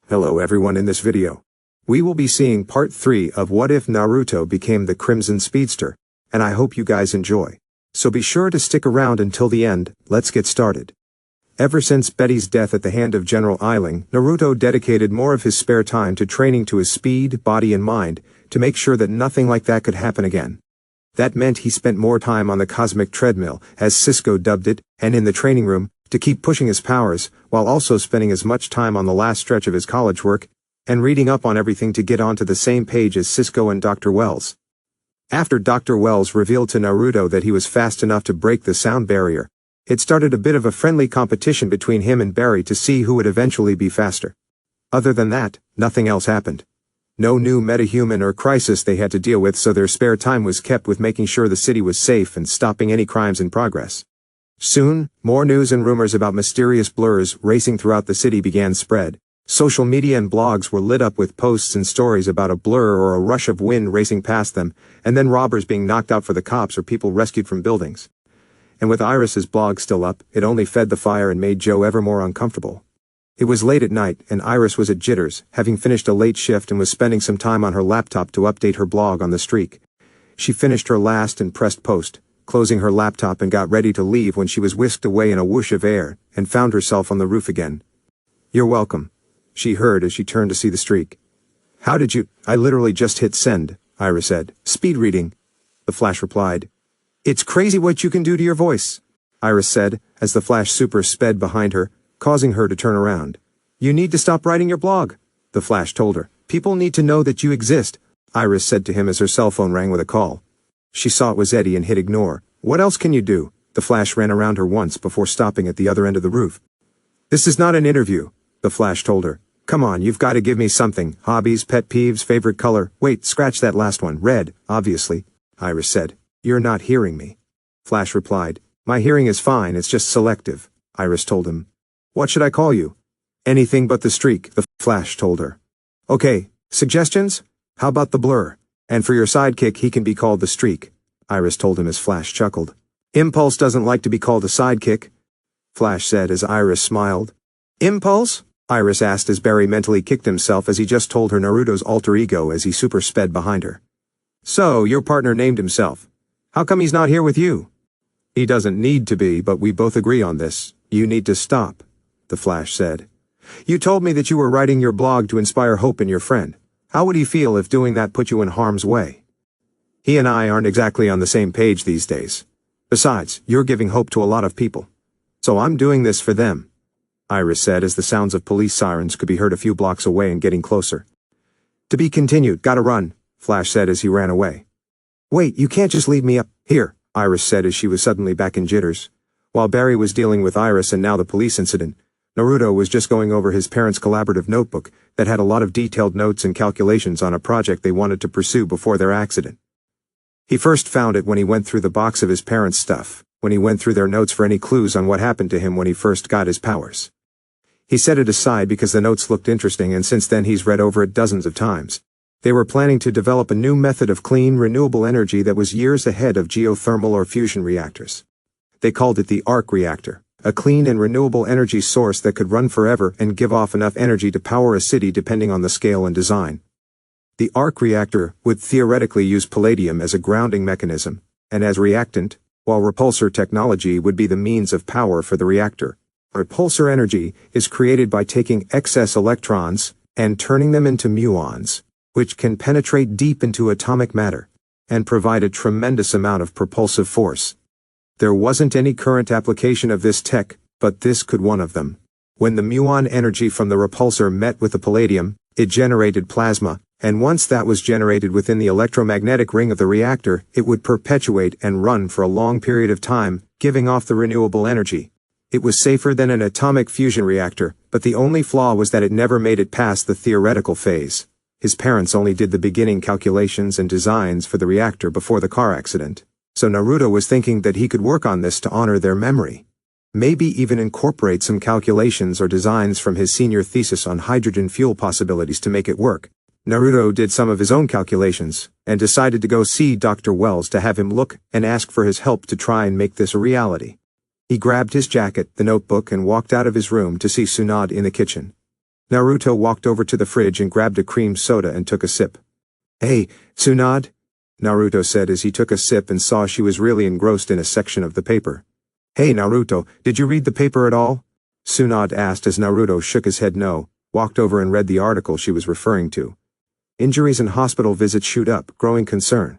Hello everyone, in this video we will be seeing part 3 of What If Naruto Became the Crimson Speedster, and I hope you guys enjoy. So be sure to stick around until the end. Let's get started. Ever since Betty's death at the hand of General Eiling, Naruto dedicated more of his spare time to training to his speed, body and mind, to make sure that nothing like that could happen again. That meant he spent more time on the cosmic treadmill, as Cisco dubbed it, and in the training room, to keep pushing his powers, while also spending as much time on the last stretch of his college work, and reading up on everything to get onto the same page as Cisco and Dr. Wells. After Dr. Wells revealed to Naruto that he was fast enough to break the sound barrier, it started a bit of a friendly competition between him and Barry to see who would eventually be faster. Other than that, nothing else happened. No new metahuman or crisis they had to deal with, so their spare time was kept with making sure the city was safe and stopping any crimes in progress. Soon, more news and rumors about mysterious blurs racing throughout the city began spread. Social media and blogs were lit up with posts and stories about a blur or a rush of wind racing past them, and then robbers being knocked out for the cops or people rescued from buildings. And with Iris's blog still up, it only fed the fire and made Joe ever more uncomfortable. It was late at night, and Iris was at jitters, having finished a late shift and was spending some time on her laptop to update her blog on the streak. She finished her last and pressed post, closing her laptop, and got ready to leave when she was whisked away in a whoosh of air, and found herself on the roof again. "You're welcome," she heard as she turned to see the streak. "How did you—" "I literally just hit send," Iris said. "Speed reading," the Flash replied. "It's crazy what you can do to your voice," Iris said, as the Flash super sped behind her, causing her to turn around. "You need to stop writing your blog," the Flash told her. "People need to know that you exist," Iris said to him as her cell phone rang with a call. She saw it was Eddie and hit ignore. "What else can you do?" The Flash ran around her once before stopping at the other end of the roof. "This is not an interview," the Flash told her. "Come on, you've got to give me something. Hobbies, pet peeves, favorite color." "Wait, scratch that last one. Red, obviously," Iris said. "You're not hearing me," Flash replied. "My hearing is fine, it's just selective," Iris told him. "What should I call you?" "Anything but the streak," the Flash told her. "Okay, suggestions? How about the blur? And for your sidekick, he can be called the streak," Iris told him as Flash chuckled. "Impulse doesn't like to be called a sidekick," Flash said as Iris smiled. "Impulse?" Iris asked as Barry mentally kicked himself as he just told her Naruto's alter ego as he super sped behind her. "So, your partner named himself. How come he's not here with you?" "He doesn't need to be, but we both agree on this. You need to stop," the Flash said. "You told me that you were writing your blog to inspire hope in your friend. How would he feel if doing that put you in harm's way? He and I aren't exactly on the same page these days. Besides, you're giving hope to a lot of people. So I'm doing this for them," Iris said as the sounds of police sirens could be heard a few blocks away and getting closer. "To be continued, gotta run," Flash said as he ran away. "Wait, you can't just leave me up here," Iris said as she was suddenly back in jitters. While Barry was dealing with Iris and now the police incident, Naruto was just going over his parents' collaborative notebook that had a lot of detailed notes and calculations on a project they wanted to pursue before their accident. He first found it when he went through the box of his parents' stuff, when he went through their notes for any clues on what happened to him when he first got his powers. He set it aside because the notes looked interesting, and since then he's read over it dozens of times. They were planning to develop a new method of clean, renewable energy that was years ahead of geothermal or fusion reactors. They called it the arc reactor, a clean and renewable energy source that could run forever and give off enough energy to power a city depending on the scale and design. The arc reactor would theoretically use palladium as a grounding mechanism, and as reactant, while repulsor technology would be the means of power for the reactor. Repulsor energy is created by taking excess electrons and turning them into muons, which can penetrate deep into atomic matter and provide a tremendous amount of propulsive force. There wasn't any current application of this tech, but this could one of them. When the muon energy from the repulsor met with the palladium, it generated plasma, and once that was generated within the electromagnetic ring of the reactor, it would perpetuate and run for a long period of time, giving off the renewable energy. It was safer than an atomic fusion reactor, but the only flaw was that it never made it past the theoretical phase. His parents only did the beginning calculations and designs for the reactor before the car accident. So Naruto was thinking that he could work on this to honor their memory. Maybe even incorporate some calculations or designs from his senior thesis on hydrogen fuel possibilities to make it work. Naruto did some of his own calculations, and decided to go see Dr. Wells to have him look and ask for his help to try and make this a reality. He grabbed his jacket, the notebook, and walked out of his room to see Tsunade in the kitchen. Naruto walked over to the fridge and grabbed a cream soda and took a sip. "Hey, Tsunade," Naruto said as he took a sip and saw she was really engrossed in a section of the paper. "Hey Naruto, did you read the paper at all?" Tsunade asked as Naruto shook his head no, walked over and read the article she was referring to. Injuries and hospital visits shoot up, growing concern.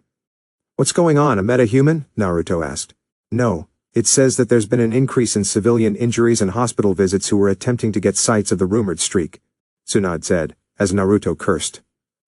"What's going on, a metahuman?" Naruto asked. "No. It says that there's been an increase in civilian injuries and hospital visits who were attempting to get sights of the rumored streak," Tsunade said, as Naruto cursed.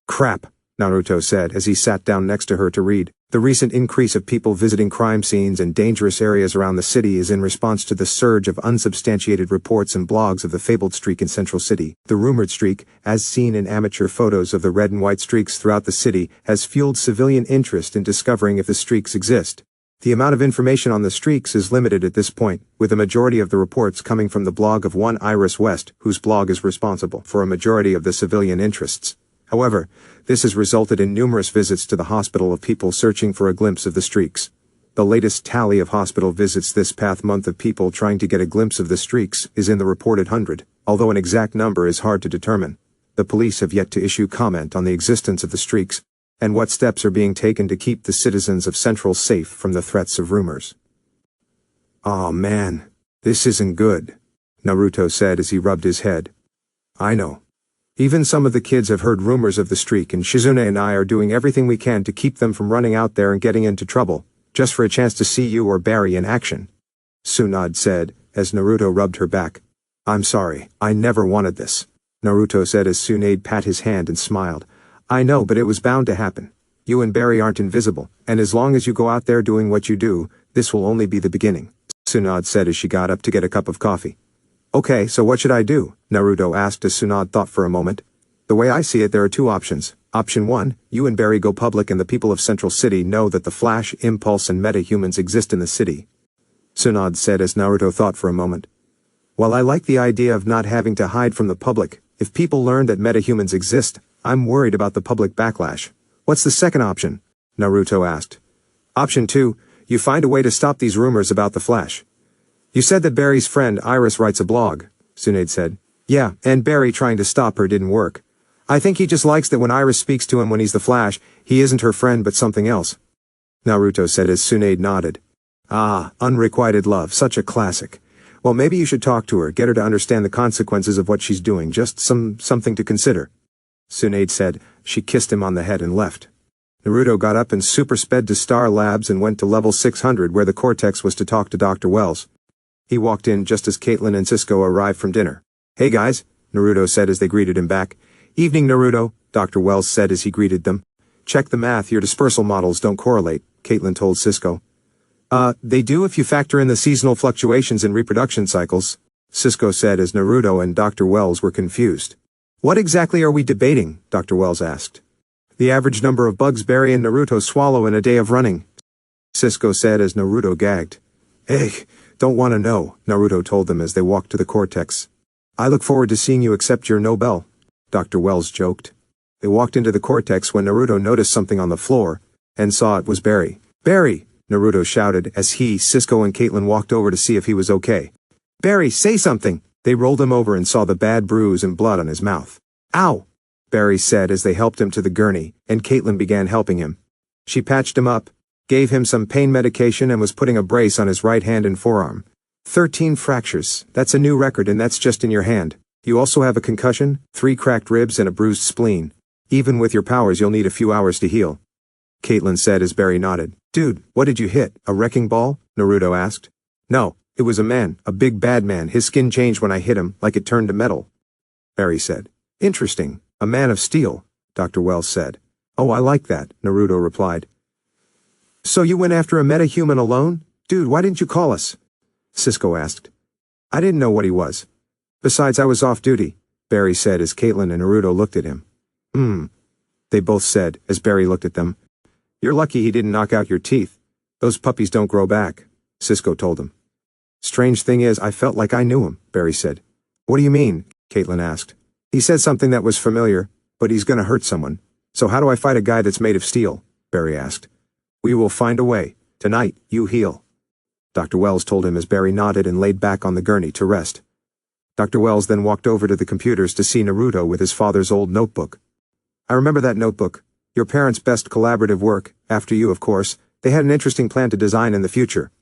"Crap," Naruto said as he sat down next to her to read. "The recent increase of people visiting crime scenes and dangerous areas around the city is in response to the surge of unsubstantiated reports and blogs of the fabled streak in Central City. The rumored streak, as seen in amateur photos of the red and white streaks throughout the city, has fueled civilian interest in discovering if the streaks exist. The amount of information on the streaks is limited at this point, with a majority of the reports coming from the blog of one Iris West, whose blog is responsible for a majority of the civilian interests. However, this has resulted in numerous visits to the hospital of people searching for a glimpse of the streaks. The latest tally of hospital visits this past month of people trying to get a glimpse of the streaks is in the reported 100, although an exact number is hard to determine. The police have yet to issue comment on the existence of the streaks, and what steps are being taken to keep the citizens of Central safe from the threats of rumors. "Aw man, this isn't good," Naruto said as he rubbed his head. "I know. Even some of the kids have heard rumors of the streak, and Shizune and I are doing everything we can to keep them from running out there and getting into trouble, just for a chance to see you or Barry in action," Tsunade said, as Naruto rubbed her back. "I'm sorry, I never wanted this," Naruto said as Tsunade pat his hand and smiled. "I know, but it was bound to happen. You and Barry aren't invisible, and as long as you go out there doing what you do, this will only be the beginning," Tsunade said as she got up to get a cup of coffee. "Okay, so what should I do?" Naruto asked as Tsunade thought for a moment. "The way I see it, there are two options. Option 1, you and Barry go public and the people of Central City know that the Flash, Impulse and metahumans exist in the city," Tsunade said as Naruto thought for a moment. "While I like the idea of not having to hide from the public, if people learn that metahumans exist, I'm worried about the public backlash. What's the second option?" Naruto asked. "Option 2, you find a way to stop these rumors about the Flash. You said that Barry's friend Iris writes a blog," Tsunade said. "Yeah, and Barry trying to stop her didn't work. I think he just likes that when Iris speaks to him when he's the Flash, he isn't her friend but something else," Naruto said as Tsunade nodded. "Ah, unrequited love, such a classic. Well, maybe you should talk to her, get her to understand the consequences of what she's doing, just something to consider," Tsunade said. She kissed him on the head and left. Naruto got up and super sped to Star Labs and went to level 600 where the Cortex was to talk to Dr. Wells. He walked in just as Caitlin and Cisco arrived from dinner. "Hey guys," Naruto said as they greeted him back. "Evening Naruto," Dr. Wells said as he greeted them. "Check the math, your dispersal models don't correlate," Caitlin told Cisco. They do if you factor in the seasonal fluctuations in reproduction cycles," Cisco said as Naruto and Dr. Wells were confused. "What exactly are we debating?" Dr. Wells asked. "The average number of bugs Barry and Naruto swallow in a day of running," Cisco said as Naruto gagged. "Hey, don't want to know," Naruto told them as they walked to the Cortex. "I look forward to seeing you accept your Nobel," Dr. Wells joked. They walked into the Cortex when Naruto noticed something on the floor, and saw it was Barry. "Barry!" Naruto shouted as he, Cisco and Caitlin walked over to see if he was okay. "Barry, say something!" They rolled him over and saw the bad bruise and blood on his mouth. "Ow!" Barry said as they helped him to the gurney, and Caitlin began helping him. She patched him up, gave him some pain medication and was putting a brace on his right hand and forearm. 13 fractures, that's a new record and that's just in your hand. You also have a concussion, 3 cracked ribs and a bruised spleen. Even with your powers you'll need a few hours to heal," Caitlin said as Barry nodded. "Dude, what did you hit, a wrecking ball?" Naruto asked. "No, it was a man, a big bad man. His skin changed when I hit him, like it turned to metal," Barry said. "Interesting, a man of steel," Dr. Wells said. "Oh, I like that," Naruto replied. "So you went after a metahuman alone? Dude, why didn't you call us?" Cisco asked. "I didn't know what he was. Besides, I was off duty," Barry said as Caitlin and Naruto looked at him. They both said, as Barry looked at them. "You're lucky he didn't knock out your teeth. Those puppies don't grow back," Cisco told him. "Strange thing is, I felt like I knew him," Barry said. "What do you mean?" Caitlin asked. "He said something that was familiar, but he's gonna hurt someone. So how do I fight a guy that's made of steel?" Barry asked. "We will find a way. Tonight, you heal," Dr. Wells told him as Barry nodded and laid back on the gurney to rest. Dr. Wells then walked over to the computers to see Naruto with his father's old notebook. I remember that notebook. Your parents' best collaborative work, after you of course. They had an interesting plan to design in the future.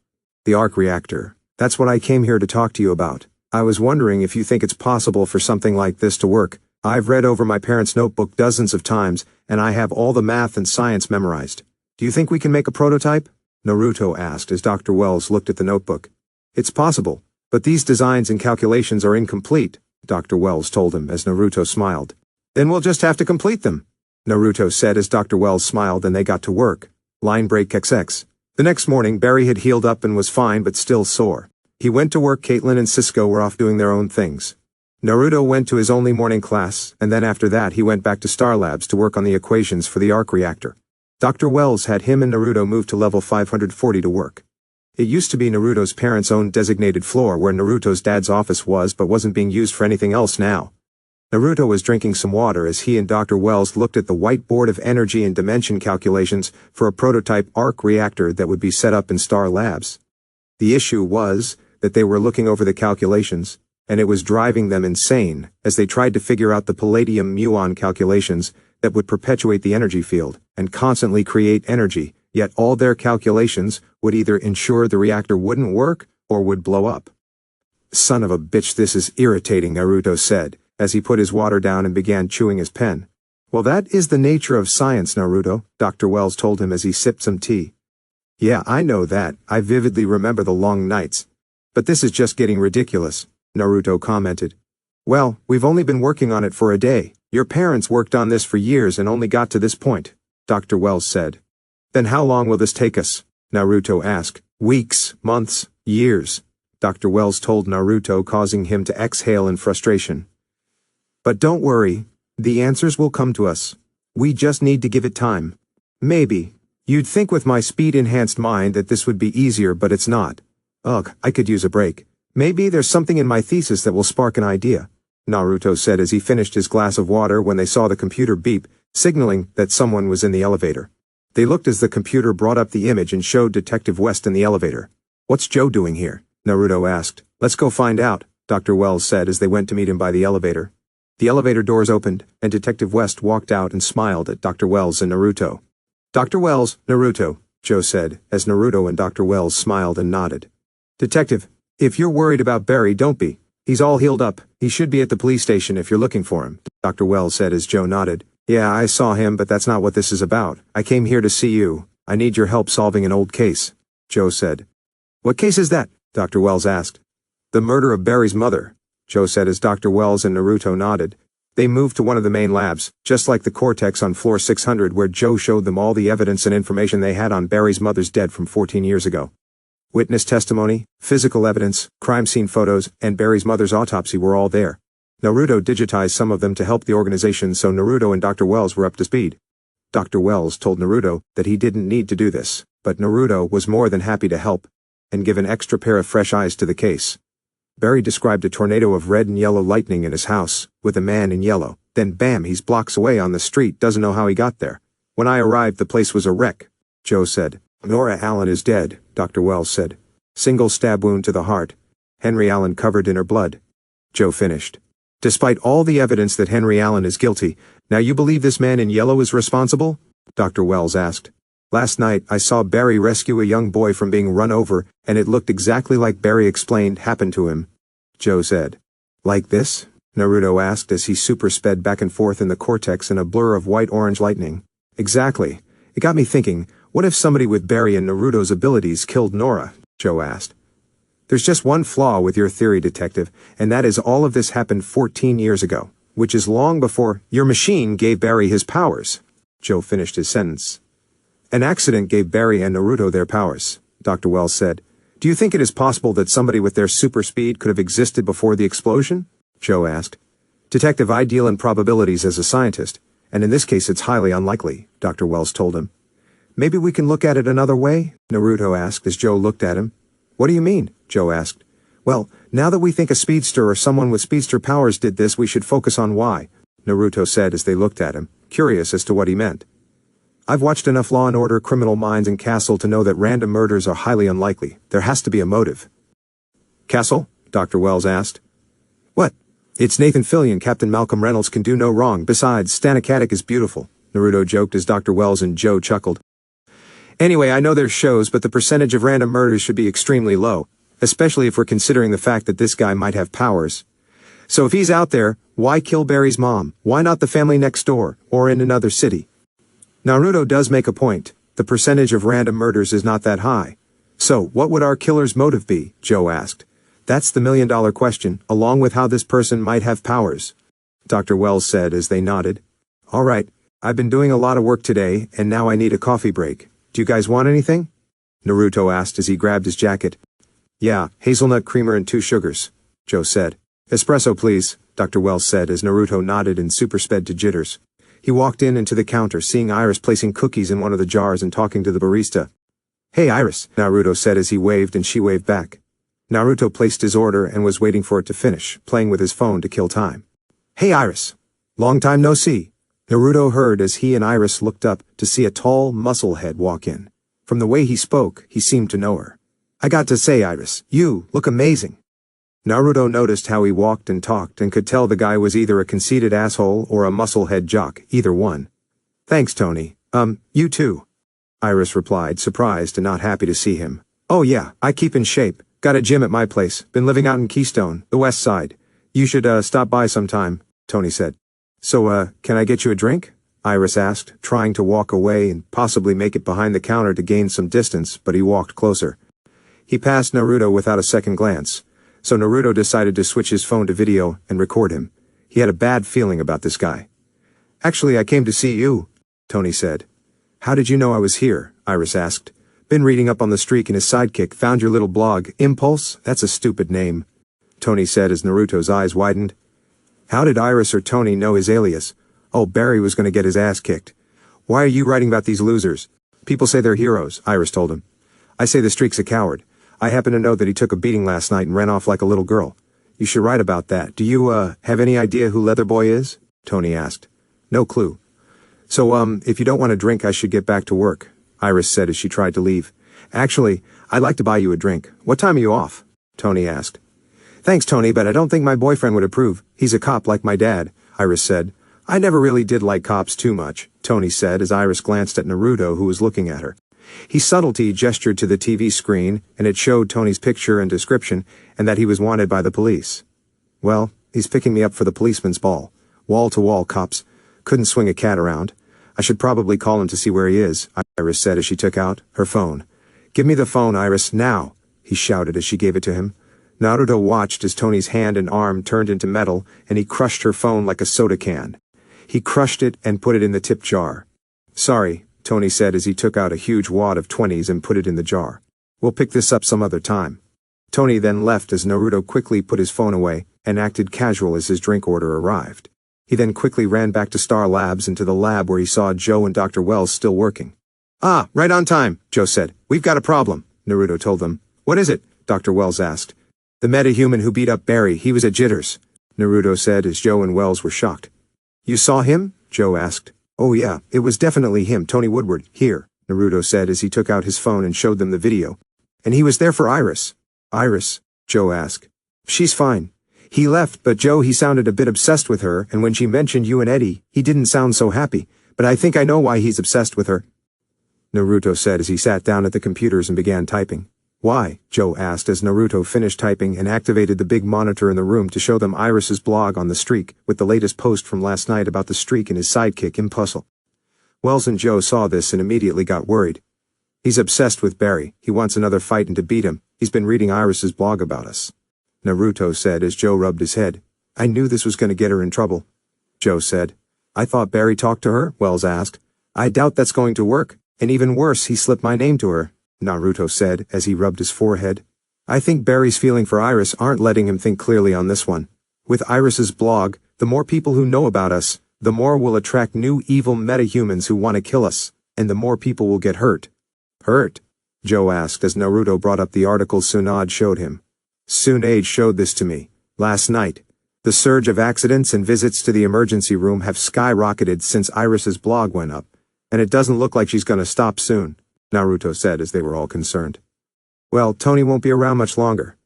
The arc reactor. That's what I came here to talk to you about. I was wondering if you think it's possible for something like this to work. I've read over my parents' notebook dozens of times, and I have all the math and science memorized. Do you think we can make a prototype? Naruto asked as Dr. Wells looked at the notebook. It's possible, but these designs and calculations are incomplete, Dr. Wells told him as Naruto smiled. Then we'll just have to complete them, Naruto said as Dr. Wells smiled and they got to work. Line break XX. The next morning, Barry had healed up and was fine but still sore. He went to work. Caitlin and Cisco were off doing their own things. Naruto went to his only morning class, and then after that he went back to Star Labs to work on the equations for the arc reactor. Dr. Wells had him and Naruto move to level 540 to work. It used to be Naruto's parents' own designated floor where Naruto's dad's office was but wasn't being used for anything else now. Naruto was drinking some water as he and Dr. Wells looked at the whiteboard of energy and dimension calculations for a prototype arc reactor that would be set up in Star Labs. The issue was that they were looking over the calculations, and it was driving them insane as they tried to figure out the palladium-muon calculations that would perpetuate the energy field and constantly create energy, yet all their calculations would either ensure the reactor wouldn't work or would blow up. Son of a bitch, this is irritating, Naruto said, as he put his water down and began chewing his pen. Well, that is the nature of science, Naruto, Dr. Wells told him as he sipped some tea. Yeah, I know that. I vividly remember the long nights. But this is just getting ridiculous, Naruto commented. Well, we've only been working on it for a day. Your parents worked on this for years and only got to this point, Dr. Wells said. Then how long will this take us? Naruto asked. Weeks, months, years, Dr. Wells told Naruto, causing him to exhale in frustration. But don't worry, the answers will come to us. We just need to give it time. Maybe. You'd think with my speed-enhanced mind that this would be easier, but it's not. Ugh, I could use a break. Maybe there's something in my thesis that will spark an idea, Naruto said as he finished his glass of water when they saw the computer beep, signaling that someone was in the elevator. They looked as the computer brought up the image and showed Detective West in the elevator. What's Joe doing here? Naruto asked. Let's go find out, Dr. Wells said as they went to meet him by the elevator. The elevator doors opened, and Detective West walked out and smiled at Dr. Wells and Naruto. Dr. Wells, Naruto, Joe said, as Naruto and Dr. Wells smiled and nodded. Detective, if you're worried about Barry, don't be. He's all healed up. He should be at the police station if you're looking for him, Dr. Wells said as Joe nodded. Yeah, I saw him, but that's not what this is about. I came here to see you. I need your help solving an old case, Joe said. What case is that? Dr. Wells asked. The murder of Barry's mother, Joe said as Dr. Wells and Naruto nodded. They moved to one of the main labs, just like the Cortex on floor 600 where Joe showed them all the evidence and information they had on Barry's mother's dead from 14 years ago. Witness testimony, physical evidence, crime scene photos, and Barry's mother's autopsy were all there. Naruto digitized some of them to help the organization, so Naruto and Dr. Wells were up to speed. Dr. Wells told Naruto that he didn't need to do this, but Naruto was more than happy to help and give an extra pair of fresh eyes to the case. Barry described a tornado of red and yellow lightning in his house, with a man in yellow. Then bam, he's blocks away on the street, doesn't know how he got there. When I arrived, the place was a wreck, Joe said. Nora Allen is dead, Dr. Wells said. Single stab wound to the heart. Henry Allen covered in her blood. Joe finished. Despite all the evidence that Henry Allen is guilty, now you believe this man in yellow is responsible? Dr. Wells asked. Last night, I saw Barry rescue a young boy from being run over, and it looked exactly like Barry explained happened to him, Joe said. Like this? Naruto asked as he super sped back and forth in the Cortex in a blur of white-orange lightning. Exactly. It got me thinking, what if somebody with Barry and Naruto's abilities killed Nora? Joe asked. There's just one flaw with your theory, Detective, and that is all of this happened 14 years ago, which is long before your machine gave Barry his powers. Joe finished his sentence. An accident gave Barry and Naruto their powers, Dr. Wells said. Do you think it is possible that somebody with their super speed could have existed before the explosion? Joe asked. Detective, I deal in probabilities as a scientist, and in this case it's highly unlikely, Dr. Wells told him. Maybe we can look at it another way? Naruto asked as Joe looked at him. What do you mean? Joe asked. Well, now that we think a speedster or someone with speedster powers did this, we should focus on why, Naruto said as they looked at him, curious as to what he meant. I've watched enough Law & Order, Criminal Minds, and Castle to know that random murders are highly unlikely. There has to be a motive. Castle? Dr. Wells asked. What? It's Nathan Fillion. Captain Malcolm Reynolds can do no wrong. Besides, Stanakatic is beautiful, Naruto joked as Dr. Wells and Joe chuckled. Anyway, I know there's shows, but the percentage of random murders should be extremely low, especially if we're considering the fact that this guy might have powers. So if he's out there, why kill Barry's mom? Why not the family next door, or in another city? Naruto does make a point. The percentage of random murders is not that high. So, what would our killer's motive be? Joe asked. That's the million-dollar question, along with how this person might have powers, Dr. Wells said as they nodded. All right, I've been doing a lot of work today, and now I need a coffee break. Do you guys want anything? Naruto asked as he grabbed his jacket. Yeah, hazelnut creamer and 2 sugars, Joe said. Espresso, please, Dr. Wells said as Naruto nodded and super-sped to jitters. He walked into the counter, seeing Iris placing cookies in one of the jars and talking to the barista. Hey Iris, Naruto said as he waved and she waved back. Naruto placed his order and was waiting for it to finish, playing with his phone to kill time. Hey Iris. Long time no see, Naruto heard as he and Iris looked up to see a tall musclehead walk in. From the way he spoke, he seemed to know her. I got to say, Iris, you look amazing. Naruto noticed how he walked and talked and could tell the guy was either a conceited asshole or a musclehead jock, either one. Thanks, Tony. You too, Iris replied, surprised and not happy to see him. Oh yeah, I keep in shape. Got a gym at my place. Been living out in Keystone, the west side. You should, stop by sometime, Tony said. So, can I get you a drink? Iris asked, trying to walk away and possibly make it behind the counter to gain some distance, but he walked closer. He passed Naruto without a second glance, so Naruto decided to switch his phone to video and record him. He had a bad feeling about this guy. Actually, I came to see you, Tony said. How did you know I was here? Iris asked. Been reading up on the streak and his sidekick, found your little blog. Impulse? That's a stupid name, Tony said as Naruto's eyes widened. How did Iris or Tony know his alias? Oh, Barry was going to get his ass kicked. Why are you writing about these losers? People say they're heroes, Iris told him. I say the streak's a coward. I happen to know that he took a beating last night and ran off like a little girl. You should write about that. Do you, have any idea who Leatherboy is? Tony asked. No clue. So, if you don't want a drink, I should get back to work, Iris said as she tried to leave. Actually, I'd like to buy you a drink. What time are you off? Tony asked. Thanks, Tony, but I don't think my boyfriend would approve. He's a cop like my dad, Iris said. I never really did like cops too much, Tony said as Iris glanced at Naruto, who was looking at her. He subtlety gestured to the TV screen, and it showed Tony's picture and description, and that he was wanted by the police. Well, he's picking me up for the policeman's ball. Wall-to-wall cops. Couldn't swing a cat around. I should probably call him to see where he is, Iris said as she took out her phone. Give me the phone, Iris, now, he shouted as she gave it to him. Naruto watched as Tony's hand and arm turned into metal, and he crushed her phone like a soda can. He crushed it and put it in the tip jar. Sorry, Tony said as he took out a huge wad of 20s and put it in the jar. We'll pick this up some other time. Tony then left as Naruto quickly put his phone away and acted casual as his drink order arrived. He then quickly ran back to Star Labs and to the lab where he saw Joe and Dr. Wells still working. Ah, right on time, Joe said. We've got a problem, Naruto told them. What is it? Dr. Wells asked. The metahuman who beat up Barry, he was at Jitters, Naruto said as Joe and Wells were shocked. You saw him? Joe asked. Oh yeah, it was definitely him, Tony Woodward. Here, Naruto said as he took out his phone and showed them the video. And he was there for Iris. Iris? Joe asked. She's fine. He left, but Joe, he sounded a bit obsessed with her, and when she mentioned you and Eddie, he didn't sound so happy, but I think I know why he's obsessed with her, Naruto said as he sat down at the computers and began typing. Why? Joe asked as Naruto finished typing and activated the big monitor in the room to show them Iris's blog on the streak, with the latest post from last night about the streak and his sidekick Impulse. Wells and Joe saw this and immediately got worried. He's obsessed with Barry. He wants another fight and to beat him. He's been reading Iris's blog about us, Naruto said as Joe rubbed his head. I knew this was going to get her in trouble, Joe said. I thought Barry talked to her? Wells asked. I doubt that's going to work. And even worse, he slipped my name to her, Naruto said as he rubbed his forehead. I think Barry's feeling for Iris aren't letting him think clearly on this one. With Iris's blog, the more people who know about us, the more we'll attract new evil metahumans who want to kill us, and the more people will get hurt. Hurt? Joe asked as Naruto brought up the article Tsunade showed him. Tsunade showed this to me last night. The surge of accidents and visits to the emergency room have skyrocketed since Iris's blog went up, and it doesn't look like she's going to stop soon, Naruto said as they were all concerned. Well, Tony won't be around much longer.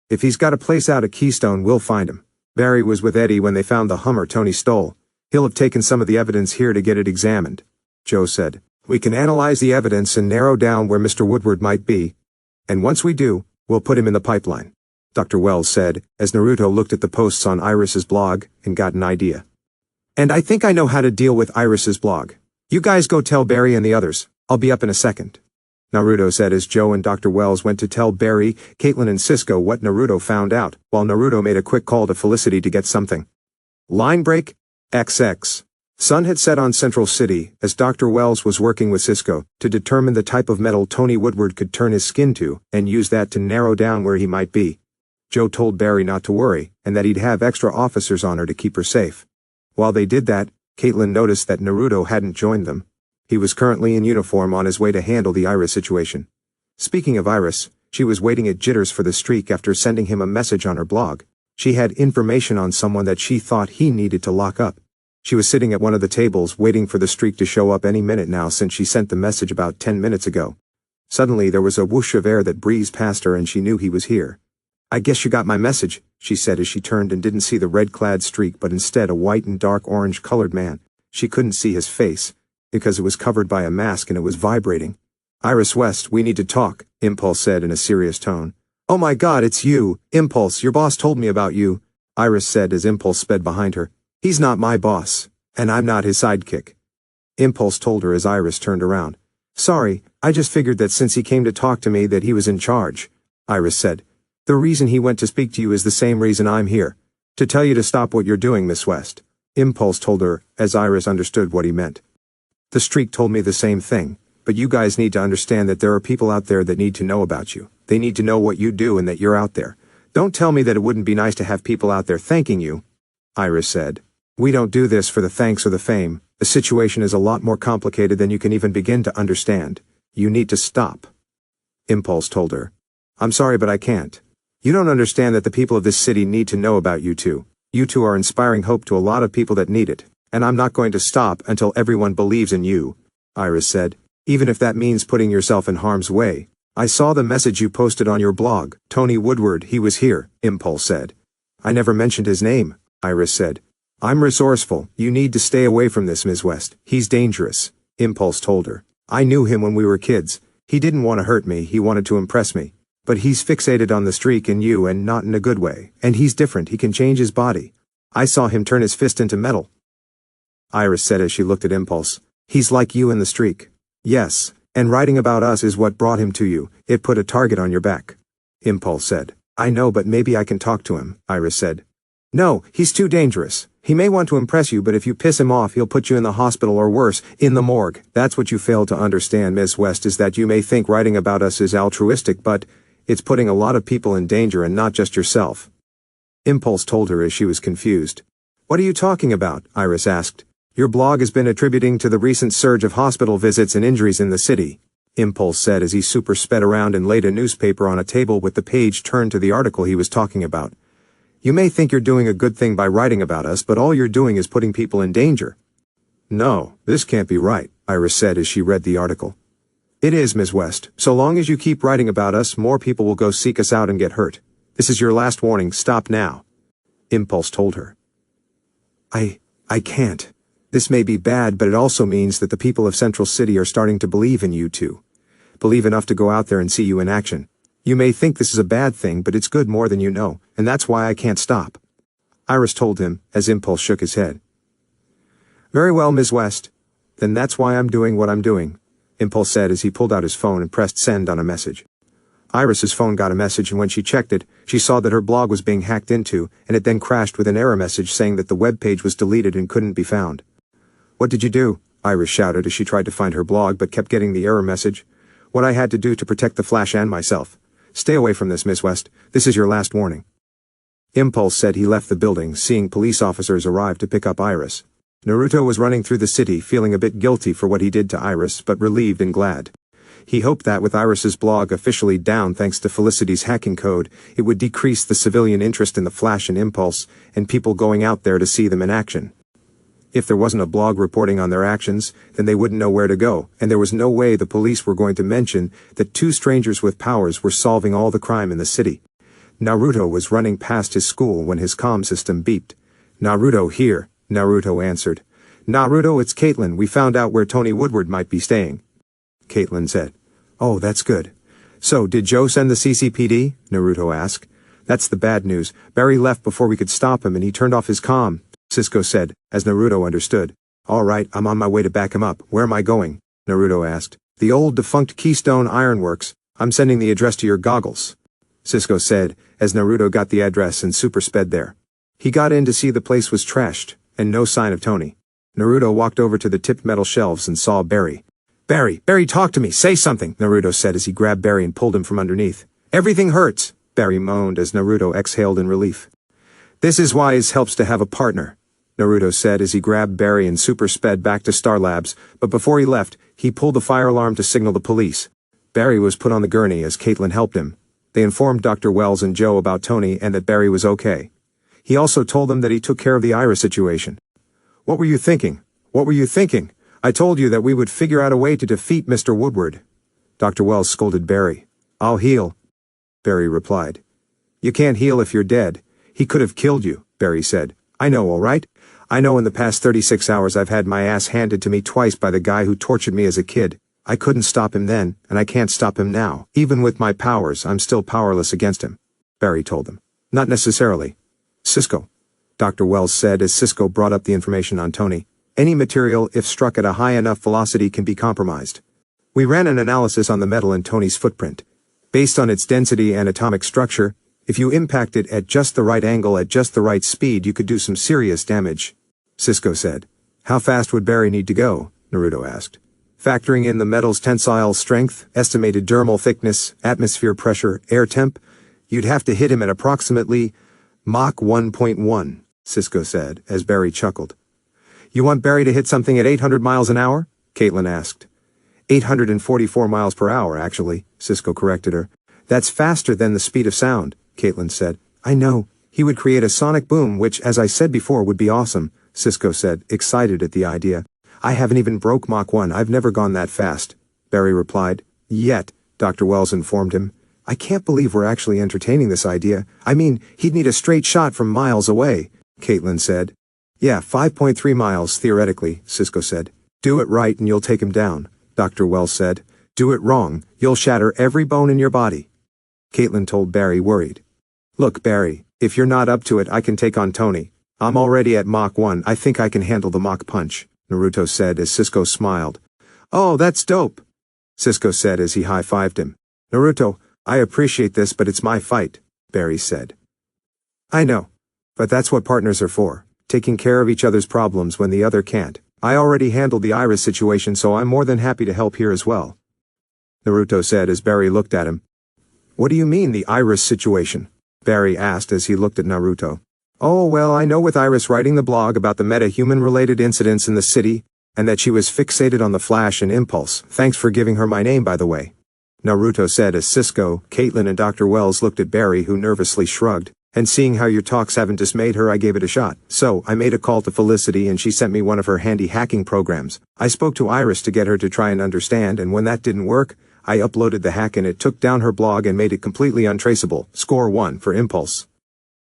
If he's got a place out at Keystone, we'll find him. Barry was with Eddie when they found the Hummer Tony stole. He'll have taken some of the evidence here to get it examined. Joe said. We can analyze the evidence and narrow down where Mr. Woodward might be. And once we do, we'll put him in the pipeline, Dr. Wells said, as Naruto looked at the posts on Iris's blog and got an idea. And I think I know how to deal with Iris's blog. You guys go tell Barry and the others. I'll be up in a second, Naruto said as Joe and Dr. Wells went to tell Barry, Caitlin and Cisco what Naruto found out, while Naruto made a quick call to Felicity to get something. Line break, XX. Sun had set on Central City as Dr. Wells was working with Cisco to determine the type of metal Tony Woodward could turn his skin to and use that to narrow down where he might be. Joe told Barry not to worry and that he'd have extra officers on her to keep her safe. While they did that, Caitlin noticed that Naruto hadn't joined them. He was currently in uniform on his way to handle the Iris situation. Speaking of Iris, she was waiting at Jitters for the streak after sending him a message on her blog. She had information on someone that she thought he needed to lock up. She was sitting at one of the tables waiting for the streak to show up any minute now since she sent the message about 10 minutes ago. Suddenly there was a whoosh of air that breezed past her and she knew he was here. I guess you got my message, she said as she turned and didn't see the red-clad streak but instead a white and dark orange-colored man. She couldn't see his face, because it was covered by a mask and it was vibrating. Iris West, we need to talk, Impulse said in a serious tone. Oh my God, it's you, Impulse, your boss told me about you, Iris said as Impulse sped behind her. He's not my boss, and I'm not his sidekick. Impulse told her as Iris turned around. Sorry, I just figured that since he came to talk to me that he was in charge, Iris said. The reason he went to speak to you is the same reason I'm here. To tell you to stop what you're doing, Miss West. Impulse told her, as Iris understood what he meant. The streak told me the same thing, but you guys need to understand that there are people out there that need to know about you. They need to know what you do and that you're out there. Don't tell me that it wouldn't be nice to have people out there thanking you, Iris said. We don't do this for the thanks or the fame. The situation is a lot more complicated than you can even begin to understand. You need to stop. Impulse told her. I'm sorry, but I can't. You don't understand that the people of this city need to know about you two. You two are inspiring hope to a lot of people that need it, and I'm not going to stop until everyone believes in you, Iris said, even if that means putting yourself in harm's way. I saw the message you posted on your blog. Tony Woodward, he was here, Impulse said. I never mentioned his name, Iris said. I'm resourceful. You need to stay away from this, Ms. West. He's dangerous, Impulse told her. I knew him when we were kids. He didn't want to hurt me, he wanted to impress me. But he's fixated on the streak in you and not in a good way. And he's different, he can change his body. I saw him turn his fist into metal. Iris said as she looked at Impulse. He's like you in the streak. Yes, and writing about us is what brought him to you. It put a target on your back. Impulse said. I know, but maybe I can talk to him, Iris said. No, he's too dangerous. He may want to impress you, but if you piss him off, he'll put you in the hospital or worse, in the morgue. That's what you fail to understand, Ms. West, is that you may think writing about us is altruistic, but it's putting a lot of people in danger and not just yourself. Impulse told her as she was confused. What are you talking about? Iris asked. Your blog has been attributing to the recent surge of hospital visits and injuries in the city, Impulse said as he super sped around and laid a newspaper on a table with the page turned to the article he was talking about. You may think you're doing a good thing by writing about us, but all you're doing is putting people in danger. No, this can't be right, Iris said as she read the article. It is, Ms. West. So long as you keep writing about us, more people will go seek us out and get hurt. This is your last warning. Stop now, Impulse told her. I can't. This may be bad, but it also means that the people of Central City are starting to believe in you too. Believe enough to go out there and see you in action. You may think this is a bad thing, but it's good more than you know, and that's why I can't stop, Iris told him, as Impulse shook his head. Very well, Ms. West. Then that's why I'm doing what I'm doing, Impulse said as he pulled out his phone and pressed send on a message. Iris's phone got a message, and when she checked it, she saw that her blog was being hacked into, and it then crashed with an error message saying that the web page was deleted and couldn't be found. What did you do? Iris shouted as she tried to find her blog but kept getting the error message. What I had to do to protect the Flash and myself. Stay away from this, Miss West. This is your last warning. Impulse said he left the building, seeing police officers arrive to pick up Iris. Naruto was running through the city, feeling a bit guilty for what he did to Iris, but relieved and glad. He hoped that with Iris's blog officially down thanks to Felicity's hacking code, it would decrease the civilian interest in the Flash and Impulse, and people going out there to see them in action. If there wasn't a blog reporting on their actions, then they wouldn't know where to go, and there was no way the police were going to mention that two strangers with powers were solving all the crime in the city. Naruto was running past his school when his comm system beeped. "Naruto here," Naruto answered. "Naruto, it's Caitlin. We found out where Tony Woodward might be staying," Caitlin said. "Oh, that's good. So, did Joe send the CCPD?" Naruto asked. "That's the bad news. Barry left before we could stop him and he turned off his comm," Cisco said, as Naruto understood. "All right, I'm on my way to back him up. Where am I going?" Naruto asked. "The old defunct Keystone Ironworks. I'm sending the address to your goggles," Cisco said, as Naruto got the address and super sped there. He got in to see the place was trashed, and no sign of Tony. Naruto walked over to the tipped metal shelves and saw Barry. Barry, talk to me, say something," Naruto said as he grabbed Barry and pulled him from underneath. "Everything hurts," Barry moaned as Naruto exhaled in relief. "This is why it helps to have a partner," Naruto said as he grabbed Barry and super sped back to Star Labs, but before he left, he pulled the fire alarm to signal the police. Barry was put on the gurney as Caitlin helped him. They informed Dr. Wells and Joe about Tony and that Barry was okay. He also told them that he took care of the Iris situation. "What were you thinking? What were you thinking? I told you that we would figure out a way to defeat Mr. Woodward." Dr. Wells scolded Barry. "I'll heal," Barry replied. "You can't heal if you're dead. He could have killed you," Barry said. "I know, all right? I know in the past 36 hours I've had my ass handed to me twice by the guy who tortured me as a kid. I couldn't stop him then, and I can't stop him now. Even with my powers, I'm still powerless against him," Barry told them. "Not necessarily. Cisco," Dr. Wells said as Cisco brought up the information on Tony. "Any material, if struck at a high enough velocity, can be compromised. We ran an analysis on the metal in Tony's footprint. Based on its density and atomic structure, if you impact it at just the right angle at just the right speed, you could do some serious damage," Cisco said. "How fast would Barry need to go?" Naruto asked. "Factoring in the metal's tensile strength, estimated dermal thickness, atmosphere pressure, air temp, you'd have to hit him at approximately Mach 1.1, Cisco said, as Barry chuckled. "You want Barry to hit something at 800 miles an hour?" Caitlin asked. 844 miles per hour, actually, Cisco corrected her. "That's faster than the speed of sound," Caitlin said. "I know. He would create a sonic boom, which, as I said before, would be awesome," Cisco said, excited at the idea. "I haven't even broke Mach 1. I've never gone that fast," Barry replied. "Yet," Dr. Wells informed him. "I can't believe we're actually entertaining this idea. I mean, he'd need a straight shot from miles away," Caitlin said. "Yeah, 5.3 miles, theoretically," Cisco said. "Do it right and you'll take him down," Dr. Wells said. "Do it wrong, you'll shatter every bone in your body," Caitlin told Barry, worried. "Look, Barry, if you're not up to it, I can take on Tony. I'm already at Mach 1. I think I can handle the Mach punch," Naruto said as Cisco smiled. "Oh, that's dope," Cisco said as he high-fived him. "Naruto, I appreciate this, but it's my fight," Barry said. "I know. But that's what partners are for, taking care of each other's problems when the other can't. I already handled the Iris situation, so I'm more than happy to help here as well," Naruto said as Barry looked at him. "What do you mean, the Iris situation?" Barry asked as he looked at Naruto. "Oh, well, I know with Iris writing the blog about the meta-human-related incidents in the city, and that she was fixated on the Flash and Impulse. Thanks for giving her my name, by the way," Naruto said as Cisco, Caitlin and Dr. Wells looked at Barry, who nervously shrugged. "And seeing how your talks haven't dismayed her, I gave it a shot. So, I made a call to Felicity and she sent me one of her handy hacking programs. I spoke to Iris to get her to try and understand, and when that didn't work, I uploaded the hack and it took down her blog and made it completely untraceable. Score 1 for Impulse."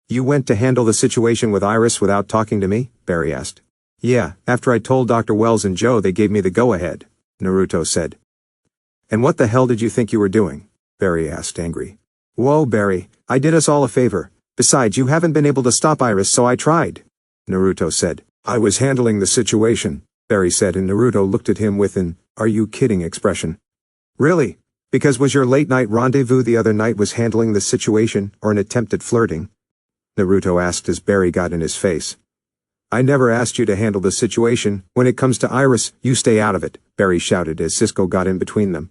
"You went to handle the situation with Iris without talking to me?" Barry asked. "Yeah, after I told Dr. Wells and Joe, they gave me the go-ahead," Naruto said. "And what the hell did you think you were doing?" Barry asked, angry. "Whoa, Barry, I did us all a favor. Besides, you haven't been able to stop Iris, so I tried," Naruto said. "I was handling the situation," Barry said, and Naruto looked at him with an "are you kidding" expression. "Really? Because was your late-night rendezvous the other night was handling the situation, or an attempt at flirting?" Naruto asked as Barry got in his face. "I never asked you to handle the situation. When it comes to Iris, you stay out of it," Barry shouted as Cisco got in between them.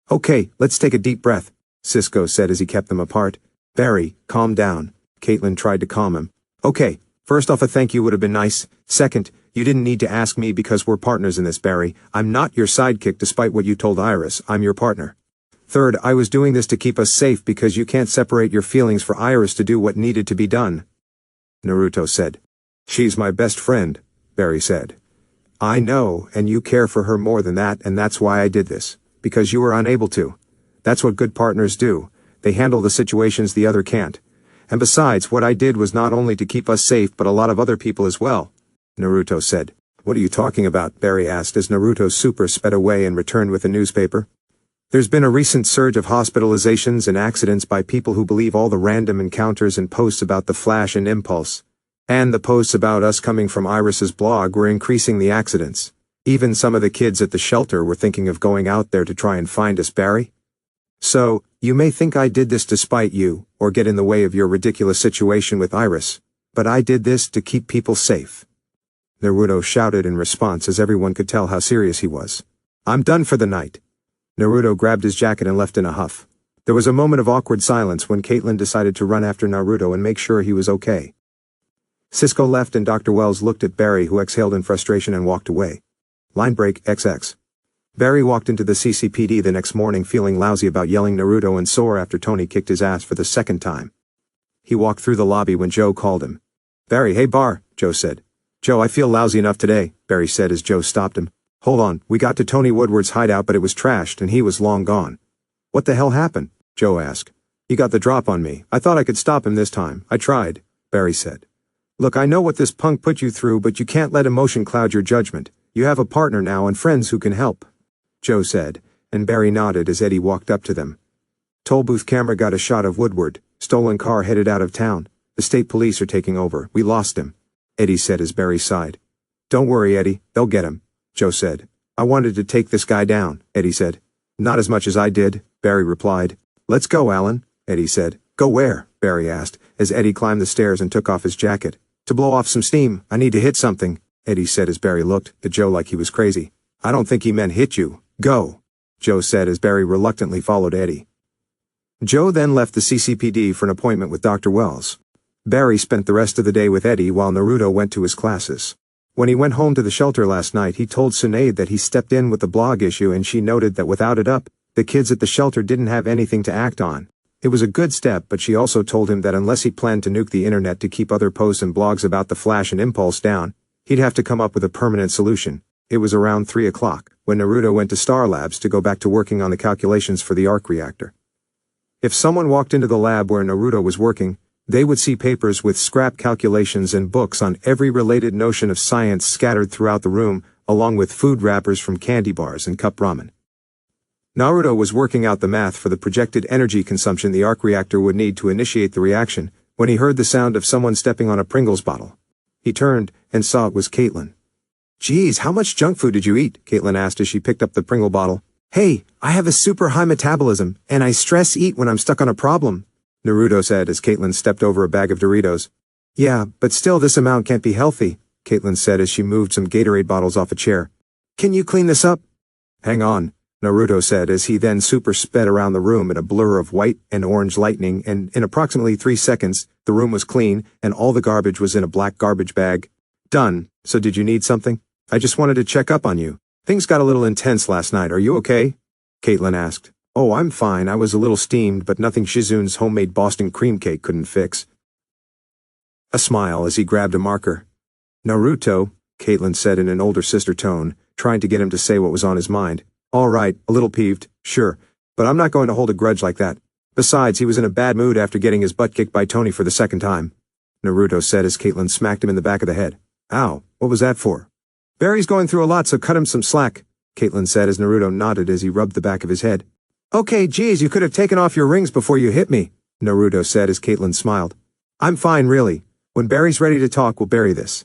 "Okay, let's take a deep breath," Cisco said as he kept them apart. "Barry, calm down," Caitlin tried to calm him. "Okay, first off, a thank you would have been nice. Second, you didn't need to ask me because we're partners in this, Barry. I'm not your sidekick despite what you told Iris. I'm your partner. Third, I was doing this to keep us safe because you can't separate your feelings for Iris to do what needed to be done," Naruto said. "She's my best friend," Barry said. "I know, and you care for her more than that, and that's why I did this. Because you were unable to. That's what good partners do. They handle the situations the other can't. And besides, what I did was not only to keep us safe but a lot of other people as well," Naruto said. "What are you talking about?" Barry asked as Naruto's super sped away and returned with a newspaper. "There's been a recent surge of hospitalizations and accidents by people who believe all the random encounters and posts about the Flash and Impulse. And the posts about us coming from Iris's blog were increasing the accidents. Even some of the kids at the shelter were thinking of going out there to try and find us, Barry. So, you may think I did this to spite you, or get in the way of your ridiculous situation with Iris, but I did this to keep people safe," Naruto shouted in response as everyone could tell how serious he was. "I'm done for the night." Naruto grabbed his jacket and left in a huff. There was a moment of awkward silence when Caitlin decided to run after Naruto and make sure he was okay. Cisco left and Dr. Wells looked at Barry, who exhaled in frustration and walked away. Line break XX. Barry walked into the CCPD the next morning feeling lousy about yelling Naruto and sore after Tony kicked his ass for the second time. He walked through the lobby when Joe called him. "Barry, hey Bar," Joe said. "Joe, I feel lousy enough today," Barry said as Joe stopped him. "Hold on, we got to Tony Woodward's hideout but it was trashed and he was long gone." "What the hell happened?" Joe asked. "He got the drop on me. I thought I could stop him this time. I tried," Barry said. "Look, I know what this punk put you through, but you can't let emotion cloud your judgment. You have a partner now and friends who can help," Joe said, and Barry nodded as Eddie walked up to them. "Toll booth camera got a shot of Woodward. Stolen car headed out of town. The state police are taking over. We lost him," Eddie said as Barry sighed. "Don't worry, Eddie. They'll get him," Joe said. "I wanted to take this guy down," Eddie said. "Not as much as I did," Barry replied. "Let's go, Alan," Eddie said. "Go where?" Barry asked, as Eddie climbed the stairs and took off his jacket. "To blow off some steam. I need to hit something," Eddie said as Barry looked at Joe like he was crazy. "I don't think he meant hit you. Go," Joe said as Barry reluctantly followed Eddie. Joe then left the CCPD for an appointment with Dr. Wells. Barry spent the rest of the day with Eddie while Naruto went to his classes. When he went home to the shelter last night, he told Tsunade that he stepped in with the blog issue, and she noted that without it up, the kids at the shelter didn't have anything to act on. It was a good step, but she also told him that unless he planned to nuke the internet to keep other posts and blogs about the Flash and Impulse down, he'd have to come up with a permanent solution. It was around 3 o'clock when Naruto went to Star Labs to go back to working on the calculations for the arc reactor. If someone walked into the lab where Naruto was working, they would see papers with scrap calculations and books on every related notion of science scattered throughout the room, along with food wrappers from candy bars and cup ramen. Naruto was working out the math for the projected energy consumption the arc reactor would need to initiate the reaction when he heard the sound of someone stepping on a Pringles bottle. He turned and saw it was Caitlin. "Geez, how much junk food did you eat?" Caitlin asked as she picked up the Pringle bottle. "Hey, I have a super high metabolism, and I stress eat when I'm stuck on a problem," Naruto said as Caitlin stepped over a bag of Doritos. "Yeah, but still this amount can't be healthy," Caitlin said as she moved some Gatorade bottles off a chair. "Can you clean this up?" "Hang on," Naruto said as he then super sped around the room in a blur of white and orange lightning, and in approximately 3 seconds, the room was clean and all the garbage was in a black garbage bag. "Done. So did you need something?" "I just wanted to check up on you. Things got a little intense last night. Are you okay?" Caitlin asked. "Oh, I'm fine. I was a little steamed, but nothing Shizune's homemade Boston cream cake couldn't fix." A smile as he grabbed a marker. "Naruto," Caitlin said in an older sister tone, trying to get him to say what was on his mind. "All right, a little peeved, sure, but I'm not going to hold a grudge like that. Besides, he was in a bad mood after getting his butt kicked by Tony for the second time," Naruto said as Caitlin smacked him in the back of the head. "Ow, what was that for?" "Barry's going through a lot, so cut him some slack," Caitlin said as Naruto nodded as he rubbed the back of his head. "Okay, geez, you could have taken off your rings before you hit me," Naruto said as Caitlin smiled. "I'm fine, really. When Barry's ready to talk, we'll bury this."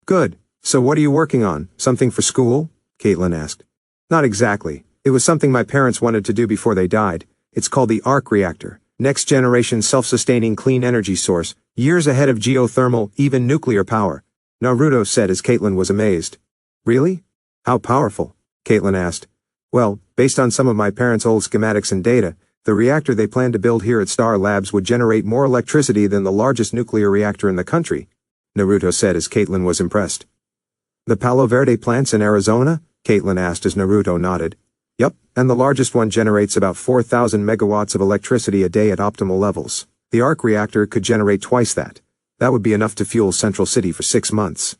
"Good. So what are you working on? Something for school?" Caitlin asked. "Not exactly. It was something my parents wanted to do before they died. It's called the arc reactor, next generation self-sustaining clean energy source, years ahead of geothermal, even nuclear power," Naruto said as Caitlin was amazed. "Really? How powerful?" Caitlin asked. "Well, based on some of my parents' old schematics and data, the reactor they plan to build here at Star Labs would generate more electricity than the largest nuclear reactor in the country," Naruto said as Caitlin was impressed. "The Palo Verde plants in Arizona?" Caitlin asked as Naruto nodded. "Yup, and the largest one generates about 4,000 megawatts of electricity a day at optimal levels. The arc reactor could generate twice that. That would be enough to fuel Central City for 6 months,"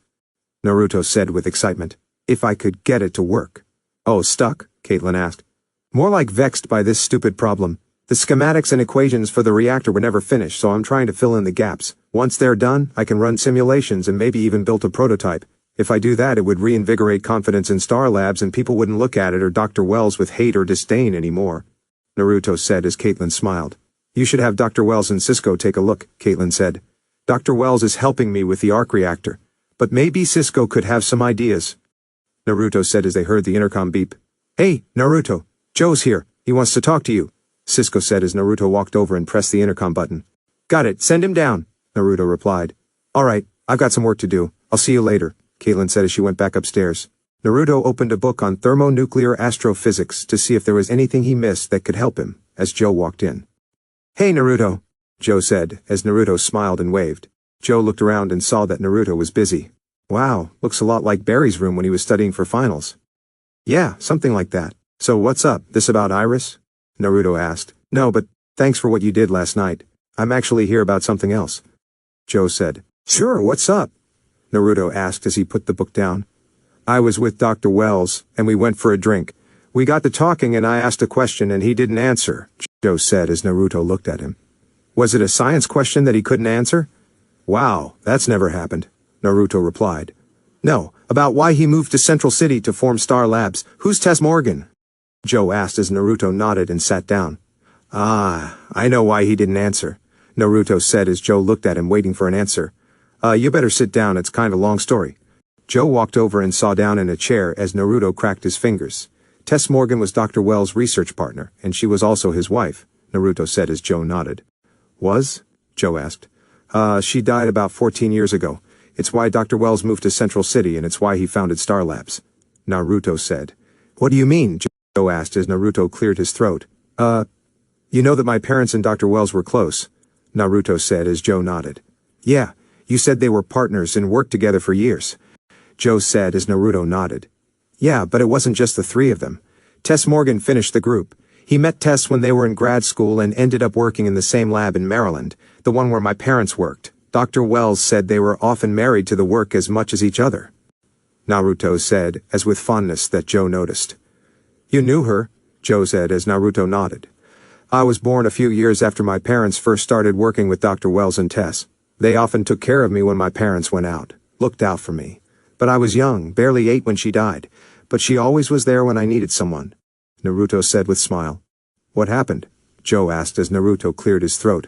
Naruto said with excitement. "If I could get it to work." "Oh, stuck?" Caitlin asked. "More like vexed by this stupid problem. The schematics and equations for the reactor were never finished, so I'm trying to fill in the gaps. Once they're done, I can run simulations and maybe even build a prototype. If I do that, it would reinvigorate confidence in Star Labs and people wouldn't look at it or Dr. Wells with hate or disdain anymore," Naruto said as Caitlin smiled. "You should have Dr. Wells and Cisco take a look," Caitlin said. "Dr. Wells is helping me with the arc reactor. But maybe Cisco could have some ideas," Naruto said as they heard the intercom beep. "Hey, Naruto, Joe's here. He wants to talk to you," Cisco said as Naruto walked over and pressed the intercom button. "Got it, send him down," Naruto replied. "All right, I've got some work to do. I'll see you later," Caitlin said as she went back upstairs. Naruto opened a book on thermonuclear astrophysics to see if there was anything he missed that could help him as Joe walked in. "Hey, Naruto," Joe said as Naruto smiled and waved. Joe looked around and saw that Naruto was busy. "Wow, looks a lot like Barry's room when he was studying for finals." "Yeah, something like that. So what's up, this about Iris?" Naruto asked. "No, but thanks for what you did last night. I'm actually here about something else," Joe said. "Sure, what's up?" Naruto asked as he put the book down. "I was with Dr. Wells, and we went for a drink. We got to talking and I asked a question and he didn't answer," Joe said as Naruto looked at him. "Was it a science question that he couldn't answer?" "Wow, that's never happened," Naruto replied. "No, about why he moved to Central City to form Star Labs. Who's Tess Morgan?" Joe asked as Naruto nodded and sat down. "Ah, I know why he didn't answer," Naruto said as Joe looked at him waiting for an answer. You better sit down, it's kind of a long story." Joe walked over and sat down in a chair as Naruto cracked his fingers. Tess Morgan was Dr. Wells' research partner, and she was also his wife, Naruto said as Joe nodded. "Was?" Joe asked. She died about 14 years ago. It's why Dr. Wells moved to Central City and it's why he founded Star Labs," Naruto said. "What do you mean?" Joe asked as Naruto cleared his throat. You know that my parents and Dr. Wells were close," Naruto said as Joe nodded. "Yeah, you said they were partners and worked together for years," Joe said as Naruto nodded. "Yeah, but it wasn't just the three of them. Tess Morgan finished the group. He met Tess when they were in grad school and ended up working in the same lab in Maryland, the one where my parents worked. Dr. Wells said they were often married to the work as much as each other," Naruto said, as with fondness that Joe noticed. "You knew her," Joe said as Naruto nodded. "I was born a few years after my parents first started working with Dr. Wells and Tess. They often took care of me when my parents went out, looked out for me. But I was young, barely 8 when she died, but she always was there when I needed someone," Naruto said with smile. "What happened?" Joe asked as Naruto cleared his throat.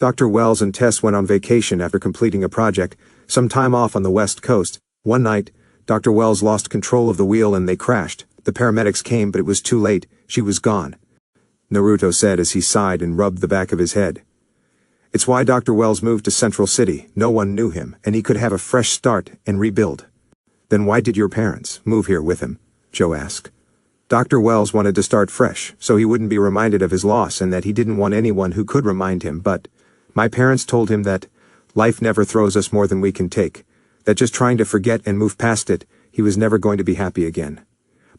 Dr. Wells and Tess went on vacation after completing a project, some time off on the West Coast. One night, Dr. Wells lost control of the wheel and they crashed. The paramedics came, but it was too late. She was gone," Naruto said as he sighed and rubbed the back of his head. "It's why Dr. Wells moved to Central City. No one knew him, and he could have a fresh start and rebuild." "Then why did your parents move here with him?" Joe asked. Dr. Wells wanted to start fresh, so he wouldn't be reminded of his loss and that he didn't want anyone who could remind him, but my parents told him that life never throws us more than we can take, that just trying to forget and move past it, he was never going to be happy again.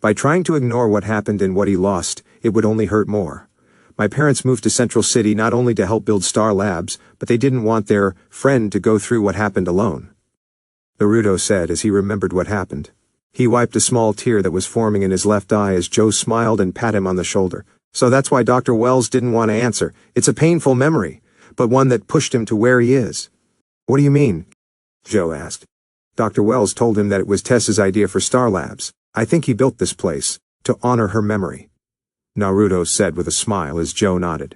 By trying to ignore what happened and what he lost, it would only hurt more. My parents moved to Central City not only to help build Star Labs, but they didn't want their friend to go through what happened alone," Naruto said as he remembered what happened. He wiped a small tear that was forming in his left eye as Joe smiled and patted him on the shoulder. "So that's why Dr. Wells didn't want to answer. It's a painful memory, but one that pushed him to where he is." "What do you mean?" Joe asked. "Dr. Wells told him that it was Tess's idea for Star Labs. I think he built this place to honor her memory," Naruto said with a smile as Joe nodded.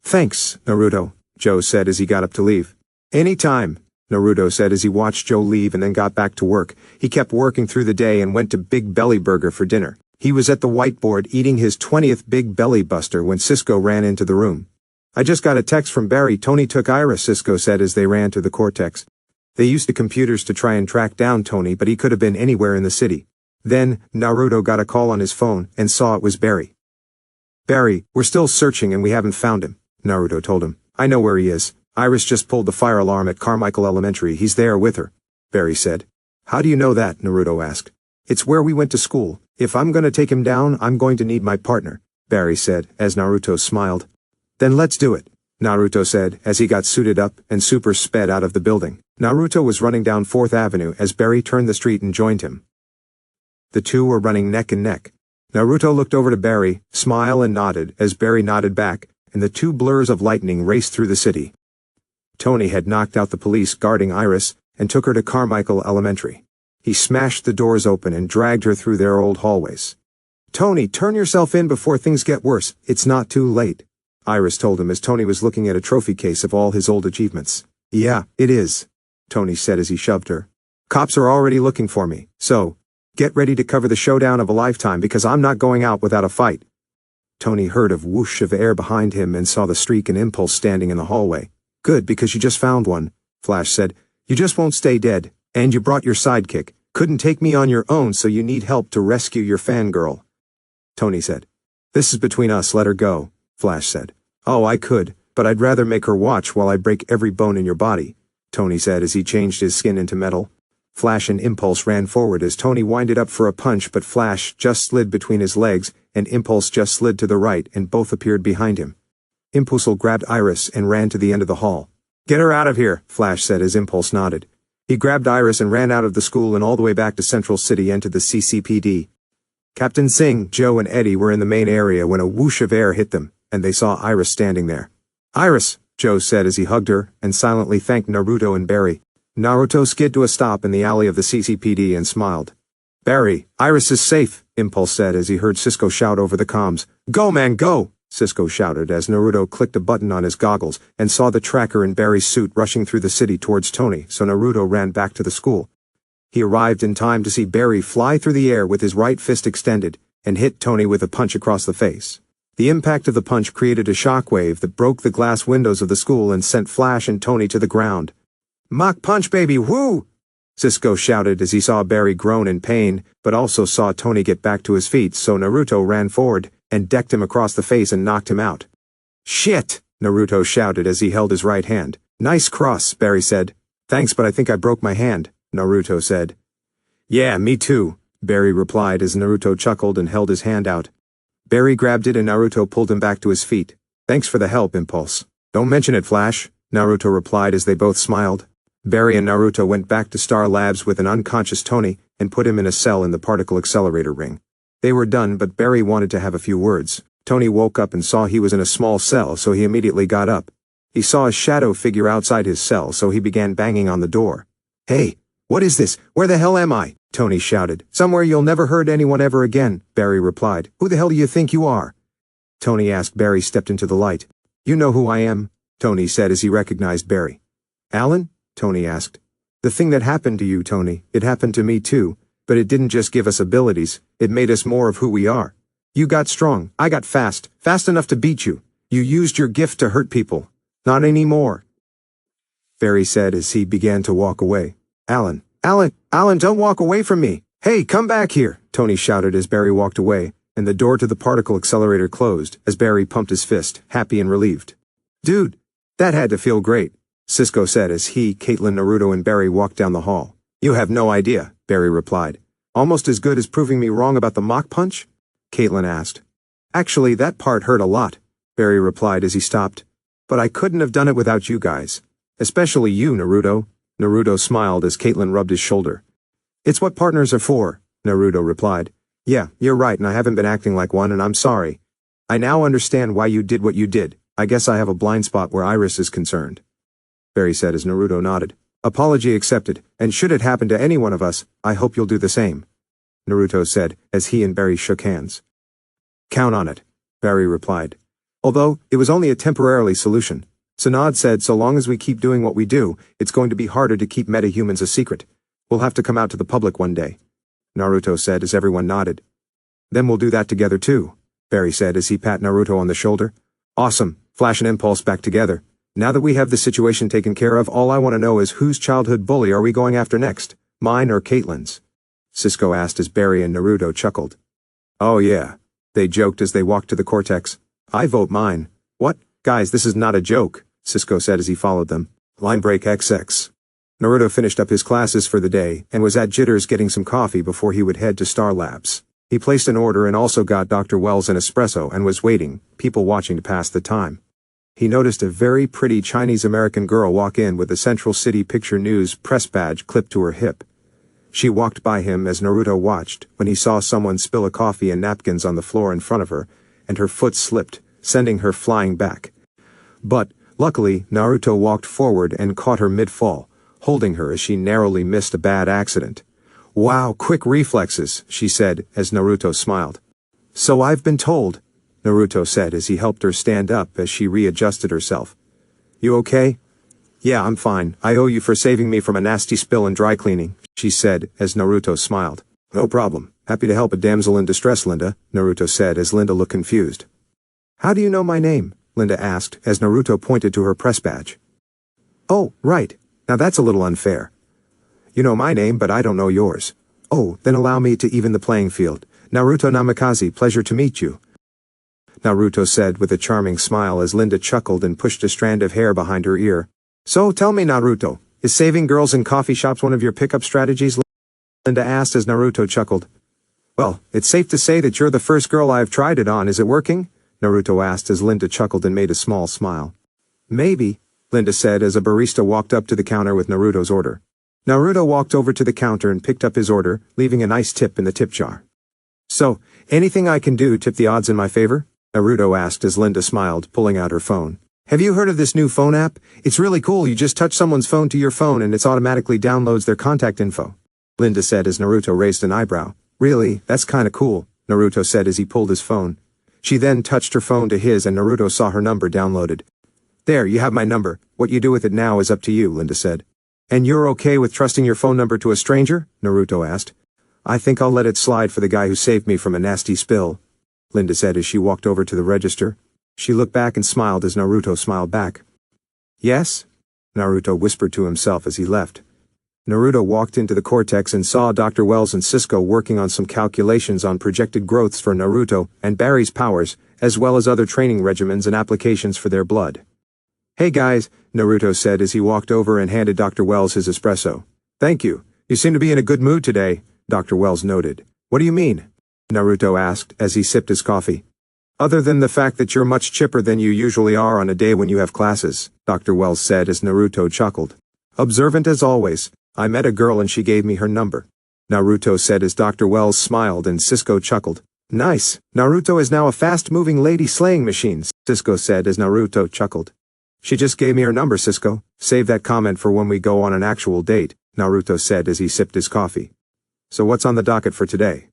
"Thanks, Naruto," Joe said as he got up to leave. "Any time," Naruto said as he watched Joe leave and then got back to work. He kept working through the day and went to Big Belly Burger for dinner. He was at the whiteboard eating his 20th Big Belly Buster when Cisco ran into the room. "I just got a text from Barry. Tony took Iris," Cisco said as they ran to the Cortex. They used the computers to try and track down Tony, but he could have been anywhere in the city. Then, Naruto got a call on his phone and saw it was Barry. "Barry, we're still searching and we haven't found him," Naruto told him. "I know where he is. Iris just pulled the fire alarm at Carmichael Elementary. He's there with her," Barry said. "How do you know that?" Naruto asked. "It's where we went to school. If I'm going to take him down, I'm going to need my partner," Barry said, as Naruto smiled. "Then let's do it," Naruto said, as he got suited up and super sped out of the building. Naruto was running down 4th Avenue as Barry turned the street and joined him. The two were running neck and neck. Naruto looked over to Barry, smiled and nodded as Barry nodded back, and the two blurs of lightning raced through the city. Tony had knocked out the police guarding Iris and took her to Carmichael Elementary. He smashed the doors open and dragged her through their old hallways. "Tony, turn yourself in before things get worse. It's not too late," Iris told him as Tony was looking at a trophy case of all his old achievements. "Yeah, it is," Tony said as he shoved her. "Cops are already looking for me, so get ready to cover the showdown of a lifetime because I'm not going out without a fight." Tony heard a whoosh of air behind him and saw the Streak and Impulse standing in the hallway. "Good, because you just found one," Flash said. "You just won't stay dead, and you brought your sidekick. Couldn't take me on your own, so you need help to rescue your fangirl," Tony said. "This is between us, let her go," Flash said. "Oh, I could, but I'd rather make her watch while I break every bone in your body," Tony said as he changed his skin into metal. Flash and Impulse ran forward as Tony winded up for a punch, but Flash just slid between his legs, and Impulse just slid to the right, and both appeared behind him. Impulse grabbed Iris and ran to the end of the hall. "Get her out of here," Flash said as Impulse nodded. He grabbed Iris and ran out of the school and all the way back to Central City and to the CCPD. Captain Singh, Joe, and Eddie were in the main area when a whoosh of air hit them, and they saw Iris standing there. "Iris," Joe said as he hugged her, and silently thanked Naruto and Barry. Naruto skid to a stop in the alley of the CCPD and smiled. "Barry, Iris is safe," Impulse said as he heard Cisco shout over the comms. "Go, man, go!" Cisco shouted as Naruto clicked a button on his goggles and saw the tracker in Barry's suit rushing through the city towards Tony, so Naruto ran back to the school. He arrived in time to see Barry fly through the air with his right fist extended and hit Tony with a punch across the face. The impact of the punch created a shockwave that broke the glass windows of the school and sent Flash and Tony to the ground. "Mach punch, baby, woo!" Cisco shouted as he saw Barry groan in pain, but also saw Tony get back to his feet, so Naruto ran forward and decked him across the face and knocked him out. "Shit!" Naruto shouted as he held his right hand. "Nice cross," Barry said. "Thanks, but I think I broke my hand," Naruto said. "Yeah, me too," Barry replied as Naruto chuckled and held his hand out. Barry grabbed it and Naruto pulled him back to his feet. "Thanks for the help, Impulse." "Don't mention it, Flash," Naruto replied as they both smiled. Barry and Naruto went back to Star Labs with an unconscious Tony and put him in a cell in the particle accelerator ring. They were done, but Barry wanted to have a few words. Tony woke up and saw he was in a small cell, so he immediately got up. He saw a shadow figure outside his cell, so he began banging on the door. "Hey, what is this? Where the hell am I?" Tony shouted. "Somewhere you'll never hurt anyone ever again," Barry replied. "Who the hell do you think you are?" Tony asked. Barry stepped into the light. "You know who I am," Tony said as he recognized Barry. "Alan?" Tony asked. "The thing that happened to you, Tony, it happened to me too, but it didn't just give us abilities, it made us more of who we are. You got strong, I got fast enough to beat you. You used your gift to hurt people. Not anymore," Barry said as he began to walk away. Alan, don't walk away from me. Hey, come back here," Tony shouted as Barry walked away, and the door to the particle accelerator closed as Barry pumped his fist, happy and relieved. "Dude, that had to feel great," Cisco said as he, Caitlin, Naruto, and Barry walked down the hall. "You have no idea," Barry replied. "Almost as good as proving me wrong about the mock punch?" Caitlin asked. "Actually, that part hurt a lot," Barry replied as he stopped. "But I couldn't have done it without you guys. Especially you, Naruto." Naruto smiled as Caitlin rubbed his shoulder. "It's what partners are for," Naruto replied. "Yeah, you're right, and I haven't been acting like one, and I'm sorry. I now understand why you did what you did. I guess I have a blind spot where Iris is concerned," Barry said as Naruto nodded. "Apology accepted, and should it happen to any one of us, I hope you'll do the same," Naruto said as he and Barry shook hands. "Count on it," Barry replied. "Although, it was only a temporary solution. Sanad said so long as we keep doing what we do, it's going to be harder to keep metahumans a secret. We'll have to come out to the public one day," Naruto said as everyone nodded. "Then we'll do that together too," Barry said as he pat Naruto on the shoulder. "Awesome, Flash and Impulse back together. Now that we have the situation taken care of, all I want to know is whose childhood bully are we going after next? Mine or Caitlin's?" Cisco asked as Barry and Naruto chuckled. "Oh yeah," they joked as they walked to the Cortex. "I vote mine." "What? Guys, this is not a joke," Cisco said as he followed them. "Line break XX." Naruto finished up his classes for the day and was at Jitters getting some coffee before he would head to Star Labs. He placed an order and also got Dr. Wells an espresso and was waiting, people watching to pass the time. He noticed a very pretty Chinese-American girl walk in with a Central City Picture News press badge clipped to her hip. She walked by him as Naruto watched when he saw someone spill a coffee and napkins on the floor in front of her, and her foot slipped, sending her flying back. But, luckily, Naruto walked forward and caught her mid-fall, holding her as she narrowly missed a bad accident. "Wow, quick reflexes," she said as Naruto smiled. "So I've been told," Naruto said as he helped her stand up as she readjusted herself. "You okay?" "Yeah, I'm fine. I owe you for saving me from a nasty spill in dry cleaning," she said as Naruto smiled. "No problem. Happy to help a damsel in distress, Linda," Naruto said as Linda looked confused. "How do you know my name?" Linda asked as Naruto pointed to her press badge. "Oh, right. Now that's a little unfair. You know my name, but I don't know yours. Oh, then allow me to even the playing field. Naruto Namikaze, pleasure to meet you," Naruto said with a charming smile as Linda chuckled and pushed a strand of hair behind her ear. "So tell me, Naruto, is saving girls in coffee shops one of your pickup strategies?" Linda asked as Naruto chuckled. "Well, it's safe to say that you're the first girl I've tried it on. Is it working?" Naruto asked as Linda chuckled and made a small smile. "Maybe," Linda said as a barista walked up to the counter with Naruto's order. Naruto walked over to the counter and picked up his order, leaving a nice tip in the tip jar. "So, anything I can do tip the odds in my favor?" Naruto asked as Linda smiled, pulling out her phone. "Have you heard of this new phone app? It's really cool. You just touch someone's phone to your phone and it automatically downloads their contact info," Linda said as Naruto raised an eyebrow. "Really? That's kinda cool," Naruto said as he pulled his phone. She then touched her phone to his and Naruto saw her number downloaded. "There, you have my number. What you do with it now is up to you," Linda said. "And you're okay with trusting your phone number to a stranger?" Naruto asked. "I think I'll let it slide for the guy who saved me from a nasty spill," Linda said as she walked over to the register. She looked back and smiled as Naruto smiled back. "Yes?" Naruto whispered to himself as he left. Naruto walked into the cortex and saw Dr. Wells and Cisco working on some calculations on projected growths for Naruto and Barry's powers, as well as other training regimens and applications for their blood. "Hey guys," Naruto said as he walked over and handed Dr. Wells his espresso. "Thank you. You seem to be in a good mood today," Dr. Wells noted. "What do you mean?" Naruto asked as he sipped his coffee. "Other than the fact that you're much chipper than you usually are on a day when you have classes," Dr. Wells said as Naruto chuckled. "Observant as always. I met a girl and she gave me her number," Naruto said as Dr. Wells smiled and Cisco chuckled. "Nice. Naruto is now a fast-moving lady-slaying machine," Cisco said as Naruto chuckled. "She just gave me her number, Cisco. Save that comment for when we go on an actual date," Naruto said as he sipped his coffee. "So what's on the docket for today?"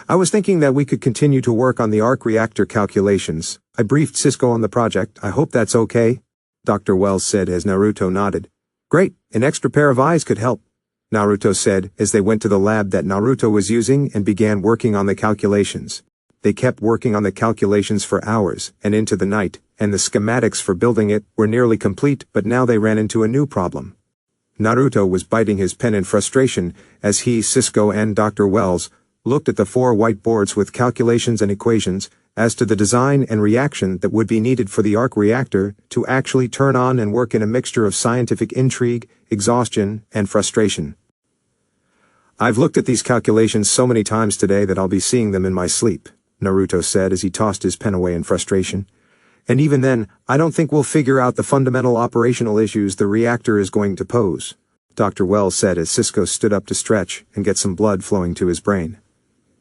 "I was thinking that we could continue to work on the arc reactor calculations. I briefed Cisco on the project. I hope that's okay," Dr. Wells said as Naruto nodded. "Great, an extra pair of eyes could help," Naruto said as they went to the lab that Naruto was using and began working on the calculations. They kept working on the calculations for hours and into the night, and the schematics for building it were nearly complete, but now they ran into a new problem. Naruto was biting his pen in frustration as he, Cisco, and Dr. Wells looked at the 4 whiteboards with calculations and equations as to the design and reaction that would be needed for the arc reactor to actually turn on and work in a mixture of scientific intrigue, exhaustion, and frustration. "I've looked at these calculations so many times today that I'll be seeing them in my sleep," Naruto said as he tossed his pen away in frustration. "And even then, I don't think we'll figure out the fundamental operational issues the reactor is going to pose," Dr. Wells said as Cisco stood up to stretch and get some blood flowing to his brain.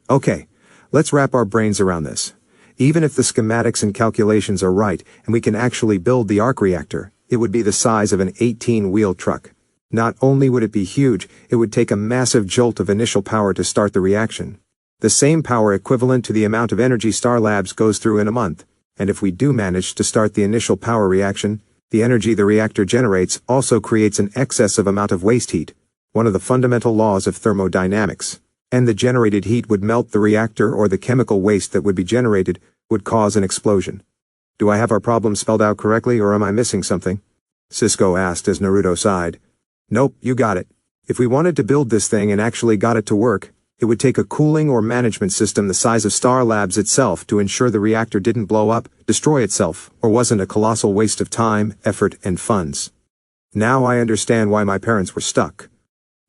"Okay, let's wrap our brains around this. Even if the schematics and calculations are right and we can actually build the arc reactor, it would be the size of an 18-wheel truck. Not only would it be huge, it would take a massive jolt of initial power to start the reaction. The same power equivalent to the amount of energy Star Labs goes through in a month, and if we do manage to start the initial power reaction, the energy the reactor generates also creates an excessive amount of waste heat, one of the fundamental laws of thermodynamics. And the generated heat would melt the reactor, or the chemical waste that would be generated would cause an explosion. Do I have our problem spelled out correctly, or am I missing something?" Cisco asked as Naruto sighed. "Nope, you got it. If we wanted to build this thing and actually got it to work, it would take a cooling or management system the size of Star Labs itself to ensure the reactor didn't blow up, destroy itself, or wasn't a colossal waste of time, effort, and funds. Now I understand why my parents were stuck,"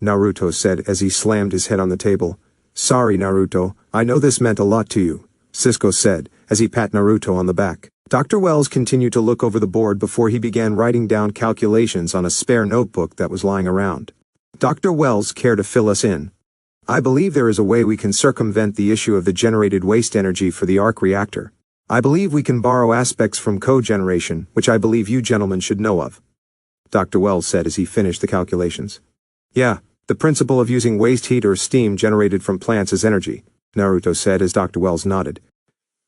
Naruto said as he slammed his head on the table. "Sorry, Naruto, I know this meant a lot to you," Cisco said as he pat Naruto on the back. Dr. Wells continued to look over the board before he began writing down calculations on a spare notebook that was lying around. "Dr. Wells, care to fill us in?" I believe there is a way we can circumvent the issue of the generated waste energy for the arc reactor. I believe we can borrow aspects from cogeneration, which I believe you gentlemen should know of. Dr. Wells said as he finished the calculations. Yeah, the principle of using waste heat or steam generated from plants as energy, Naruto said as Dr. Wells nodded.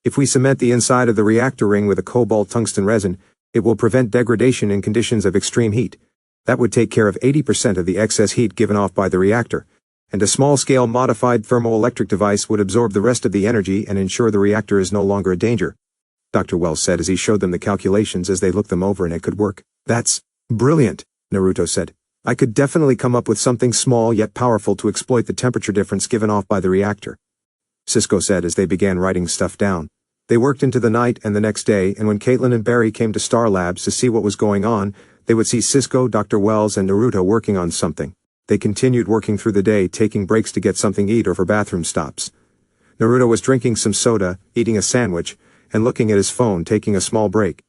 If we cement the inside of the reactor ring with a cobalt tungsten resin, it will prevent degradation in conditions of extreme heat. That would take care of 80% of the excess heat given off by the reactor, and a small-scale modified thermoelectric device would absorb the rest of the energy and ensure the reactor is no longer a danger, Dr. Wells said as he showed them the calculations as they looked them over, and it could work. That's brilliant, Naruto said. I could definitely come up with something small yet powerful to exploit the temperature difference given off by the reactor, Cisco said as they began writing stuff down. They worked into the night and the next day, and when Caitlin and Barry came to Star Labs to see what was going on, they would see Cisco, Dr. Wells, and Naruto working on something. They continued working through the day, taking breaks to get something to eat or for bathroom stops. Naruto was drinking some soda, eating a sandwich, and looking at his phone, taking a small break.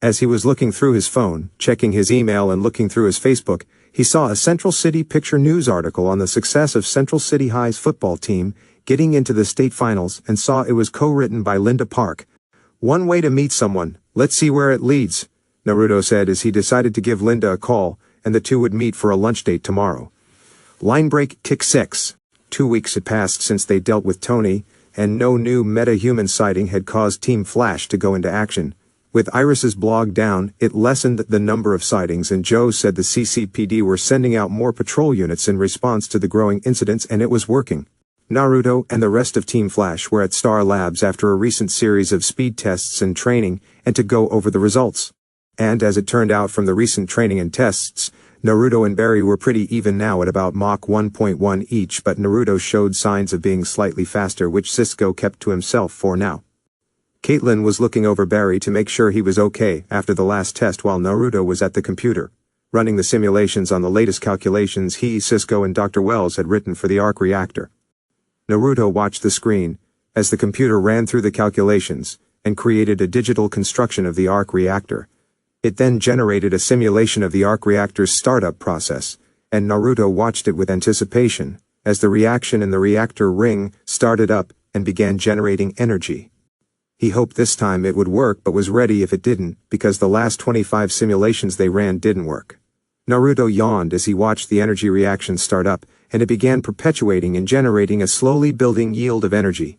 As he was looking through his phone, checking his email and looking through his Facebook, he saw a Central City Picture news article on the success of Central City High's football team getting into the state finals, and saw it was co-written by Linda Park. One way to meet someone, let's see where it leads, Naruto said as he decided to give Linda a call, and the two would meet for a lunch date tomorrow. Line break tick 6. 2 weeks had passed since they dealt with Tony, and no new meta-human sighting had caused Team Flash to go into action. With Iris's blog down, it lessened the number of sightings, and Joe said the CCPD were sending out more patrol units in response to the growing incidents, and it was working. Naruto and the rest of Team Flash were at Star Labs after a recent series of speed tests and training, and to go over the results. And as it turned out from the recent training and tests, Naruto and Barry were pretty even now at about Mach 1.1 each, but Naruto showed signs of being slightly faster, which Cisco kept to himself for now. Caitlin was looking over Barry to make sure he was okay after the last test while Naruto was at the computer, running the simulations on the latest calculations he, Cisco, and Dr. Wells had written for the arc reactor. Naruto watched the screen as the computer ran through the calculations and created a digital construction of the arc reactor. It then generated a simulation of the arc reactor's startup process, and Naruto watched it with anticipation as the reaction in the reactor ring started up and began generating energy. He hoped this time it would work, but was ready if it didn't, because the last 25 simulations they ran didn't work. Naruto yawned as he watched the energy reaction start up, and it began perpetuating and generating a slowly building yield of energy.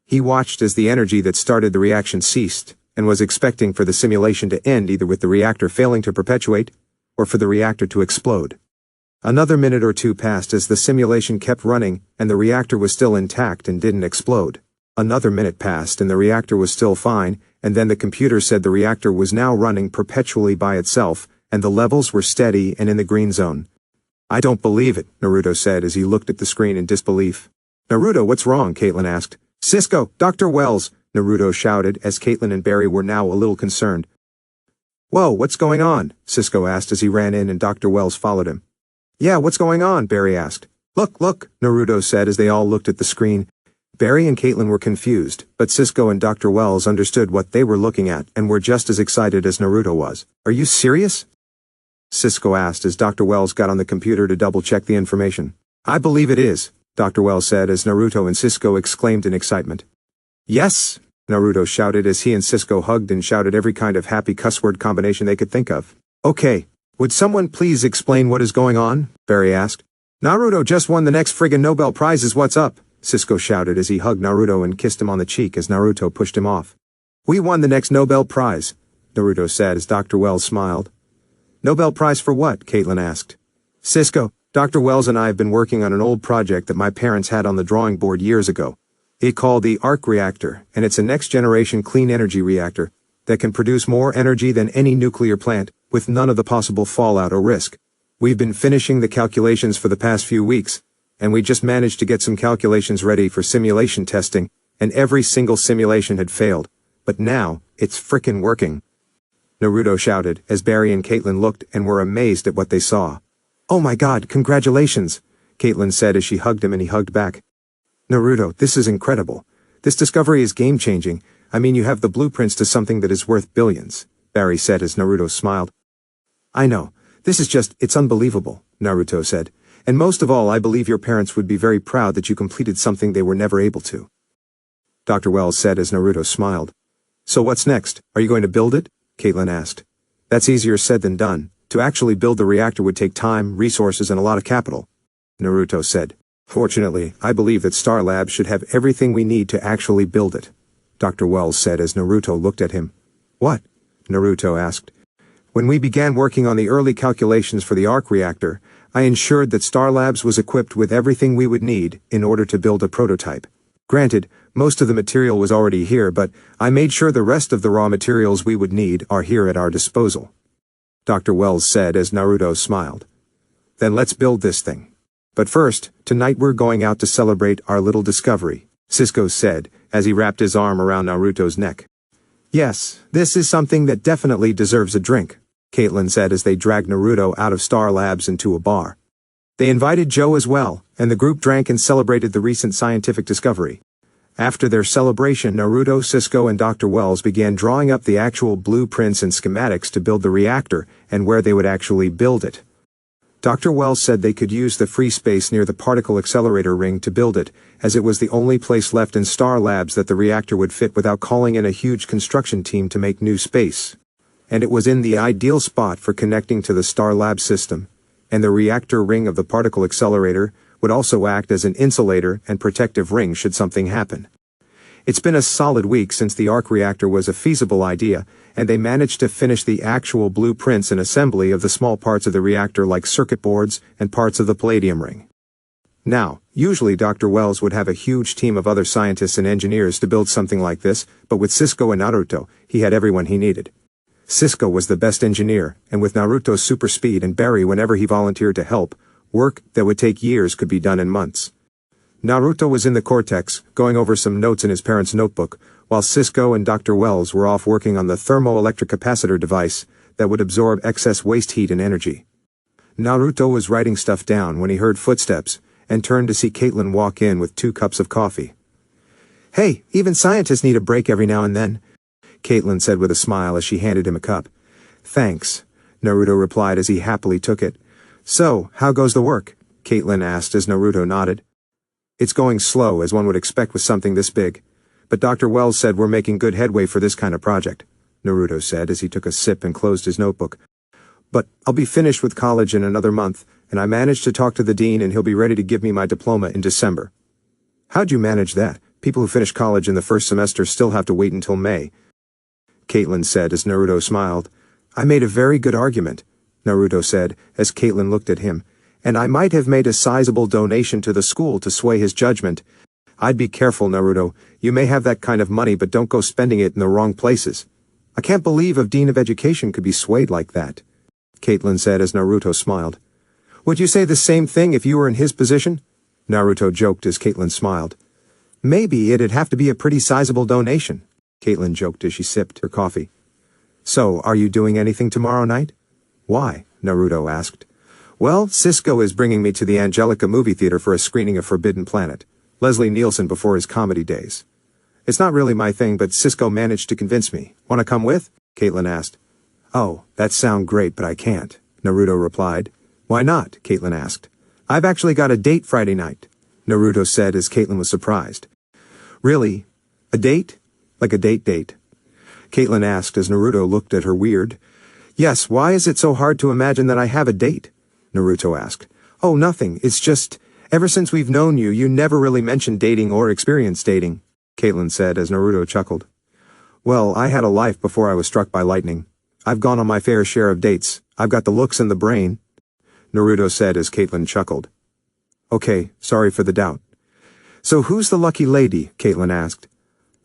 He watched as the energy that started the reaction ceased, and was expecting for the simulation to end either with the reactor failing to perpetuate, or for the reactor to explode. Another minute or two passed as the simulation kept running, and the reactor was still intact and didn't explode. Another minute passed and the reactor was still fine, and then the computer said the reactor was now running perpetually by itself, and the levels were steady and in the green zone. I don't believe it, Naruto said as he looked at the screen in disbelief. Naruto, what's wrong? Caitlin asked. Cisco, Dr. Wells, Naruto shouted as Caitlin and Barry were now a little concerned. Whoa, what's going on? Cisco asked as he ran in and Dr. Wells followed him. Yeah, what's going on? Barry asked. Look, Naruto said as they all looked at the screen. Barry and Caitlin were confused, but Cisco and Dr. Wells understood what they were looking at and were just as excited as Naruto was. Are you serious? Cisco asked as Dr. Wells got on the computer to double-check the information. I believe it is, Dr. Wells said as Naruto and Cisco exclaimed in excitement. Yes, Naruto shouted as he and Cisco hugged and shouted every kind of happy cuss word combination they could think of. Okay, would someone please explain what is going on? Barry asked. Naruto just won the next friggin' Nobel Prizes, what's up? Cisco shouted as he hugged Naruto and kissed him on the cheek as Naruto pushed him off. We won the next Nobel Prize, Naruto said as Dr. Wells smiled. Nobel Prize for what? Caitlin asked. Cisco, Dr. Wells and I have been working on an old project that my parents had on the drawing board years ago. It's called the arc reactor, and it's a next-generation clean energy reactor that can produce more energy than any nuclear plant, with none of the possible fallout or risk. We've been finishing the calculations for the past few weeks, and we just managed to get some calculations ready for simulation testing, and every single simulation had failed. But now, it's frickin' working. Naruto shouted as Barry and Caitlin looked and were amazed at what they saw. Oh my god, congratulations, Caitlin said as she hugged him and he hugged back. Naruto, this is incredible. This discovery is game-changing. I mean, you have the blueprints to something that is worth billions, Barry said as Naruto smiled. I know. This is just, it's unbelievable, Naruto said. And most of all, I believe your parents would be very proud that you completed something they were never able to. Dr. Wells said as Naruto smiled. So what's next? Are you going to build it? Caitlin asked. That's easier said than done. To actually build the reactor would take time, resources, and a lot of capital. Naruto said. Fortunately, I believe that Star Labs should have everything we need to actually build it. Dr. Wells said as Naruto looked at him. What? Naruto asked. When we began working on the early calculations for the arc reactor, I ensured that Star Labs was equipped with everything we would need in order to build a prototype. Granted, most of the material was already here, but I made sure the rest of the raw materials we would need are here at our disposal. Dr. Wells said as Naruto smiled. Then let's build this thing. But first, tonight we're going out to celebrate our little discovery, Cisco said, as he wrapped his arm around Naruto's neck. Yes, this is something that definitely deserves a drink, Caitlin said as they dragged Naruto out of Star Labs into a bar. They invited Joe as well, and the group drank and celebrated the recent scientific discovery. After their celebration, Naruto, Cisco, and Dr. Wells began drawing up the actual blueprints and schematics to build the reactor and where they would actually build it. Dr. Wells said they could use the free space near the particle accelerator ring to build it, as it was the only place left in Star Labs that the reactor would fit without calling in a huge construction team to make new space. And it was in the ideal spot for connecting to the Star Lab system, and the reactor ring of the particle accelerator would also act as an insulator and protective ring should something happen. It's been a solid week since the arc reactor was a feasible idea, and they managed to finish the actual blueprints and assembly of the small parts of the reactor like circuit boards and parts of the palladium ring. Now, usually Dr. Wells would have a huge team of other scientists and engineers to build something like this, but with Cisco and Naruto, he had everyone he needed. Cisco was the best engineer, and with Naruto's super speed and Barry whenever he volunteered to help, work that would take years could be done in months. Naruto was in the cortex, going over some notes in his parents' notebook, while Cisco and Dr. Wells were off working on the thermoelectric capacitor device that would absorb excess waste heat and energy. Naruto was writing stuff down when he heard footsteps, and turned to see Caitlin walk in with 2 cups of coffee. Hey, even scientists need a break every now and then, Caitlin said with a smile as she handed him a cup. Thanks, Naruto replied as he happily took it. So, how goes the work? Caitlin asked as Naruto nodded. It's going slow, as one would expect with something this big. But Dr. Wells said we're making good headway for this kind of project, Naruto said as he took a sip and closed his notebook. But I'll be finished with college in another month, and I managed to talk to the dean and he'll be ready to give me my diploma in December. How'd you manage that? People who finish college in the first semester still have to wait until May, Caitlin said as Naruto smiled. I made a very good argument, Naruto said, as Caitlin looked at him, and I might have made a sizable donation to the school to sway his judgment. I'd be careful, Naruto. You may have that kind of money, but don't go spending it in the wrong places. I can't believe a dean of education could be swayed like that, Caitlin said as Naruto smiled. Would you say the same thing if you were in his position? Naruto joked as Caitlin smiled. Maybe it'd have to be a pretty sizable donation, Caitlin joked as she sipped her coffee. So, are you doing anything tomorrow night? Why? Naruto asked. Well, Cisco is bringing me to the Angelica movie theater for a screening of Forbidden Planet, Leslie Nielsen before his comedy days. It's not really my thing, but Cisco managed to convince me. Want to come with? Caitlin asked. Oh, that sounds great, but I can't, Naruto replied. Why not? Caitlin asked. I've actually got a date Friday night, Naruto said as Caitlin was surprised. Really? A date? Like a date? Caitlin asked as Naruto looked at her weird. Yes, why is it so hard to imagine that I have a date? Naruto asked. Oh, nothing, it's just, ever since we've known you, you never really mentioned dating or experienced dating, Caitlin said as Naruto chuckled. Well, I had a life before I was struck by lightning. I've gone on my fair share of dates. I've got the looks and the brain, Naruto said as Caitlin chuckled. Okay, sorry for the doubt. So who's the lucky lady? Caitlin asked.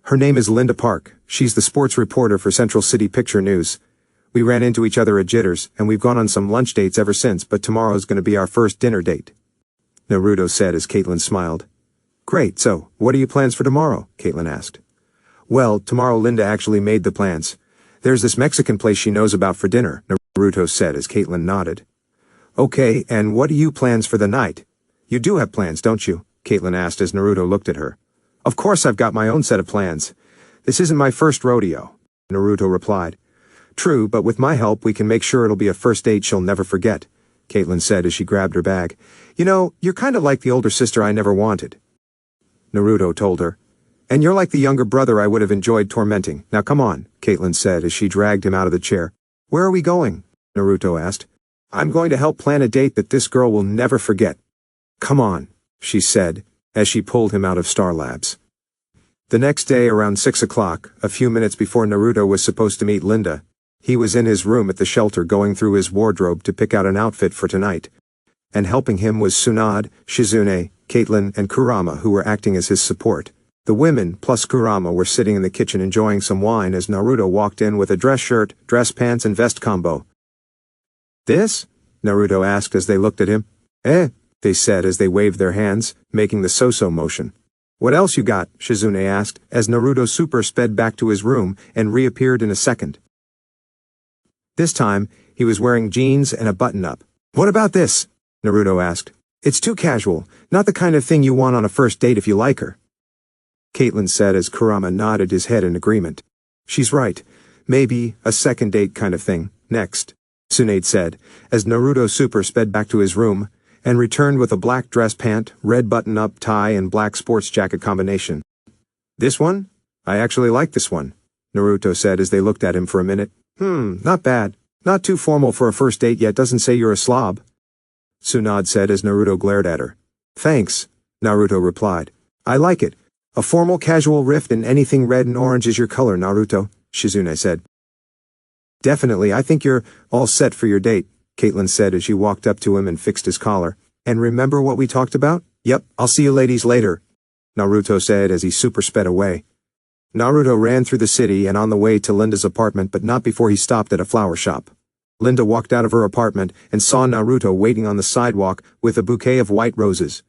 Her name is Linda Park. She's the sports reporter for Central City Picture News. We ran into each other at Jitters, and we've gone on some lunch dates ever since, but tomorrow's going to be our first dinner date, Naruto said as Caitlin smiled. Great, so, what are your plans for tomorrow? Caitlin asked. Well, tomorrow Linda actually made the plans. There's this Mexican place she knows about for dinner, Naruto said as Caitlin nodded. Okay, and what are you plans for the night? You do have plans, don't you? Caitlin asked as Naruto looked at her. Of course I've got my own set of plans. This isn't my first rodeo, Naruto replied. True, but with my help we can make sure it'll be a first date she'll never forget, Caitlin said as she grabbed her bag. You know, you're kind of like the older sister I never wanted. Naruto told her. And you're like the younger brother I would have enjoyed tormenting. Now come on, Caitlin said as she dragged him out of the chair. Where are we going? Naruto asked. I'm going to help plan a date that this girl will never forget. Come on, she said, as she pulled him out of Star Labs. The next day around 6 o'clock, a few minutes before Naruto was supposed to meet Linda, he was in his room at the shelter going through his wardrobe to pick out an outfit for tonight. And helping him was Tsunade, Shizune, Caitlin, and Kurama, who were acting as his support. The women, plus Kurama, were sitting in the kitchen enjoying some wine as Naruto walked in with a dress shirt, dress pants, and vest combo. This? Naruto asked as they looked at him. They said as they waved their hands, making the so-so motion. What else you got? Shizune asked, as Naruto super sped back to his room and reappeared in a second. This time, he was wearing jeans and a button-up. What about this? Naruto asked. It's too casual, not the kind of thing you want on a first date if you like her. Caitlin said as Kurama nodded his head in agreement. She's right. Maybe a second date kind of thing. Next, Tsunade said, as Naruto super sped back to his room, and returned with a black dress pant, red button-up tie, and black sports jacket combination. This one? I actually like this one, Naruto said as they looked at him for a minute. Not bad. Not too formal for a first date yet, doesn't say you're a slob. Tsunade said as Naruto glared at her. Thanks, Naruto replied. I like it. A formal casual rift in anything red and orange is your color, Naruto, Shizune said. Definitely, I think you're all set for your date, Caitlin said as she walked up to him and fixed his collar. And remember what we talked about? Yep, I'll see you ladies later, Naruto said as he super sped away. Naruto ran through the city and on the way to Linda's apartment, but not before he stopped at a flower shop. Linda walked out of her apartment and saw Naruto waiting on the sidewalk with a bouquet of white roses.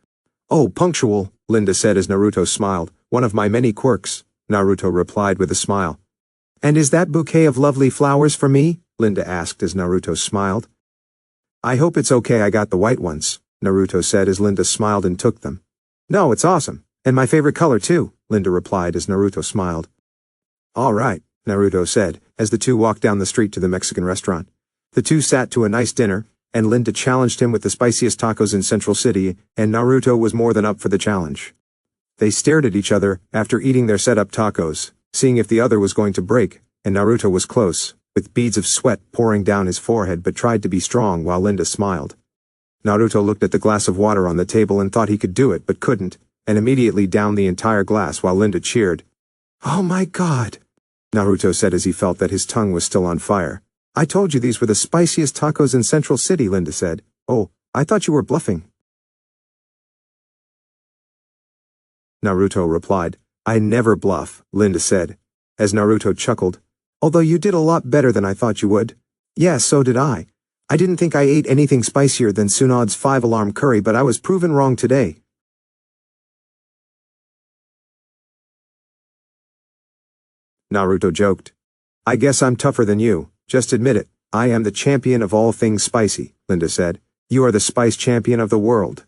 Oh, punctual, Linda said as Naruto smiled. One of my many quirks, Naruto replied with a smile. And is that bouquet of lovely flowers for me? Linda asked as Naruto smiled. I hope it's okay I got the white ones, Naruto said as Linda smiled and took them. No, it's awesome. And my favorite color too, Linda replied as Naruto smiled. All right, Naruto said, as the two walked down the street to the Mexican restaurant. The two sat to a nice dinner, and Linda challenged him with the spiciest tacos in Central City, and Naruto was more than up for the challenge. They stared at each other after eating their set-up tacos, seeing if the other was going to break, and Naruto was close, with beads of sweat pouring down his forehead but tried to be strong while Linda smiled. Naruto looked at the glass of water on the table and thought he could do it but couldn't, and immediately downed the entire glass while Linda cheered. Oh my god, Naruto said as he felt that his tongue was still on fire. I told you these were the spiciest tacos in Central City, Linda said. Oh, I thought you were bluffing. Naruto replied. I never bluff, Linda said, as Naruto chuckled. Although you did a lot better than I thought you would. Yeah, so did I. I didn't think I ate anything spicier than Tsunade's 5-alarm curry, but I was proven wrong today. Naruto joked. I guess I'm tougher than you. Just admit it. I am the champion of all things spicy, Linda said. You are the spice champion of the world.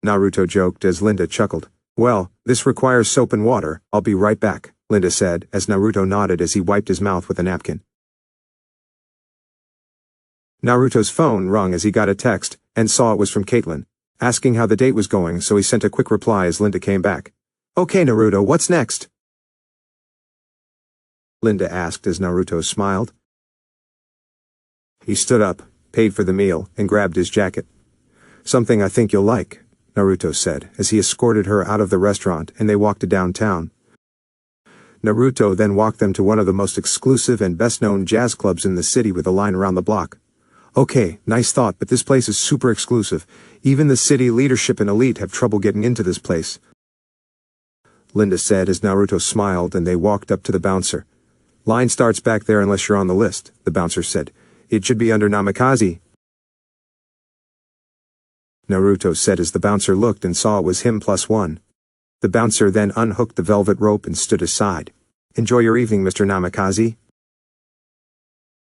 Naruto joked as Linda chuckled. Well, this requires soap and water. I'll be right back, Linda said as Naruto nodded as he wiped his mouth with a napkin. Naruto's phone rung as he got a text and saw it was from Caitlin, asking how the date was going, so he sent a quick reply as Linda came back. Okay, Naruto, what's next? Linda asked as Naruto smiled. He stood up, paid for the meal, and grabbed his jacket. Something I think you'll like, Naruto said as he escorted her out of the restaurant and they walked to downtown. Naruto then walked them to one of the most exclusive and best-known jazz clubs in the city with a line around the block. Okay, nice thought, but this place is super exclusive. Even the city leadership and elite have trouble getting into this place, Linda said as Naruto smiled and they walked up to the bouncer. Line starts back there unless you're on the list, the bouncer said. It should be under Namikaze. Naruto said as the bouncer looked and saw it was him plus one. The bouncer then unhooked the velvet rope and stood aside. Enjoy your evening, Mr. Namikaze.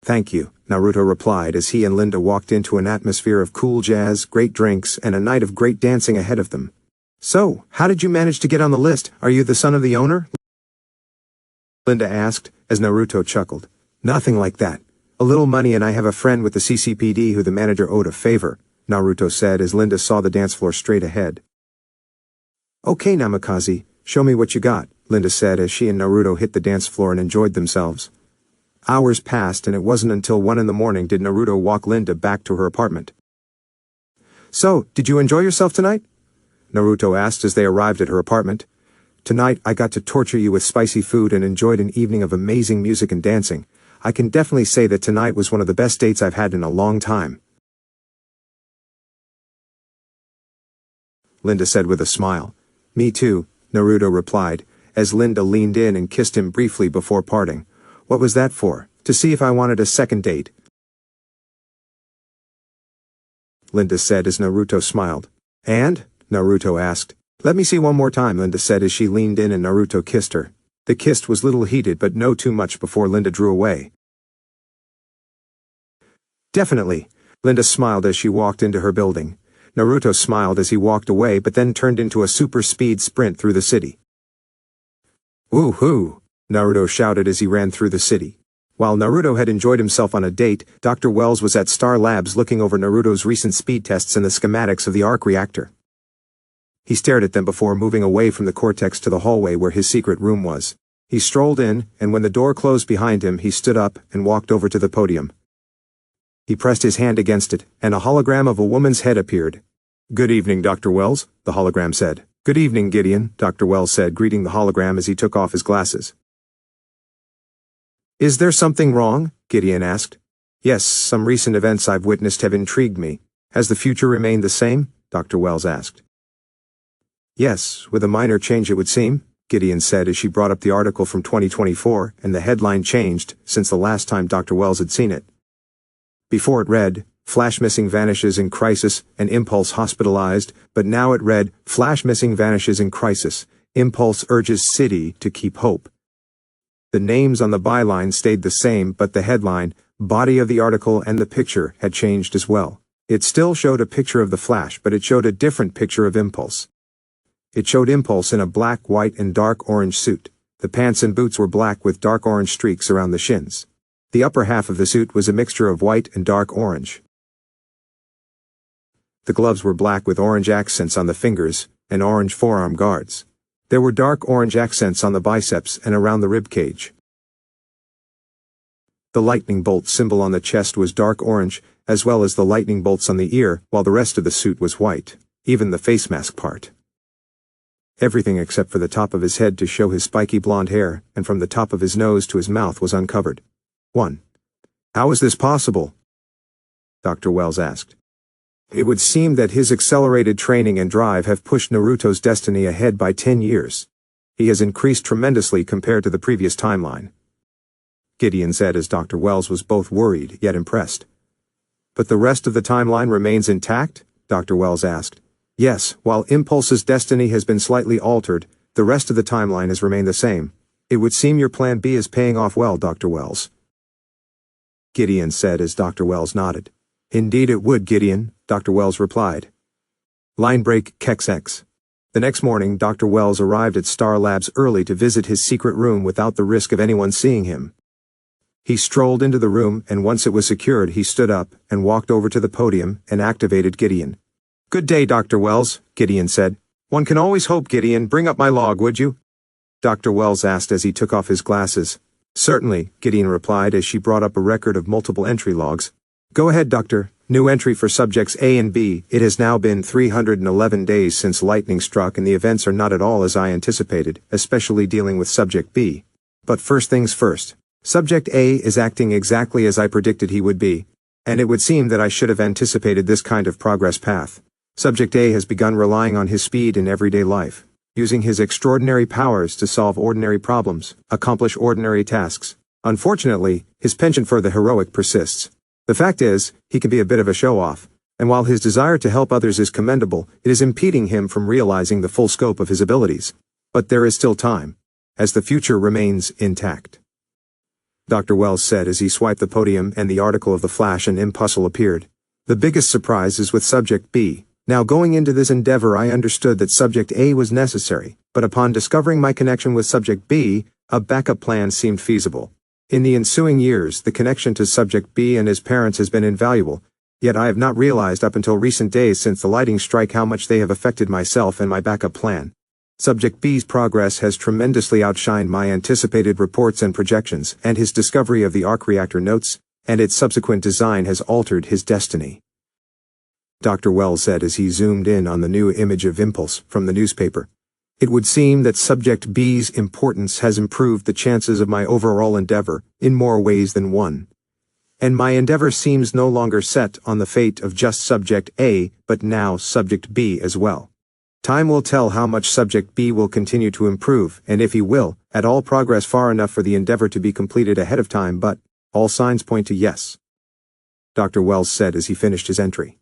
Thank you, Naruto replied as he and Linda walked into an atmosphere of cool jazz, great drinks, and a night of great dancing ahead of them. So, how did you manage to get on the list? Are you the son of the owner? Linda asked, as Naruto chuckled. Nothing like that. A little money and I have a friend with the CCPD who the manager owed a favor, Naruto said as Linda saw the dance floor straight ahead. Okay Namikaze, show me what you got, Linda said as she and Naruto hit the dance floor and enjoyed themselves. Hours passed and it wasn't until 1 in the morning did Naruto walk Linda back to her apartment. So, did you enjoy yourself tonight? Naruto asked as they arrived at her apartment. Tonight I got to torture you with spicy food and enjoyed an evening of amazing music and dancing. I can definitely say that tonight was one of the best dates I've had in a long time. Linda said with a smile. Me too, Naruto replied, as Linda leaned in and kissed him briefly before parting. What was that for? To see if I wanted a second date? Linda said as Naruto smiled. And? Naruto asked. Let me see one more time, Linda said as she leaned in and Naruto kissed her. The kiss was little heated but no too much before Linda drew away. Definitely, Linda smiled as she walked into her building. Naruto smiled as he walked away but then turned into a super speed sprint through the city. Woo-hoo! Naruto shouted as he ran through the city. While Naruto had enjoyed himself on a date, Dr. Wells was at Star Labs looking over Naruto's recent speed tests and the schematics of the arc reactor. He stared at them before moving away from the cortex to the hallway where his secret room was. He strolled in, and when the door closed behind him, he stood up and walked over to the podium. He pressed his hand against it, and a hologram of a woman's head appeared. Good evening, Dr. Wells, the hologram said. Good evening, Gideon, Dr. Wells said, greeting the hologram as he took off his glasses. Is there something wrong? Gideon asked. Yes, some recent events I've witnessed have intrigued me. Has the future remained the same? Dr. Wells asked. Yes, with a minor change it would seem, Gideon said as she brought up the article from 2024, and the headline changed since the last time Dr. Wells had seen it. Before it read, Flash missing vanishes in crisis, and Impulse hospitalized, but now it read, Flash missing vanishes in crisis, Impulse urges City to keep hope. The names on the byline stayed the same, but the headline, body of the article and the picture had changed as well. It still showed a picture of the Flash, but it showed a different picture of Impulse. It showed Impulse in a black, white, and dark orange suit. The pants and boots were black with dark orange streaks around the shins. The upper half of the suit was a mixture of white and dark orange. The gloves were black with orange accents on the fingers, and orange forearm guards. There were dark orange accents on the biceps and around the rib cage. The lightning bolt symbol on the chest was dark orange, as well as the lightning bolts on the ear, while the rest of the suit was white, even the face mask part. Everything except for the top of his head to show his spiky blonde hair, and from the top of his nose to his mouth was uncovered. 1. How is this possible? Dr. Wells asked. It would seem that his accelerated training and drive have pushed Naruto's destiny ahead by 10 years. He has increased tremendously compared to the previous timeline, Gideon said as Dr. Wells was both worried yet impressed. But the rest of the timeline remains intact? Dr. Wells asked. Yes, while Impulse's destiny has been slightly altered, the rest of the timeline has remained the same. It would seem your plan B is paying off well, Dr. Wells, Gideon said as Dr. Wells nodded. Indeed it would, Gideon, Dr. Wells replied. Line break, KexX. The next morning, Dr. Wells arrived at Star Labs early to visit his secret room without the risk of anyone seeing him. He strolled into the room, and once it was secured, he stood up and walked over to the podium and activated Gideon. Good day, Dr. Wells, Gideon said. One can always hope, Gideon. Bring up my log, would you? Dr. Wells asked as he took off his glasses. Certainly, Gideon replied as she brought up a record of multiple entry logs. Go ahead, Doctor. New entry for subjects A and B. It has now been 311 days since lightning struck and the events are not at all as I anticipated, especially dealing with subject B. But first things first. Subject A is acting exactly as I predicted he would be, and it would seem that I should have anticipated this kind of progress path. Subject A has begun relying on his speed in everyday life, using his extraordinary powers to solve ordinary problems, accomplish ordinary tasks. Unfortunately, his penchant for the heroic persists. The fact is, he can be a bit of a show-off, and while his desire to help others is commendable, it is impeding him from realizing the full scope of his abilities. But there is still time, as the future remains intact. Dr. Wells said as he swiped the podium and the article of the Flash and Impulse appeared. The biggest surprise is with Subject B. Now going into this endeavor I understood that Subject A was necessary, but upon discovering my connection with Subject B, a backup plan seemed feasible. In the ensuing years, the connection to Subject B and his parents has been invaluable, yet I have not realized up until recent days since the lighting strike how much they have affected myself and my backup plan. Subject B's progress has tremendously outshined my anticipated reports and projections, and his discovery of the arc reactor notes and its subsequent design has altered his destiny. Dr. Wells said as he zoomed in on the new image of Impulse from the newspaper. It would seem that Subject B's importance has improved the chances of my overall endeavor in more ways than one. And my endeavor seems no longer set on the fate of just Subject A, but now Subject B as well. Time will tell how much Subject B will continue to improve, and if he will, at all progress far enough for the endeavor to be completed ahead of time, but all signs point to yes. Dr. Wells said as he finished his entry.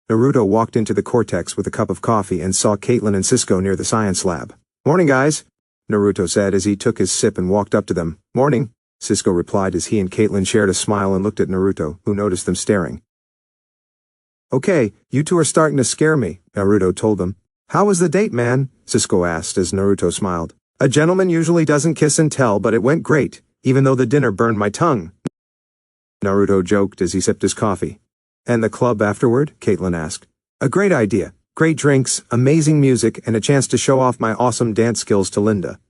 Naruto walked into the Cortex with a cup of coffee and saw Caitlin and Cisco near the science lab. "Morning, guys," Naruto said as he took his sip and walked up to them. "Morning," Cisco replied as he and Caitlin shared a smile and looked at Naruto, who noticed them staring. "Okay, you two are starting to scare me," Naruto told them. "How was the date, man?" Cisco asked as Naruto smiled. "A gentleman usually doesn't kiss and tell, but it went great, even though the dinner burned my tongue," Naruto joked as he sipped his coffee. "And the club afterward?" Caitlin asked. "A great idea. Great drinks, amazing music, and a chance to show off my awesome dance skills to Linda,"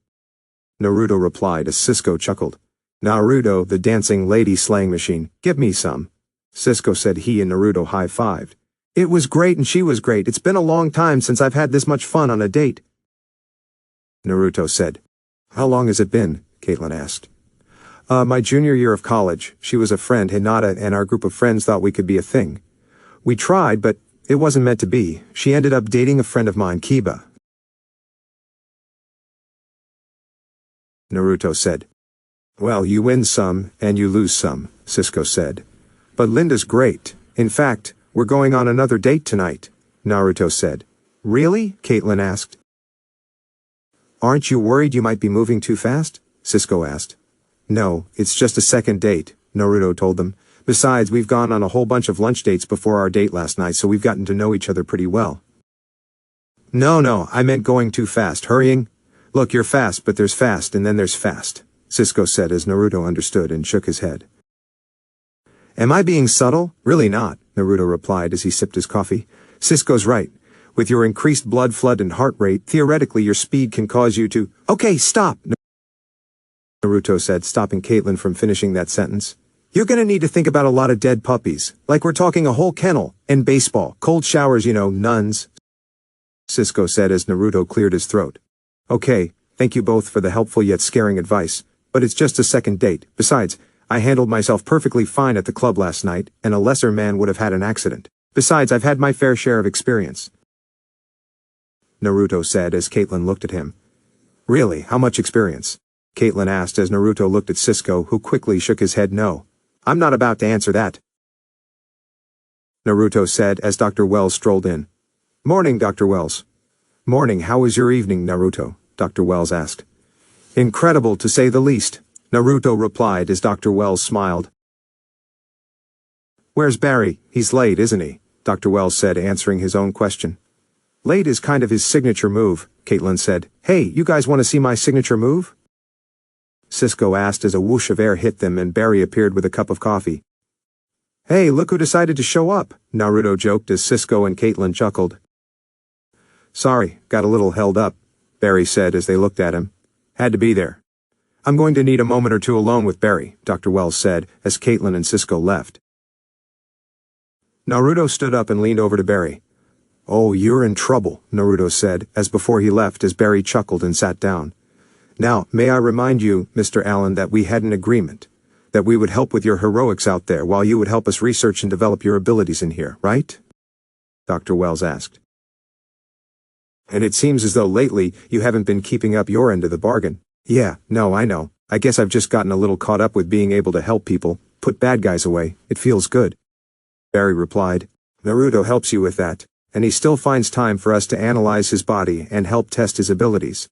Naruto replied as Cisco chuckled. "Naruto, the dancing lady slaying machine, give me some," Cisco said. He and Naruto high-fived. "It was great and she was great. It's been a long time since I've had this much fun on a date," Naruto said. "How long has it been?" Caitlin asked. My junior year of college. She was a friend, Hinata, and our group of friends thought we could be a thing. We tried, but it wasn't meant to be. She ended up dating a friend of mine, Kiba," Naruto said. "Well, you win some, and you lose some," Cisco said. "But Linda's great. In fact, we're going on another date tonight," Naruto said. "Really?" Caitlin asked. "Aren't you worried you might be moving too fast?" Cisco asked. "No, it's just a second date," Naruto told them. "Besides, we've gone on a whole bunch of lunch dates before our date last night, so we've gotten to know each other pretty well." No, I meant going too fast. Hurrying? Look, you're fast, but there's fast and then there's fast," Cisco said as Naruto understood and shook his head. "Am I being subtle? Really not," Naruto replied as he sipped his coffee. "Cisco's right. With your increased blood flood and heart rate, theoretically your speed can cause you to—" "Okay, stop," Naruto said, stopping Caitlin from finishing that sentence. "You're gonna need to think about a lot of dead puppies, like we're talking a whole kennel, and baseball, cold showers, nuns," Cisco said as Naruto cleared his throat. "Okay, thank you both for the helpful yet scaring advice, but it's just a second date. Besides, I handled myself perfectly fine at the club last night, and a lesser man would have had an accident. Besides, I've had my fair share of experience," Naruto said as Caitlin looked at him. "Really, how much experience?" Caitlin asked as Naruto looked at Cisco, who quickly shook his head no. "I'm not about to answer that," Naruto said as Dr. Wells strolled in. "Morning, Dr. Wells." "Morning, how was your evening, Naruto?" Dr. Wells asked. "Incredible, to say the least," Naruto replied as Dr. Wells smiled. "Where's Barry? He's late, isn't he?" Dr. Wells said, answering his own question. "Late is kind of his signature move," Caitlin said. "Hey, you guys want to see my signature move?" Cisco asked as a whoosh of air hit them and Barry appeared with a cup of coffee. "Hey, look who decided to show up," Naruto joked as Cisco and Caitlin chuckled. "Sorry, got a little held up," Barry said as they looked at him. "Had to be there." "I'm going to need a moment or two alone with Barry," Dr. Wells said as Caitlin and Cisco left. Naruto stood up and leaned over to Barry. "Oh, you're in trouble," Naruto said as before he left as Barry chuckled and sat down. "Now, may I remind you, Mr. Allen, that we had an agreement, that we would help with your heroics out there while you would help us research and develop your abilities in here, right?" Dr. Wells asked. "And it seems as though lately you haven't been keeping up your end of the bargain." "Yeah, no, I know. I guess I've just gotten a little caught up with being able to help people, put bad guys away. It feels good," Barry replied. "Naruto helps you with that, and he still finds time for us to analyze his body and help test his abilities.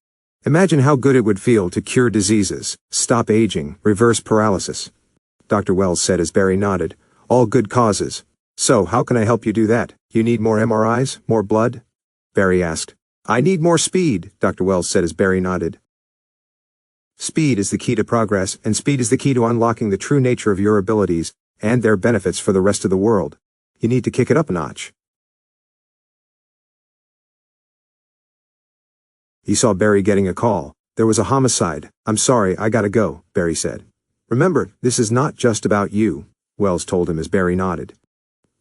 Imagine how good it would feel to cure diseases, stop aging, reverse paralysis," Dr. Wells said as Barry nodded. "All good causes. So, how can I help you do that? You need more MRIs? More blood?" Barry asked. "I need more speed," Dr. Wells said as Barry nodded. Speed is the key to progress, and speed is the key to unlocking the true nature of your abilities and their benefits for the rest of the world. You need to kick it up a notch. He saw Barry getting a call. There was a homicide. "I'm sorry, I gotta go," Barry said. "Remember, this is not just about you," Wells told him as Barry nodded.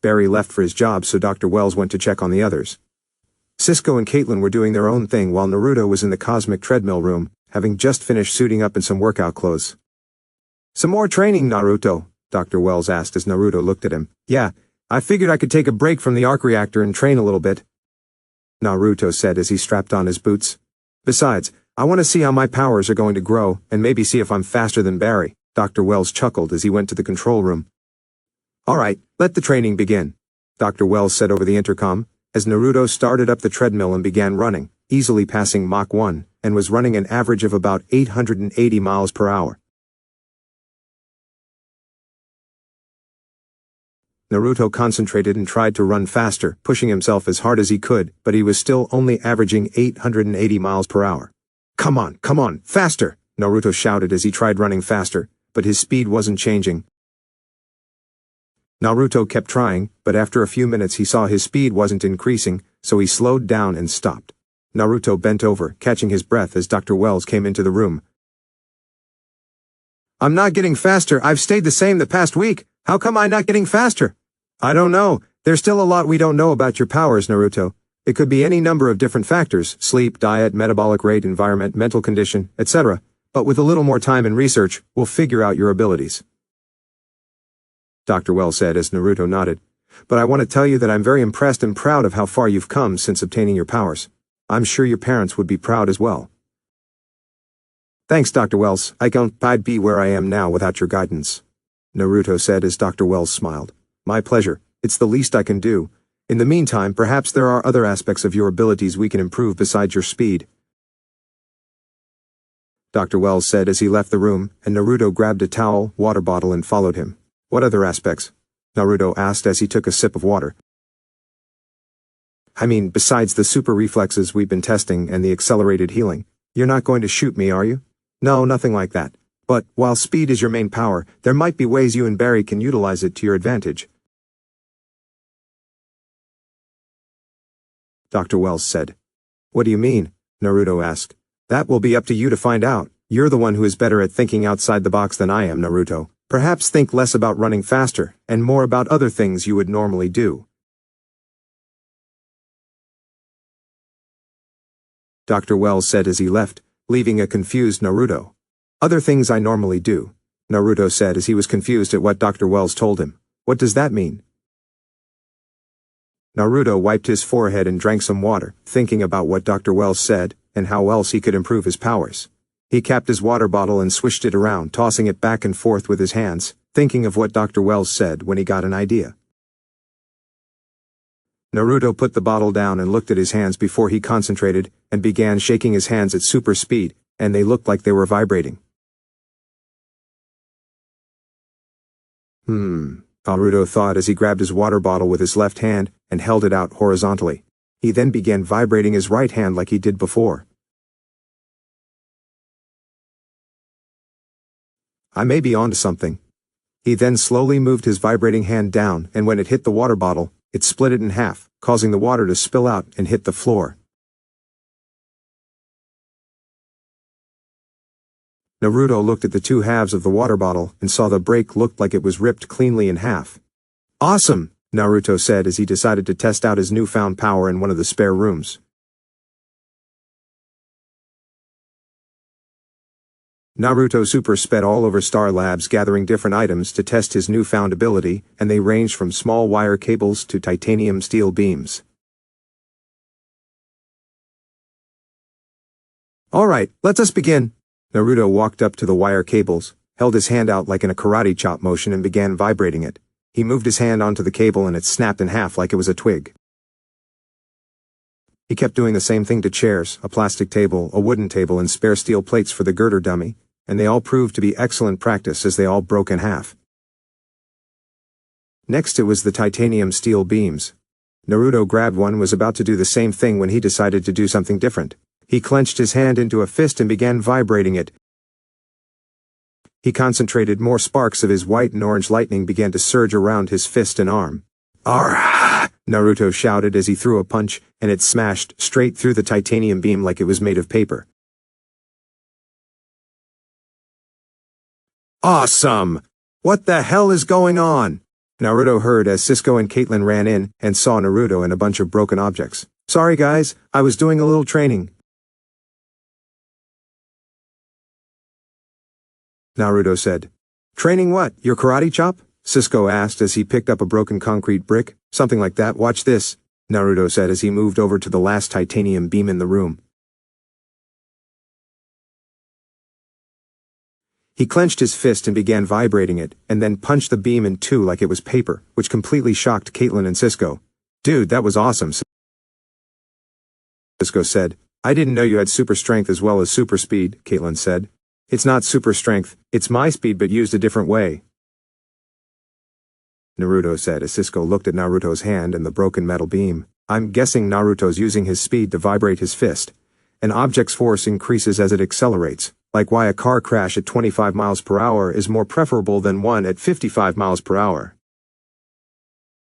Barry left for his job, so Dr. Wells went to check on the others. Cisco and Caitlin were doing their own thing while Naruto was in the cosmic treadmill room, having just finished suiting up in some workout clothes. "Some more training, Naruto?" Dr. Wells asked as Naruto looked at him. "Yeah, I figured I could take a break from the arc reactor and train a little bit," Naruto said as he strapped on his boots. "Besides, I want to see how my powers are going to grow, and maybe see if I'm faster than Barry." Dr. Wells chuckled as he went to the control room. "All right, let the training begin," Dr. Wells said over the intercom, as Naruto started up the treadmill and began running, easily passing Mach 1, and was running an average of about 880 miles per hour. Naruto concentrated and tried to run faster, pushing himself as hard as he could, but he was still only averaging 880 miles per hour. Come on, faster!" Naruto shouted as he tried running faster, but his speed wasn't changing. Naruto kept trying, but after a few minutes he saw his speed wasn't increasing, so he slowed down and stopped. Naruto bent over, catching his breath as Dr. Wells came into the room. "I'm not getting faster. I've stayed the same the past week. How come I'm not getting faster?" "I don't know. There's still a lot we don't know about your powers, Naruto. It could be any number of different factors: sleep, diet, metabolic rate, environment, mental condition, etc. But with a little more time and research, we'll figure out your abilities," Dr. Wells said as Naruto nodded. "But I want to tell you that I'm very impressed and proud of how far you've come since obtaining your powers. I'm sure your parents would be proud as well." "Thanks, Dr. Wells. I'd be where I am now without your guidance," Naruto said as Dr. Wells smiled. "My pleasure. It's the least I can do. In the meantime, perhaps there are other aspects of your abilities we can improve besides your speed," Dr. Wells said as he left the room, and Naruto grabbed a towel, water bottle and followed him. "What other aspects?" Naruto asked as he took a sip of water. "I mean, besides the super reflexes we've been testing and the accelerated healing. You're not going to shoot me, are you?" "No, nothing like that. But, while speed is your main power, there might be ways you and Barry can utilize it to your advantage," Dr. Wells said. "What do you mean?" Naruto asked. "That will be up to you to find out. You're the one who is better at thinking outside the box than I am, Naruto. Perhaps think less about running faster, and more about other things you would normally do," Dr. Wells said as he left, leaving a confused Naruto. "Other things I normally do," Naruto said as he was confused at what Dr. Wells told him. "What does that mean?" Naruto wiped his forehead and drank some water, thinking about what Dr. Wells said, and how else he could improve his powers. He capped his water bottle and swished it around, tossing it back and forth with his hands, thinking of what Dr. Wells said when he got an idea. Naruto put the bottle down and looked at his hands before he concentrated, and began shaking his hands at super speed, and they looked like they were vibrating. Naruto thought as he grabbed his water bottle with his left hand and held it out horizontally. He then began vibrating his right hand like he did before. "I may be onto something." He then slowly moved his vibrating hand down, and when it hit the water bottle, it split it in half, causing the water to spill out and hit the floor. Naruto looked at the two halves of the water bottle and saw the break looked like it was ripped cleanly in half. "Awesome!" Naruto said as he decided to test out his newfound power in one of the spare rooms. Naruto super sped all over Star Labs gathering different items to test his newfound ability, and they ranged from small wire cables to titanium steel beams. "All right, let us begin." Naruto walked up to the wire cables, held his hand out like in a karate chop motion and began vibrating it. He moved his hand onto the cable and it snapped in half like it was a twig. He kept doing the same thing to chairs, a plastic table, a wooden table and spare steel plates for the girder dummy, and they all proved to be excellent practice as they all broke in half. Next it was the titanium steel beams. Naruto grabbed one and was about to do the same thing when he decided to do something different. He clenched his hand into a fist and began vibrating it. He concentrated. More sparks of his white and orange lightning began to surge around his fist and arm. "Arrgh!" Naruto shouted as he threw a punch, and it smashed straight through the titanium beam like it was made of paper. Awesome! What the hell is going on? Naruto heard as Cisco and Caitlin ran in and saw Naruto and a bunch of broken objects. Sorry guys, I was doing a little training. Naruto said. Training what? Your karate chop? Cisco asked as he picked up a broken concrete brick. Something like that. Watch this, Naruto said as he moved over to the last titanium beam in the room. He clenched his fist and began vibrating it, and then punched the beam in two like it was paper, which completely shocked Caitlin and Cisco. Dude, that was awesome, Cisco said. I didn't know you had super strength as well as super speed, Caitlin said. It's not super strength, it's my speed but used a different way, Naruto said as Cisco looked at Naruto's hand and the broken metal beam. I'm guessing Naruto's using his speed to vibrate his fist. An object's force increases as it accelerates, like why a car crash at 25 miles per hour is more preferable than one at 55 miles per hour.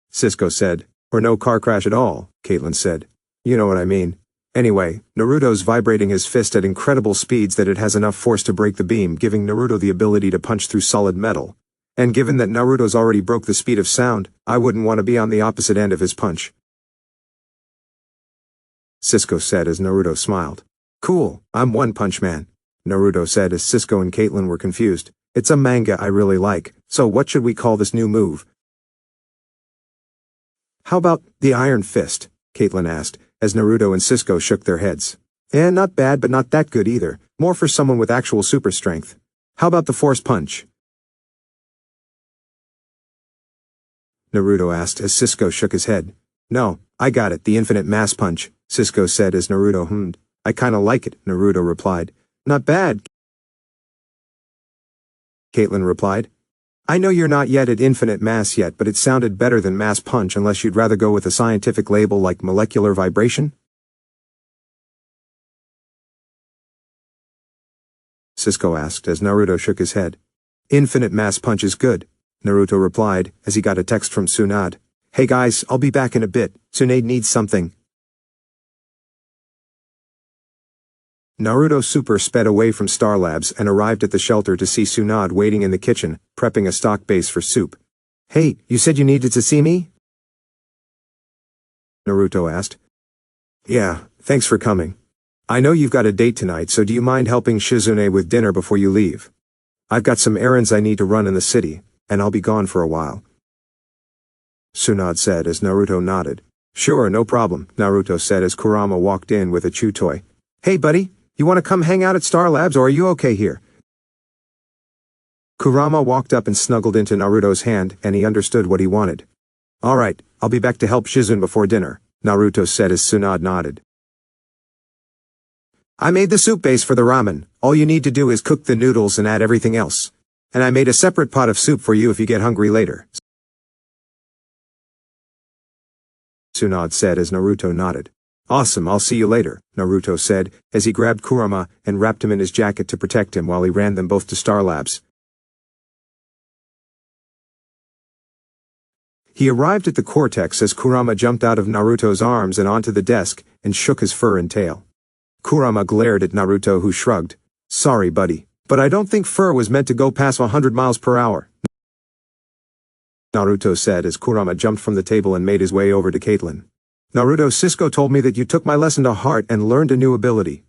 Cisco said. Or no car crash at all, Caitlin said. You know what I mean. Anyway, Naruto's vibrating his fist at incredible speeds that it has enough force to break the beam, giving Naruto the ability to punch through solid metal. And given that Naruto's already broke the speed of sound, I wouldn't want to be on the opposite end of his punch, Cisco said as Naruto smiled. Cool, I'm One Punch Man, Naruto said as Cisco and Caitlin were confused. It's a manga I really like, so what should we call this new move? How about the Iron Fist? Caitlin asked, as Naruto and Cisco shook their heads. Not bad but not that good either, more for someone with actual super strength. How about the Force Punch? Naruto asked as Cisco shook his head. No, I got it, the Infinite Mass Punch, Cisco said as Naruto hummed. I kinda like it, Naruto replied. Not bad, Caitlin replied. I know you're not yet at infinite mass yet, but it sounded better than mass punch unless you'd rather go with a scientific label like molecular vibration? Cisco asked as Naruto shook his head. Infinite mass punch is good, Naruto replied as he got a text from Tsunade. Hey guys, I'll be back in a bit, Tsunade needs something. Naruto Super sped away from Star Labs and arrived at the shelter to see Tsunade waiting in the kitchen, prepping a stock base for soup. Hey, you said you needed to see me? Naruto asked. Yeah, thanks for coming. I know you've got a date tonight, so do you mind helping Shizune with dinner before you leave? I've got some errands I need to run in the city, and I'll be gone for a while, Tsunade said as Naruto nodded. Sure, no problem, Naruto said as Kurama walked in with a chew toy. Hey buddy, you want to come hang out at Star Labs or are you okay here? Kurama walked up and snuggled into Naruto's hand and he understood what he wanted. Alright, I'll be back to help Shizune before dinner, Naruto said as Tsunade nodded. I made the soup base for the ramen. All you need to do is cook the noodles and add everything else. And I made a separate pot of soup for you if you get hungry later, Tsunade said as Naruto nodded. Awesome, I'll see you later, Naruto said, as he grabbed Kurama and wrapped him in his jacket to protect him while he ran them both to Star Labs. He arrived at the Cortex as Kurama jumped out of Naruto's arms and onto the desk and shook his fur and tail. Kurama glared at Naruto who shrugged. Sorry buddy, but I don't think fur was meant to go past 100 miles per hour, Naruto said as Kurama jumped from the table and made his way over to Caitlin. Naruto, Cisco told me that you took my lesson to heart and learned a new ability,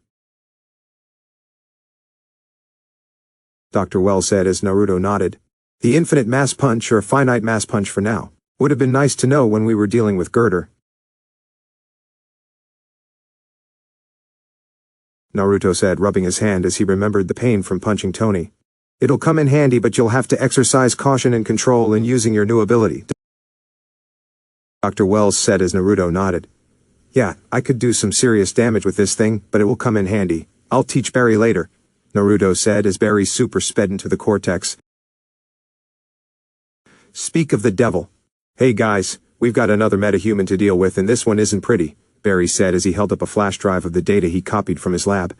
Dr. Well said as Naruto nodded. The infinite mass punch or finite mass punch for now. Would have been nice to know when we were dealing with Girder, Naruto said, rubbing his hand as he remembered the pain from punching Tony. It'll come in handy, but you'll have to exercise caution and control in using your new ability, Dr. Wells said as Naruto nodded. Yeah, I could do some serious damage with this thing, but it will come in handy. I'll teach Barry later, Naruto said as Barry super sped into the Cortex. Speak of the devil. Hey guys, we've got another metahuman to deal with and this one isn't pretty, Barry said as he held up a flash drive of the data he copied from his lab.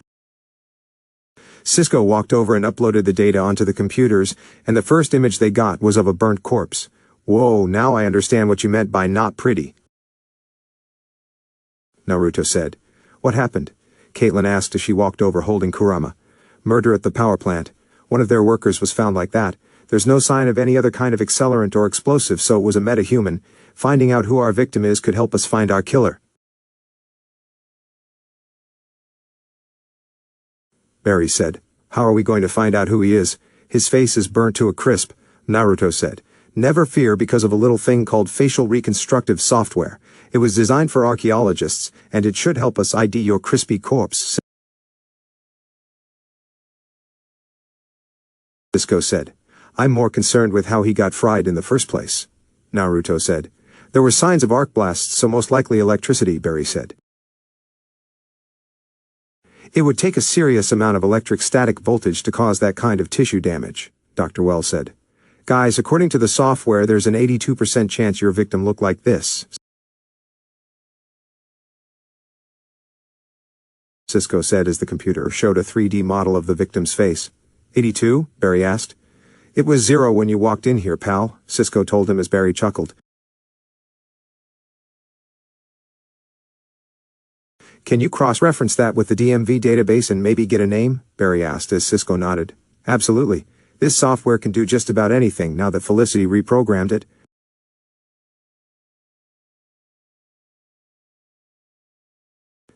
Cisco walked over and uploaded the data onto the computers, and the first image they got was of a burnt corpse. Whoa, now I understand what you meant by not pretty, Naruto said. What happened? Caitlin asked as she walked over holding Kurama. Murder at the power plant. One of their workers was found like that. There's no sign of any other kind of accelerant or explosive, so it was a metahuman. Finding out who our victim is could help us find our killer. Barry said. How are we going to find out who he is? His face is burnt to a crisp, Naruto said. Never fear because of a little thing called facial reconstructive software. It was designed for archaeologists, and it should help us ID your crispy corpse, Cisco said. I'm more concerned with how he got fried in the first place, Naruto said. There were signs of arc blasts, so most likely electricity, Barry said. It would take a serious amount of electric static voltage to cause that kind of tissue damage, Dr. Wells said. Guys, according to the software, there's an 82% chance your victim looked like this, Cisco said as the computer showed a 3D model of the victim's face. 82? Barry asked. It was 0 when you walked in here, pal, Cisco told him as Barry chuckled. Can you cross-reference that with the DMV database and maybe get a name? Barry asked as Cisco nodded. Absolutely. This software can do just about anything now that Felicity reprogrammed it.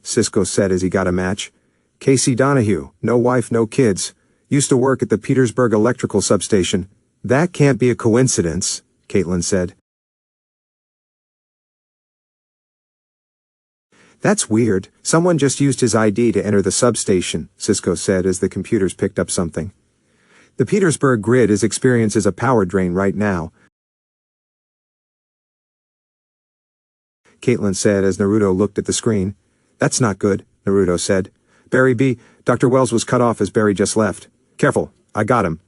Cisco said as he got a match. Casey Donahue, no wife, no kids. Used to work at the Petersburg electrical substation. That can't be a coincidence, Caitlin said. That's weird. Someone just used his ID to enter the substation, Cisco said as the computers picked up something. The Petersburg grid experiences a power drain right now, Caitlin said as Naruto looked at the screen. That's not good, Naruto said. Barry B. Dr. Wells was cut off as Barry just left. Careful, I got him,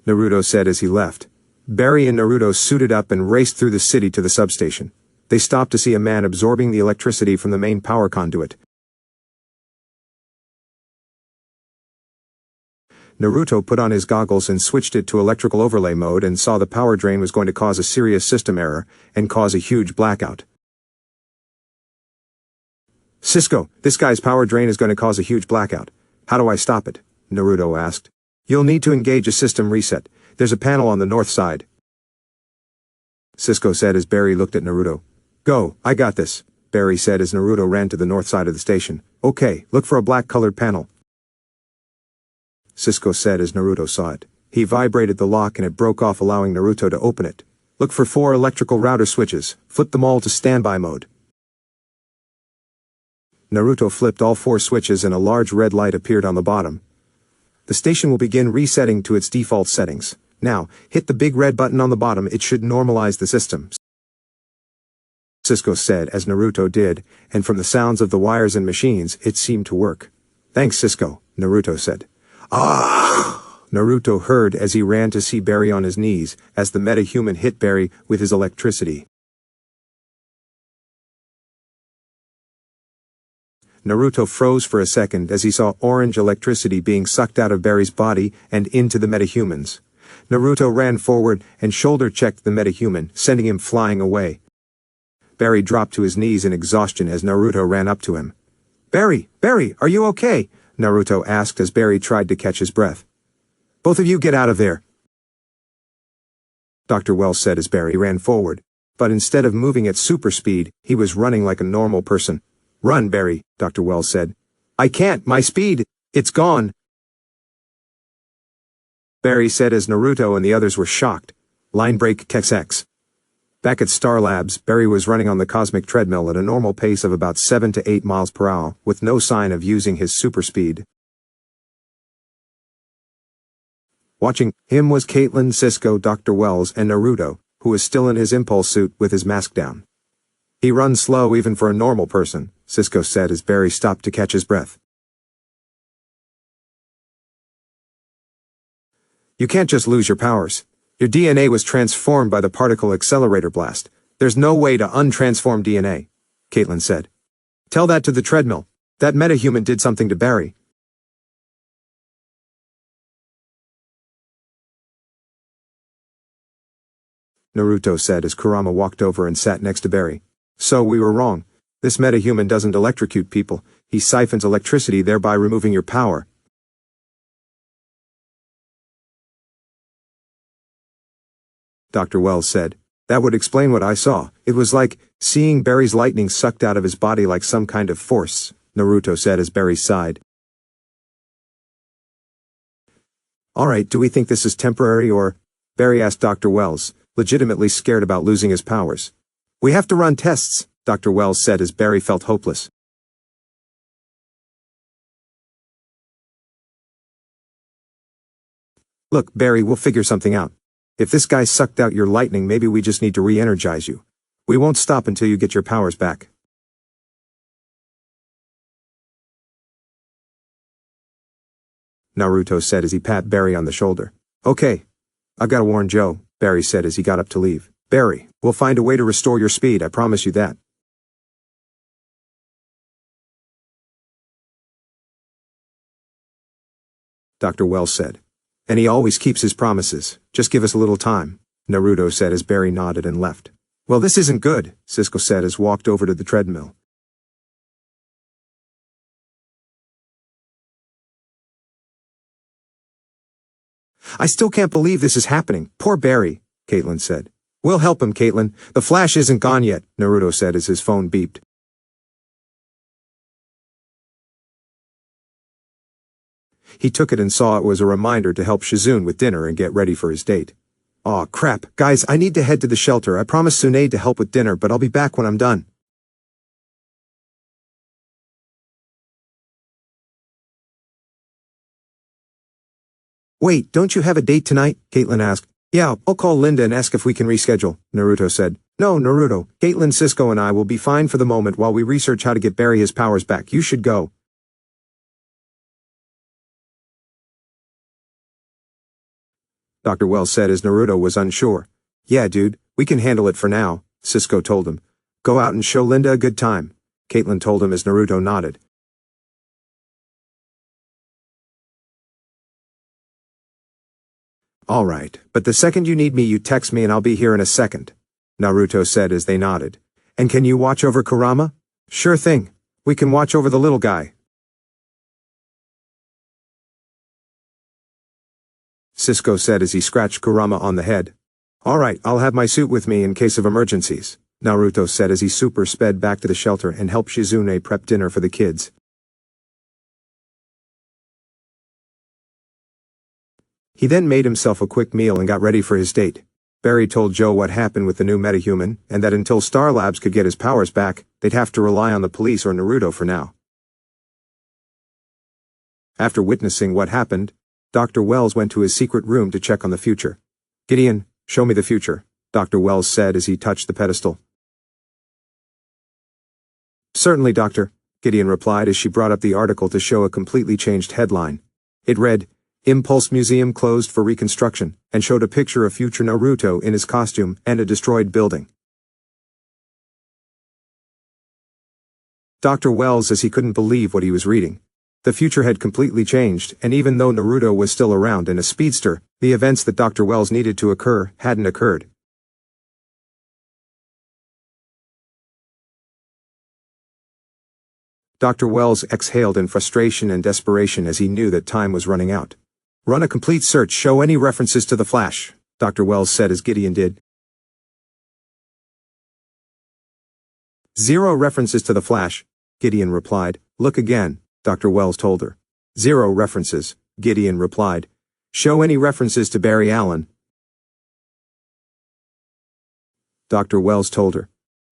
Naruto said as he left. Barry and Naruto suited up and raced through the city to the substation. They stopped to see a man absorbing the electricity from the main power conduit. Naruto put on his goggles and switched it to electrical overlay mode and saw the power drain was going to cause a serious system error and cause a huge blackout. Cisco, this guy's power drain is going to cause a huge blackout. How do I stop it? Naruto asked. You'll need to engage a system reset. There's a panel on the north side, Cisco said as Barry looked at Naruto. Go, I got this, Barry said as Naruto ran to the north side of the station. Okay, look for a black-colored panel, Cisco said as Naruto saw it. He vibrated the lock and it broke off, allowing Naruto to open it. Look for 4 electrical router switches. Flip them all to standby mode. Naruto flipped all 4 switches and a large red light appeared on the bottom. The station will begin resetting to its default settings. Now, hit the big red button on the bottom. It should normalize the system, Cisco said as Naruto did, and from the sounds of the wires and machines, it seemed to work. Thanks, Cisco, Naruto said. Ah! Naruto heard as he ran to see Barry on his knees as the metahuman hit Barry with his electricity. Naruto froze for a second as he saw orange electricity being sucked out of Barry's body and into the metahumans. Naruto ran forward and shoulder-checked the metahuman, sending him flying away. Barry dropped to his knees in exhaustion as Naruto ran up to him. Barry, are you okay? Naruto asked as Barry tried to catch his breath. Both of you get out of there, Dr. Wells said as Barry ran forward. But instead of moving at super speed, he was running like a normal person. Run, Barry, Dr. Wells said. I can't, my speed, it's gone, Barry said as Naruto and the others were shocked. Line break XX. Back at Star Labs, Barry was running on the cosmic treadmill at a normal pace of about 7 to 8 miles per hour, with no sign of using his super speed. Watching him was Caitlin, Cisco, Dr. Wells, and Naruto, who was still in his impulse suit with his mask down. He runs slow even for a normal person, Cisco said as Barry stopped to catch his breath. You can't just lose your powers. Your DNA was transformed by the particle accelerator blast. There's no way to untransform DNA, Caitlin said. Tell that to the treadmill, That metahuman did something to Barry. Naruto said as Kurama walked over and sat next to Barry. So we were wrong. This metahuman doesn't electrocute people, he siphons electricity, thereby removing your power. Dr. Wells said. That would explain what I saw. It was like seeing Barry's lightning sucked out of his body like some kind of force, Naruto said as Barry sighed. Alright, do we think this is temporary or? Barry asked Dr. Wells, legitimately scared about losing his powers. We have to run tests, Dr. Wells said as Barry felt hopeless. Look, Barry, we'll figure something out. If this guy sucked out your lightning, maybe we just need to re-energize you. We won't stop until you get your powers back. Naruto said as he pat Barry on the shoulder. Okay. I've got to warn Joe, Barry said as he got up to leave. Barry, we'll find a way to restore your speed, I promise you that. Dr. Wells said. And he always keeps his promises. Just give us a little time, Naruto said as Barry nodded and left. Well, this isn't good, Cisco said as walked over to the treadmill. I still can't believe this is happening. Poor Barry, Caitlin said. We'll help him, Caitlin. The Flash isn't gone yet, Naruto said as his phone beeped. He took it and saw it was a reminder to help Shizune with dinner and get ready for his date. Aw, crap. Guys, I need to head to the shelter. I promised Tsunade to help with dinner, but I'll be back when I'm done. Wait, don't you have a date tonight? Caitlin asked. Yeah, I'll call Linda and ask if we can reschedule, Naruto said. No, Naruto. Caitlin, Cisco, and I will be fine for the moment while we research how to get Barry his powers back. You should go. Dr. Wells said as Naruto was unsure. Yeah, dude, we can handle it for now, Cisco told him. Go out and show Linda a good time, Caitlin told him as Naruto nodded. Alright, but the second you need me you text me and I'll be here in a second, Naruto said as they nodded. And can you watch over Kurama? Sure thing. We can watch over the little guy. Cisco said as he scratched Kurama on the head. Alright, I'll have my suit with me in case of emergencies, Naruto said as he super sped back to the shelter and helped Shizune prep dinner for the kids. He then made himself a quick meal and got ready for his date. Barry told Joe what happened with the new metahuman, and that until Star Labs could get his powers back, they'd have to rely on the police or Naruto for now. After witnessing what happened, Dr. Wells went to his secret room to check on the future. Gideon, show me the future, Dr. Wells said as he touched the pedestal. Certainly, Doctor, Gideon replied as she brought up the article to show a completely changed headline. It read, Impulse Museum closed for reconstruction, and showed a picture of future Naruto in his costume and a destroyed building. Dr. Wells as he couldn't believe what he was reading. The future had completely changed, and even though Naruto was still around in a speedster, the events that Dr. Wells needed to occur hadn't occurred. Dr. Wells exhaled in frustration and desperation as he knew that time was running out. Run a complete search, show any references to the Flash, Dr. Wells said as Gideon did. 0 references to the Flash, Gideon replied. Look again, Dr. Wells told her. 0 references, Gideon replied. Show any references to Barry Allen. Dr. Wells told her.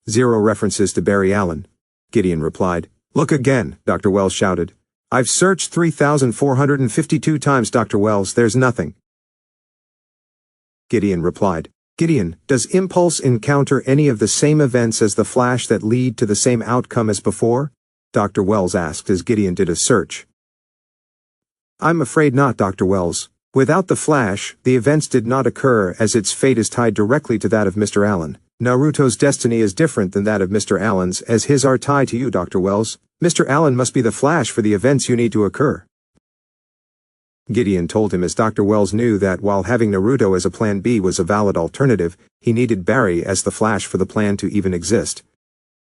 0 references to Barry Allen, Gideon replied. Look again, Dr. Wells shouted. I've searched 3,452 times, Dr. Wells, there's nothing. Gideon replied. Gideon, does Impulse encounter any of the same events as the Flash that lead to the same outcome as before? Dr. Wells asked as Gideon did a search. I'm afraid not, Dr. Wells. Without the Flash, the events did not occur as its fate is tied directly to that of Mr. Allen. Naruto's destiny is different than that of Mr. Allen's as his are tied to you, Dr. Wells. Mr. Allen must be the Flash for the events you need to occur. Gideon told him as Dr. Wells knew that while having Naruto as a plan B was a valid alternative, he needed Barry as the Flash for the plan to even exist.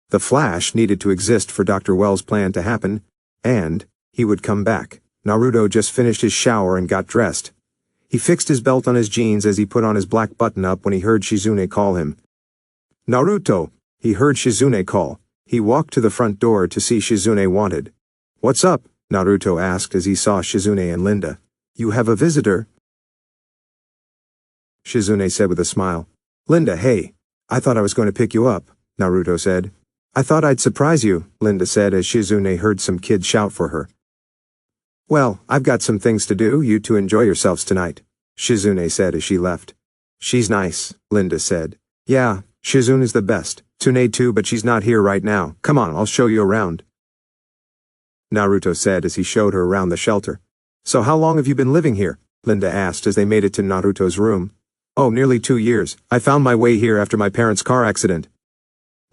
The Flash needed to exist for Dr. Wells' plan to happen, and he would come back. Naruto just finished his shower and got dressed. He fixed his belt on his jeans as he put on his black button-up when he heard Shizune call him. "Naruto!" He heard Shizune call. He walked to the front door to see Shizune wanted. "What's up?" Naruto asked as he saw Shizune and Linda. "You have a visitor?" Shizune said with a smile. "Linda, hey. I thought I was going to pick you up," Naruto said. "I thought I'd surprise you," Linda said as Shizune heard some kids shout for her. "Well, I've got some things to do. You two enjoy yourselves tonight," Shizune said as she left. "She's nice," Linda said. "Yeah, Shizune's the best. Tsunade too, but she's not here right now. Come on, I'll show you around," Naruto said as he showed her around the shelter. "So how long have you been living here?" Linda asked as they made it to Naruto's room. "Oh, nearly 2 years. I found my way here after my parents' car accident,"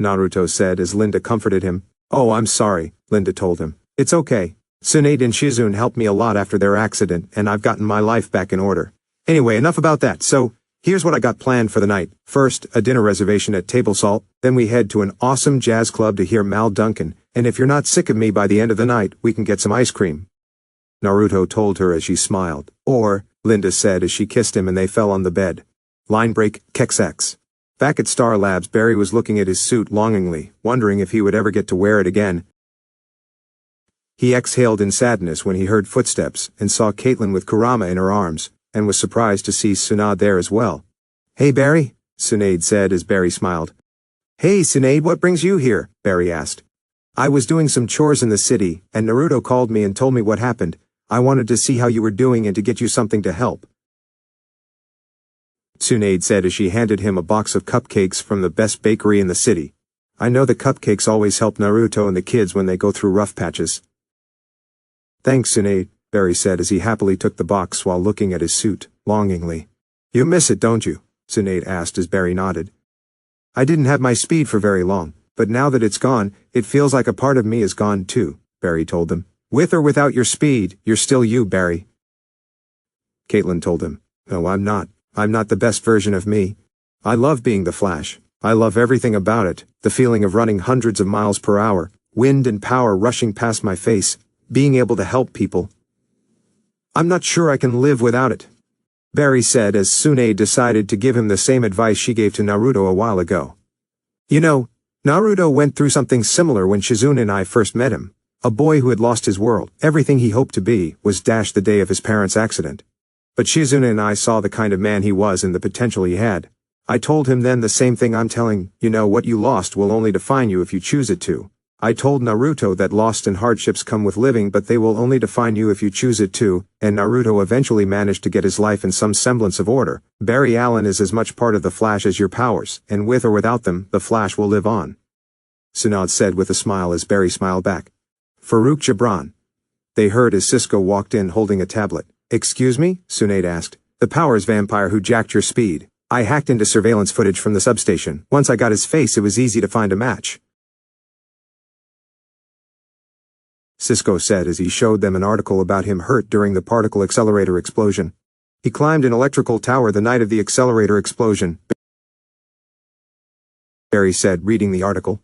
Naruto said as Linda comforted him. "Oh, I'm sorry," Linda told him. "It's okay. Tsunade and Shizune helped me a lot after their accident, and I've gotten my life back in order. Anyway, enough about that, so here's what I got planned for the night. First, a dinner reservation at Table Salt, then we head to an awesome jazz club to hear Mal Duncan, and if you're not sick of me by the end of the night, we can get some ice cream," Naruto told her as she smiled. "Or," Linda said as she kissed him and they fell on the bed. Line break, Kexx. Back at Star Labs, Barry was looking at his suit longingly, wondering if he would ever get to wear it again. He exhaled in sadness when he heard footsteps and saw Caitlin with Kurama in her arms, and was surprised to see Tsunade there as well. "Hey Barry," Tsunade said as Barry smiled. "Hey Tsunade, what brings you here?" Barry asked. "I was doing some chores in the city, and Naruto called me and told me what happened. I wanted to see how you were doing and to get you something to help," Tsunade said as she handed him a box of cupcakes from the best bakery in the city. "I know the cupcakes always help Naruto and the kids when they go through rough patches." "Thanks, Tsunade," Barry said as he happily took the box while looking at his suit, longingly. "You miss it, don't you?" Tsunade asked as Barry nodded. "I didn't have my speed for very long, but now that it's gone, it feels like a part of me is gone too," Barry told him. "With or without your speed, you're still you, Barry," Caitlin told him. "No, I'm not. I'm not the best version of me. I love being the Flash. I love everything about it, the feeling of running hundreds of miles per hour, wind and power rushing past my face, being able to help people. I'm not sure I can live without it," Barry said as Tsunade decided to give him the same advice she gave to Naruto a while ago. "You know, Naruto went through something similar when Shizune and I first met him. A boy who had lost his world, everything he hoped to be, was dashed the day of his parents' accident. But Shizune and I saw the kind of man he was and the potential he had. I told him then the same thing I'm telling, you know, what you lost will only define you if you choose it to. I told Naruto that loss and hardships come with living, but they will only define you if you choose it to, and Naruto eventually managed to get his life in some semblance of order. Barry Allen is as much part of the Flash as your powers, and with or without them, the Flash will live on," Tsunade said with a smile as Barry smiled back. "Farouk Gibran," they heard as Cisco walked in holding a tablet. "Excuse me?" Tsunade asked. "The Powers vampire who jacked your speed. I hacked into surveillance footage from the substation. Once I got his face, it was easy to find a match," Cisco said as he showed them an article about him hurt during the particle accelerator explosion. "He climbed an electrical tower the night of the accelerator explosion," Barry said, reading the article.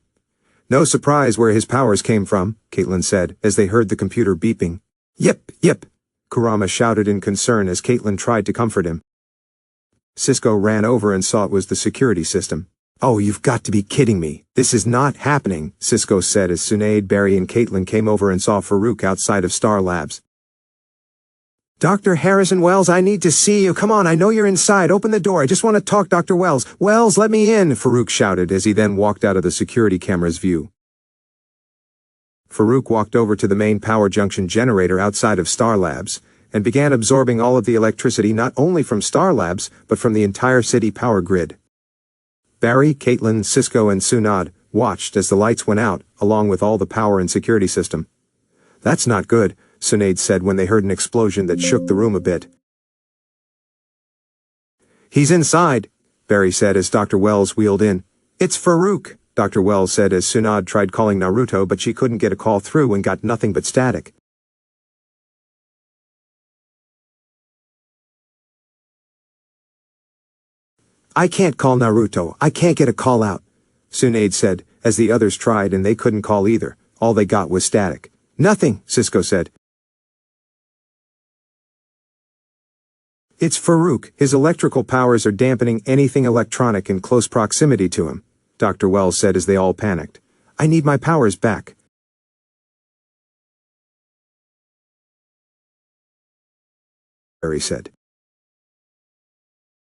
"No surprise where his powers came from," Caitlin said, as they heard the computer beeping. Yep, Kurama shouted in concern as Caitlin tried to comfort him. Cisco ran over and saw it was the security system. "Oh, you've got to be kidding me. This is not happening," Cisco said as Tsunade, Barry and Caitlin came over and saw Farouk outside of Star Labs. "Dr. Harrison Wells, I need to see you. Come on, I know you're inside. Open the door. I just want to talk, Dr. Wells. Wells, let me in," Farouk shouted as he then walked out of the security camera's view. Farouk walked over to the main power junction generator outside of Star Labs, and began absorbing all of the electricity not only from Star Labs, but from the entire city power grid. Barry, Caitlin, Cisco and Tsunade watched as the lights went out, along with all the power and security system. "That's not good," Tsunade said when they heard an explosion that shook the room a bit. "He's inside," Barry said as Dr. Wells wheeled in. "It's Farouk," Dr. Wells said as Tsunade tried calling Naruto but she couldn't get a call through and got nothing but static. I can't call Naruto, I can't get a call out, Tsunade said, as the others tried and they couldn't call either, all they got was static. Nothing, Cisco said. It's Farouk, his electrical powers are dampening anything electronic in close proximity to him, Dr. Wells said as they all panicked. I need my powers back. Barry said.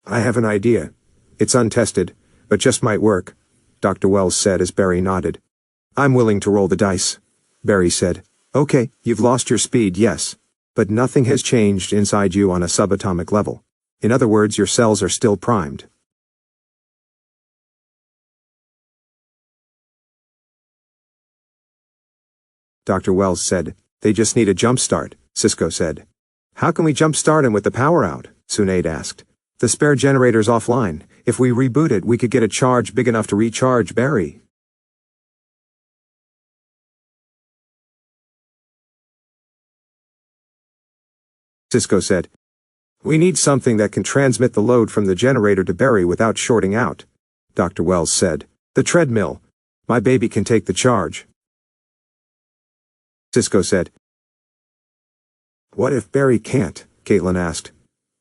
I have an idea. It's untested, but just might work, Dr. Wells said as Barry nodded. I'm willing to roll the dice, Barry said. Okay, you've lost your speed, yes. But nothing has changed inside you on a subatomic level. In other words, your cells are still primed. Dr. Wells said. They just need a jump start, Cisco said. How can we jump start him with the power out? Tsunade asked. The spare generator's offline. If we reboot it, we could get a charge big enough to recharge Barry. Cisco said. We need something that can transmit the load from the generator to Barry without shorting out, Dr. Wells said. The treadmill. My baby can take the charge. Cisco said. What if Barry can't? Caitlin asked.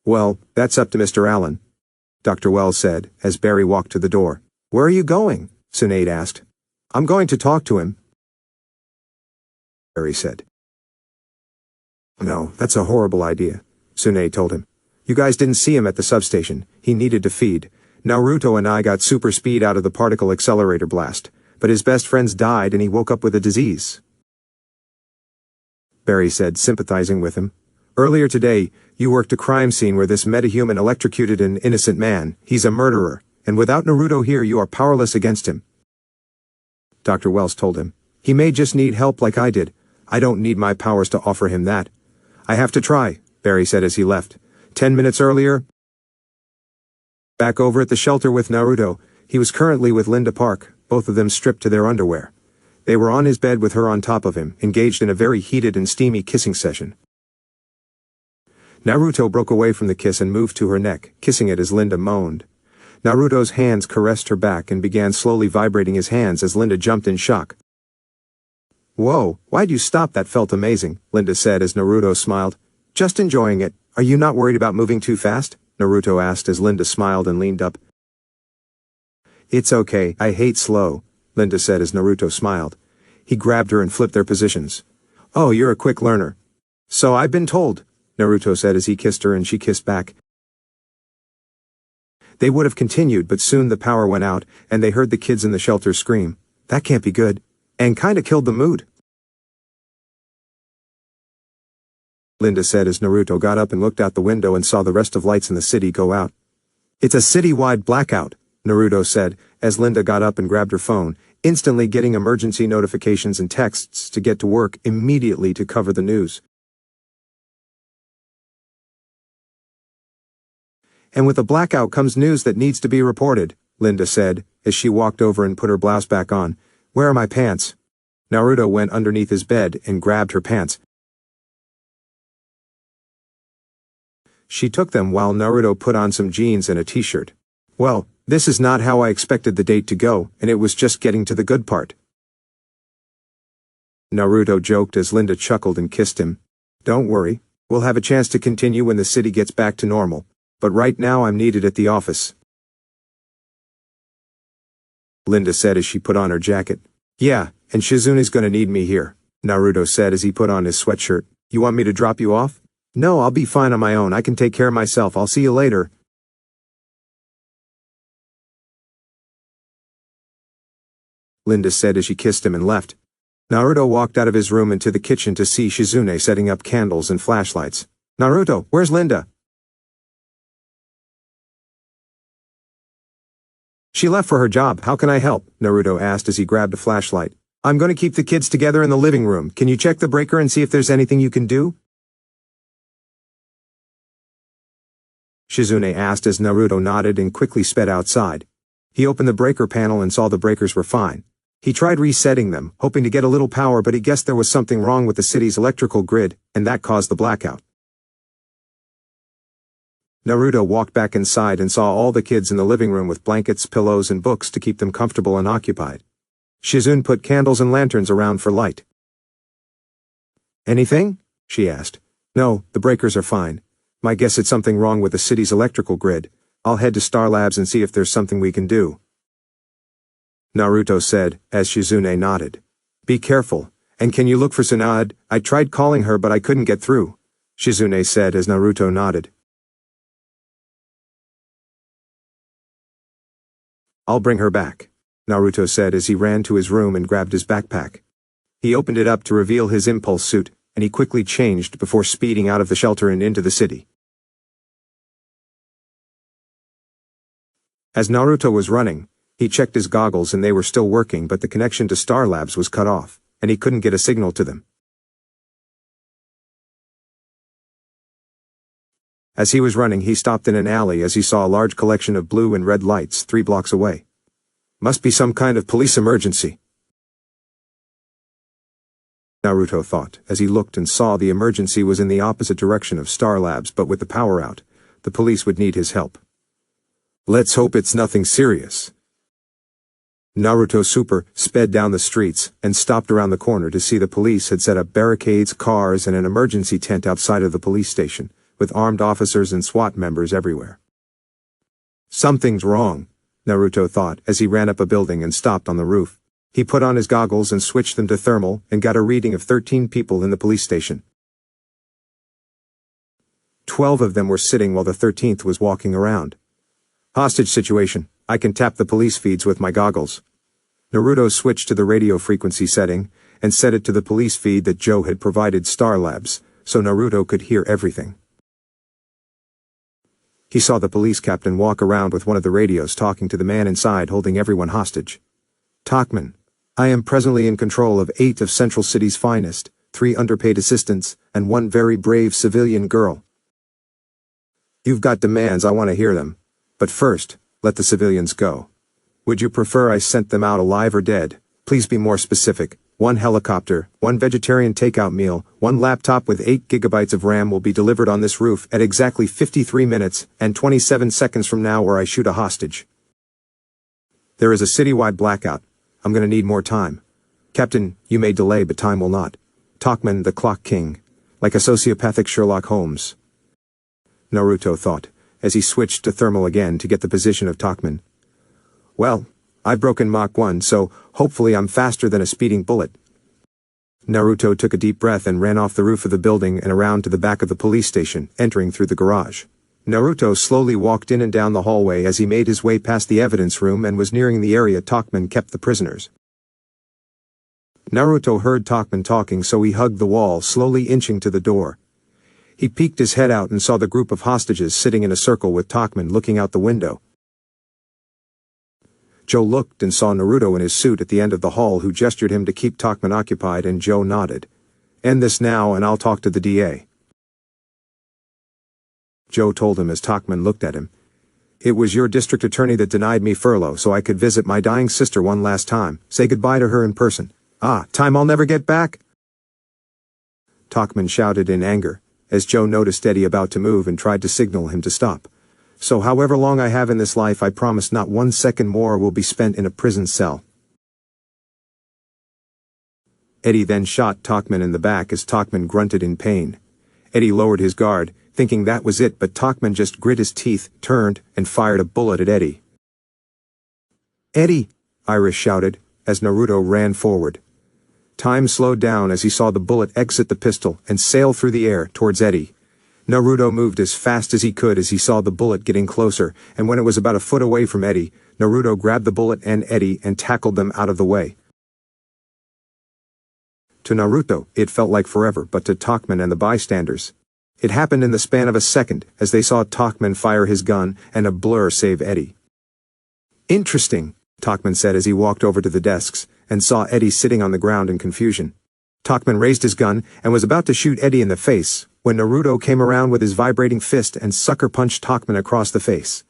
Well, that's up to Mr. Allen, Dr. Wells said, as Barry walked to the door. Where are you going? Tsunade asked. I'm going to talk to him, Barry said. No, that's a horrible idea, Tsunade told him. You guys didn't see him at the substation. He needed to feed. Naruto and I got super speed out of the particle accelerator blast, but his best friends died and he woke up with a disease, Barry said, sympathizing with him. Earlier today, you worked a crime scene where this metahuman electrocuted an innocent man. He's a murderer, and without Naruto here you are powerless against him, Dr. Wells told him. He may just need help like I did. I don't need my powers to offer him that. I have to try, Barry said as he left. 10 minutes earlier, back over at the shelter with Naruto, he was currently with Linda Park, both of them stripped to their underwear. They were on his bed with her on top of him, engaged in a very heated and steamy kissing session. Naruto broke away from the kiss and moved to her neck, kissing it as Linda moaned. Naruto's hands caressed her back and began slowly vibrating his hands as Linda jumped in shock. Whoa, why'd you stop? That felt amazing, Linda said as Naruto smiled. Just enjoying it. Are you not worried about moving too fast? Naruto asked as Linda smiled and leaned up. It's okay, I hate slow, Linda said as Naruto smiled. He grabbed her and flipped their positions. Oh, you're a quick learner. So I've been told, Naruto said as he kissed her and she kissed back. They would have continued, but soon the power went out and they heard the kids in the shelter scream. That can't be good. And kinda killed the mood, Linda said as Naruto got up and looked out the window and saw the rest of lights in the city go out. It's a city-wide blackout, Naruto said, as Linda got up and grabbed her phone, instantly getting emergency notifications and texts to get to work immediately to cover the news. And with a blackout comes news that needs to be reported, Linda said, as she walked over and put her blouse back on. Where are my pants? Naruto went underneath his bed and grabbed her pants. She took them while Naruto put on some jeans and a t-shirt. Well, this is not how I expected the date to go, and it was just getting to the good part, Naruto joked as Linda chuckled and kissed him. Don't worry, we'll have a chance to continue when the city gets back to normal, but right now I'm needed at the office, Linda said as she put on her jacket. Yeah, and Shizune's gonna need me here, Naruto said as he put on his sweatshirt. You want me to drop you off? No, I'll be fine on my own. I can take care of myself. I'll see you later, Linda said as she kissed him and left. Naruto walked out of his room into the kitchen to see Shizune setting up candles and flashlights. Naruto, where's Linda? She left for her job. How can I help? Naruto asked as he grabbed a flashlight. I'm going to keep the kids together in the living room. Can you check the breaker and see if there's anything you can do? Shizune asked as Naruto nodded and quickly sped outside. He opened the breaker panel and saw the breakers were fine. He tried resetting them, hoping to get a little power, but he guessed there was something wrong with the city's electrical grid, and that caused the blackout. Naruto walked back inside and saw all the kids in the living room with blankets, pillows, and books to keep them comfortable and occupied. Shizune put candles and lanterns around for light. "Anything?" she asked. "No, the breakers are fine. My guess it's something wrong with the city's electrical grid. I'll head to Star Labs and see if there's something we can do," Naruto said, as Shizune nodded. "Be careful, and can you look for Tsunade? I tried calling her but I couldn't get through," Shizune said as Naruto nodded. "I'll bring her back," Naruto said as he ran to his room and grabbed his backpack. He opened it up to reveal his impulse suit, and he quickly changed before speeding out of the shelter and into the city. As Naruto was running, he checked his goggles and they were still working, but the connection to Star Labs was cut off, and he couldn't get a signal to them. As he was running, he stopped in an alley as he saw a large collection of blue and red lights 3 blocks away. Must be some kind of police emergency, Naruto thought, as he looked and saw the emergency was in the opposite direction of Star Labs, but with the power out, the police would need his help. Let's hope it's nothing serious. Naruto Super sped down the streets and stopped around the corner to see the police had set up barricades, cars, and an emergency tent outside of the police station, with armed officers and SWAT members everywhere. Something's wrong, Naruto thought as he ran up a building and stopped on the roof. He put on his goggles and switched them to thermal and got a reading of 13 people in the police station. 12 of them were sitting while the 13th was walking around. Hostage situation. I can tap the police feeds with my goggles. Naruto switched to the radio frequency setting and set it to the police feed that Joe had provided Star Labs, so Naruto could hear everything. He saw the police captain walk around with one of the radios talking to the man inside holding everyone hostage. Talkman, I am presently in control of 8 of Central City's finest, 3 underpaid assistants, and 1 very brave civilian girl. You've got demands, I want to hear them. But first, let the civilians go. Would you prefer I sent them out alive or dead? Please be more specific. 1 helicopter, 1 vegetarian takeout meal, 1 laptop with 8 gigabytes of RAM will be delivered on this roof at exactly 53 minutes and 27 seconds from now, or I shoot a hostage. There is a citywide blackout. I'm gonna need more time. Captain, you may delay but time will not. Talkman the Clock King. Like a sociopathic Sherlock Holmes, Naruto thought, as he switched to thermal again to get the position of Talkman. Well, I've broken Mach 1, so hopefully I'm faster than a speeding bullet. Naruto took a deep breath and ran off the roof of the building and around to the back of the police station, entering through the garage. Naruto slowly walked in and down the hallway as he made his way past the evidence room and was nearing the area Talkman kept the prisoners. Naruto heard Talkman talking, so he hugged the wall, slowly inching to the door. He peeked his head out and saw the group of hostages sitting in a circle with Talkman looking out the window. Joe looked and saw Naruto in his suit at the end of the hall, who gestured him to keep Talkman occupied, and Joe nodded. End this now and I'll talk to the DA. Joe told him as Talkman looked at him. It was your district attorney that denied me furlough so I could visit my dying sister one last time, say goodbye to her in person. Ah, time I'll never get back? Talkman shouted in anger, as Joe noticed Eddie about to move and tried to signal him to stop. So however long I have in this life, I promise not 1 second more will be spent in a prison cell. Eddie then shot Talkman in the back as Talkman grunted in pain. Eddie lowered his guard, thinking that was it, but Talkman just grit his teeth, turned, and fired a bullet at Eddie. Eddie! Iris shouted, as Naruto ran forward. Time slowed down as he saw the bullet exit the pistol and sail through the air towards Eddie. Naruto moved as fast as he could as he saw the bullet getting closer, and when it was about a foot away from Eddie, Naruto grabbed the bullet and Eddie and tackled them out of the way. To Naruto, it felt like forever, but to Talkman and the bystanders, it happened in the span of a second as they saw Talkman fire his gun and a blur save Eddie. Interesting, Talkman said as he walked over to the desks and saw Eddie sitting on the ground in confusion. Talkman raised his gun and was about to shoot Eddie in the face when Naruto came around with his vibrating fist and sucker punched Talkman across the face.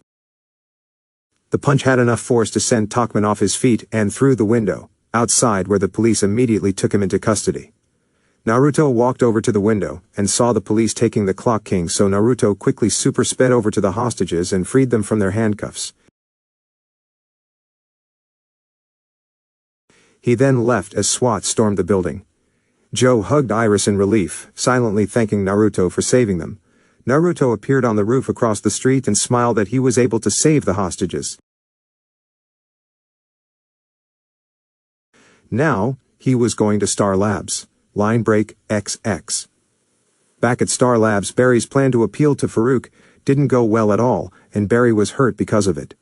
The punch had enough force to send Talkman off his feet and through the window, outside where the police immediately took him into custody. Naruto walked over to the window and saw the police taking the Clock King, so Naruto quickly super sped over to the hostages and freed them from their handcuffs. He then left as SWAT stormed the building. Joe hugged Iris in relief, silently thanking Naruto for saving them. Naruto appeared on the roof across the street and smiled that he was able to save the hostages. Now, he was going to Star Labs. Line break XX. Back at Star Labs, Barry's plan to appeal to Farouk didn't go well at all, and Barry was hurt because of it.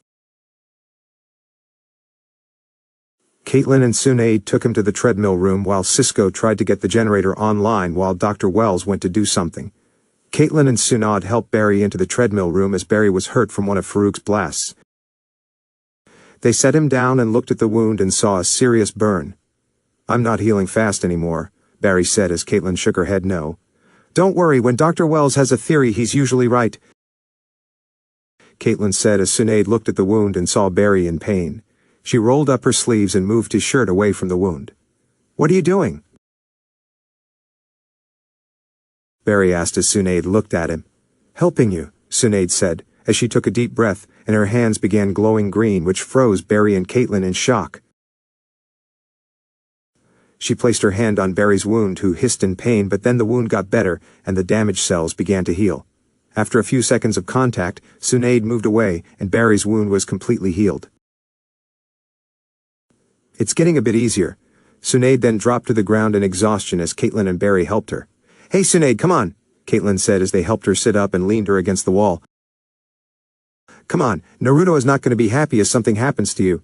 Caitlin and Tsunade took him to the treadmill room while Cisco tried to get the generator online while Dr. Wells went to do something. Caitlin and Tsunade helped Barry into the treadmill room as Barry was hurt from one of Farouk's blasts. They set him down and looked at the wound and saw a serious burn. "I'm not healing fast anymore," Barry said as Caitlin shook her head no. "Don't worry, when Dr. Wells has a theory he's usually right," Caitlin said as Tsunade looked at the wound and saw Barry in pain. She rolled up her sleeves and moved his shirt away from the wound. "What are you doing?" Barry asked as Tsunade looked at him. "Helping you," Tsunade said, as she took a deep breath, and her hands began glowing green, which froze Barry and Caitlin in shock. She placed her hand on Barry's wound, who hissed in pain, but then the wound got better, and the damaged cells began to heal. After a few seconds of contact, Tsunade moved away, and Barry's wound was completely healed. "It's getting a bit easier." Tsunade then dropped to the ground in exhaustion as Caitlin and Barry helped her. "Hey Tsunade, come on," Caitlin said as they helped her sit up and leaned her against the wall. "Come on, Naruto is not going to be happy if something happens to you."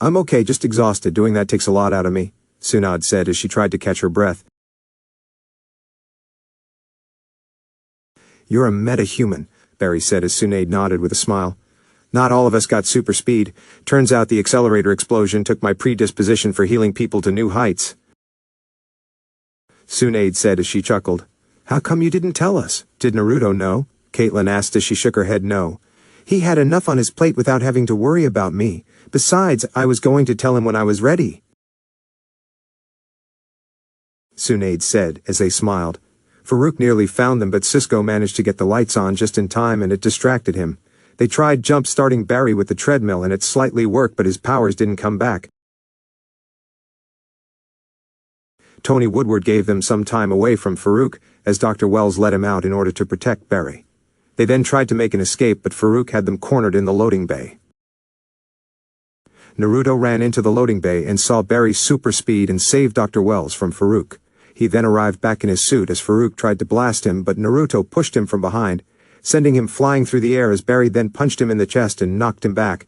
"I'm okay, just exhausted. Doing that takes a lot out of me," Tsunade said as she tried to catch her breath. "You're a meta-human," Barry said as Tsunade nodded with a smile. "Not all of us got super speed. Turns out the accelerator explosion took my predisposition for healing people to new heights," Tsunade said as she chuckled. "How come you didn't tell us? Did Naruto know?" Caitlin asked as she shook her head no. "He had enough on his plate without having to worry about me. Besides, I was going to tell him when I was ready," Tsunade said as they smiled. Farouk nearly found them, but Cisco managed to get the lights on just in time and it distracted him. They tried jump-starting Barry with the treadmill and it slightly worked, but his powers didn't come back. Tony Woodward gave them some time away from Farouk, as Dr. Wells let him out in order to protect Barry. They then tried to make an escape, but Farouk had them cornered in the loading bay. Naruto ran into the loading bay and saw Barry's super speed and saved Dr. Wells from Farouk. He then arrived back in his suit as Farouk tried to blast him, but Naruto pushed him from behind, sending him flying through the air as Barry then punched him in the chest and knocked him back.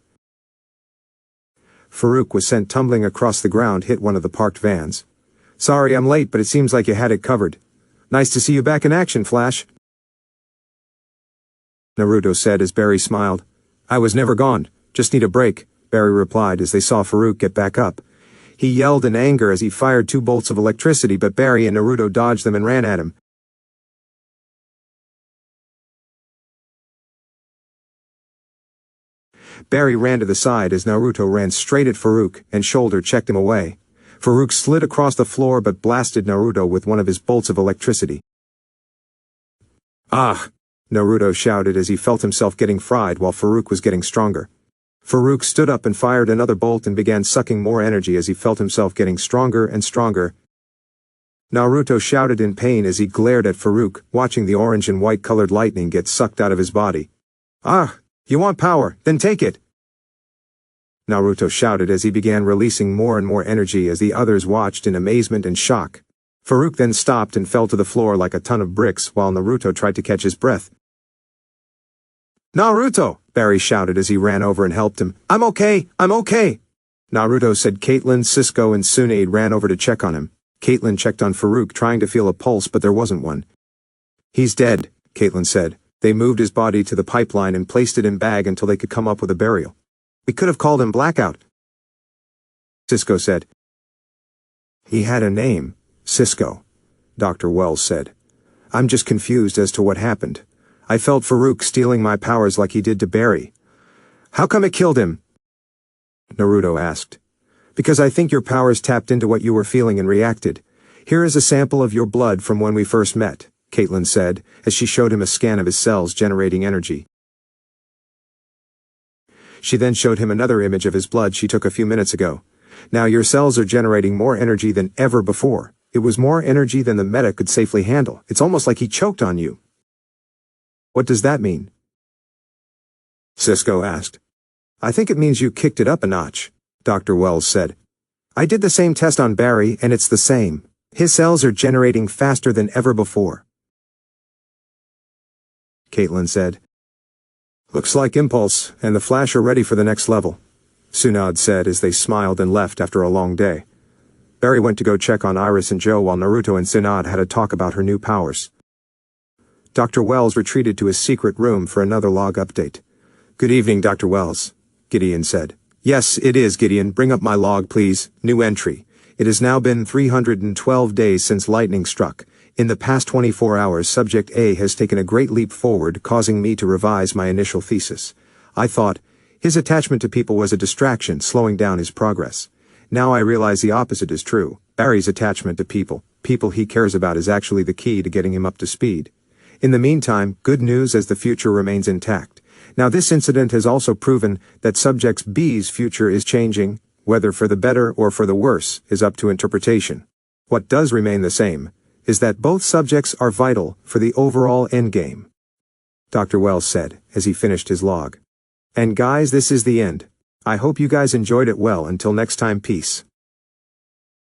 Farouk was sent tumbling across the ground, hit one of the parked vans. "Sorry I'm late, but it seems like you had it covered." "Nice to see you back in action, Flash," Naruto said as Barry smiled. "I was never gone, just need a break," Barry replied as they saw Farouk get back up. He yelled in anger as he fired 2 bolts of electricity, but Barry and Naruto dodged them and ran at him. Barry ran to the side as Naruto ran straight at Farouk and shoulder-checked him away. Farouk slid across the floor but blasted Naruto with one of his bolts of electricity. "Ah!" Naruto shouted as he felt himself getting fried while Farouk was getting stronger. Farouk stood up and fired another bolt and began sucking more energy as he felt himself getting stronger and stronger. Naruto shouted in pain as he glared at Farouk, watching the orange and white-colored lightning get sucked out of his body. "Ah! You want power? Then take it!" Naruto shouted as he began releasing more and more energy as the others watched in amazement and shock. Farouk then stopped and fell to the floor like a ton of bricks while Naruto tried to catch his breath. "Naruto!" Barry shouted as he ran over and helped him. I'm okay! Naruto said. Caitlin, Cisco, and Tsunade ran over to check on him. Caitlin checked on Farouk, trying to feel a pulse, but there wasn't one. "He's dead," Caitlin said. They moved his body to the pipeline and placed it in bag until they could come up with a burial. "We could have called him Blackout," Cisco said. "He had a name, Cisco," Dr. Wells said. "I'm just confused as to what happened. I felt Farouk stealing my powers like he did to Barry. How come it killed him? Naruto asked. Because I think your powers tapped into what you were feeling and reacted. Here is a sample of your blood from when we first met, Caitlin said, as she showed him a scan of his cells generating energy. She then showed him another image of his blood she took a few minutes ago. Now your cells are generating more energy than ever before. It was more energy than the meta could safely handle. It's almost like he choked on you. What does that mean? Cisco asked. I think it means you kicked it up a notch, Dr. Wells said. I did the same test on Barry and it's the same. His cells are generating faster than ever before. Caitlin said. Looks like Impulse and the Flash are ready for the next level, Tsunade said as they smiled and left after a long day. Barry went to go check on Iris and Joe while Naruto and Tsunade had a talk about her new powers. Dr. Wells retreated to his secret room for another log update. Good evening, Dr. Wells, Gideon said. Yes, it is, Gideon. Bring up my log, please. New entry. It has now been 312 days since lightning struck. In the past 24 hours, Subject A has taken a great leap forward, causing me to revise my initial thesis. I thought, his attachment to people was a distraction, slowing down his progress. Now I realize the opposite is true. Barry's attachment to people he cares about, is actually the key to getting him up to speed. In the meantime, good news as the future remains intact. Now this incident has also proven that Subject B's future is changing. Whether for the better or for the worse is up to interpretation. What does remain the same is that both subjects are vital for the overall endgame, Dr. Wells said as he finished his log. And guys, this is the end. I hope you guys enjoyed it well. Until next time, peace.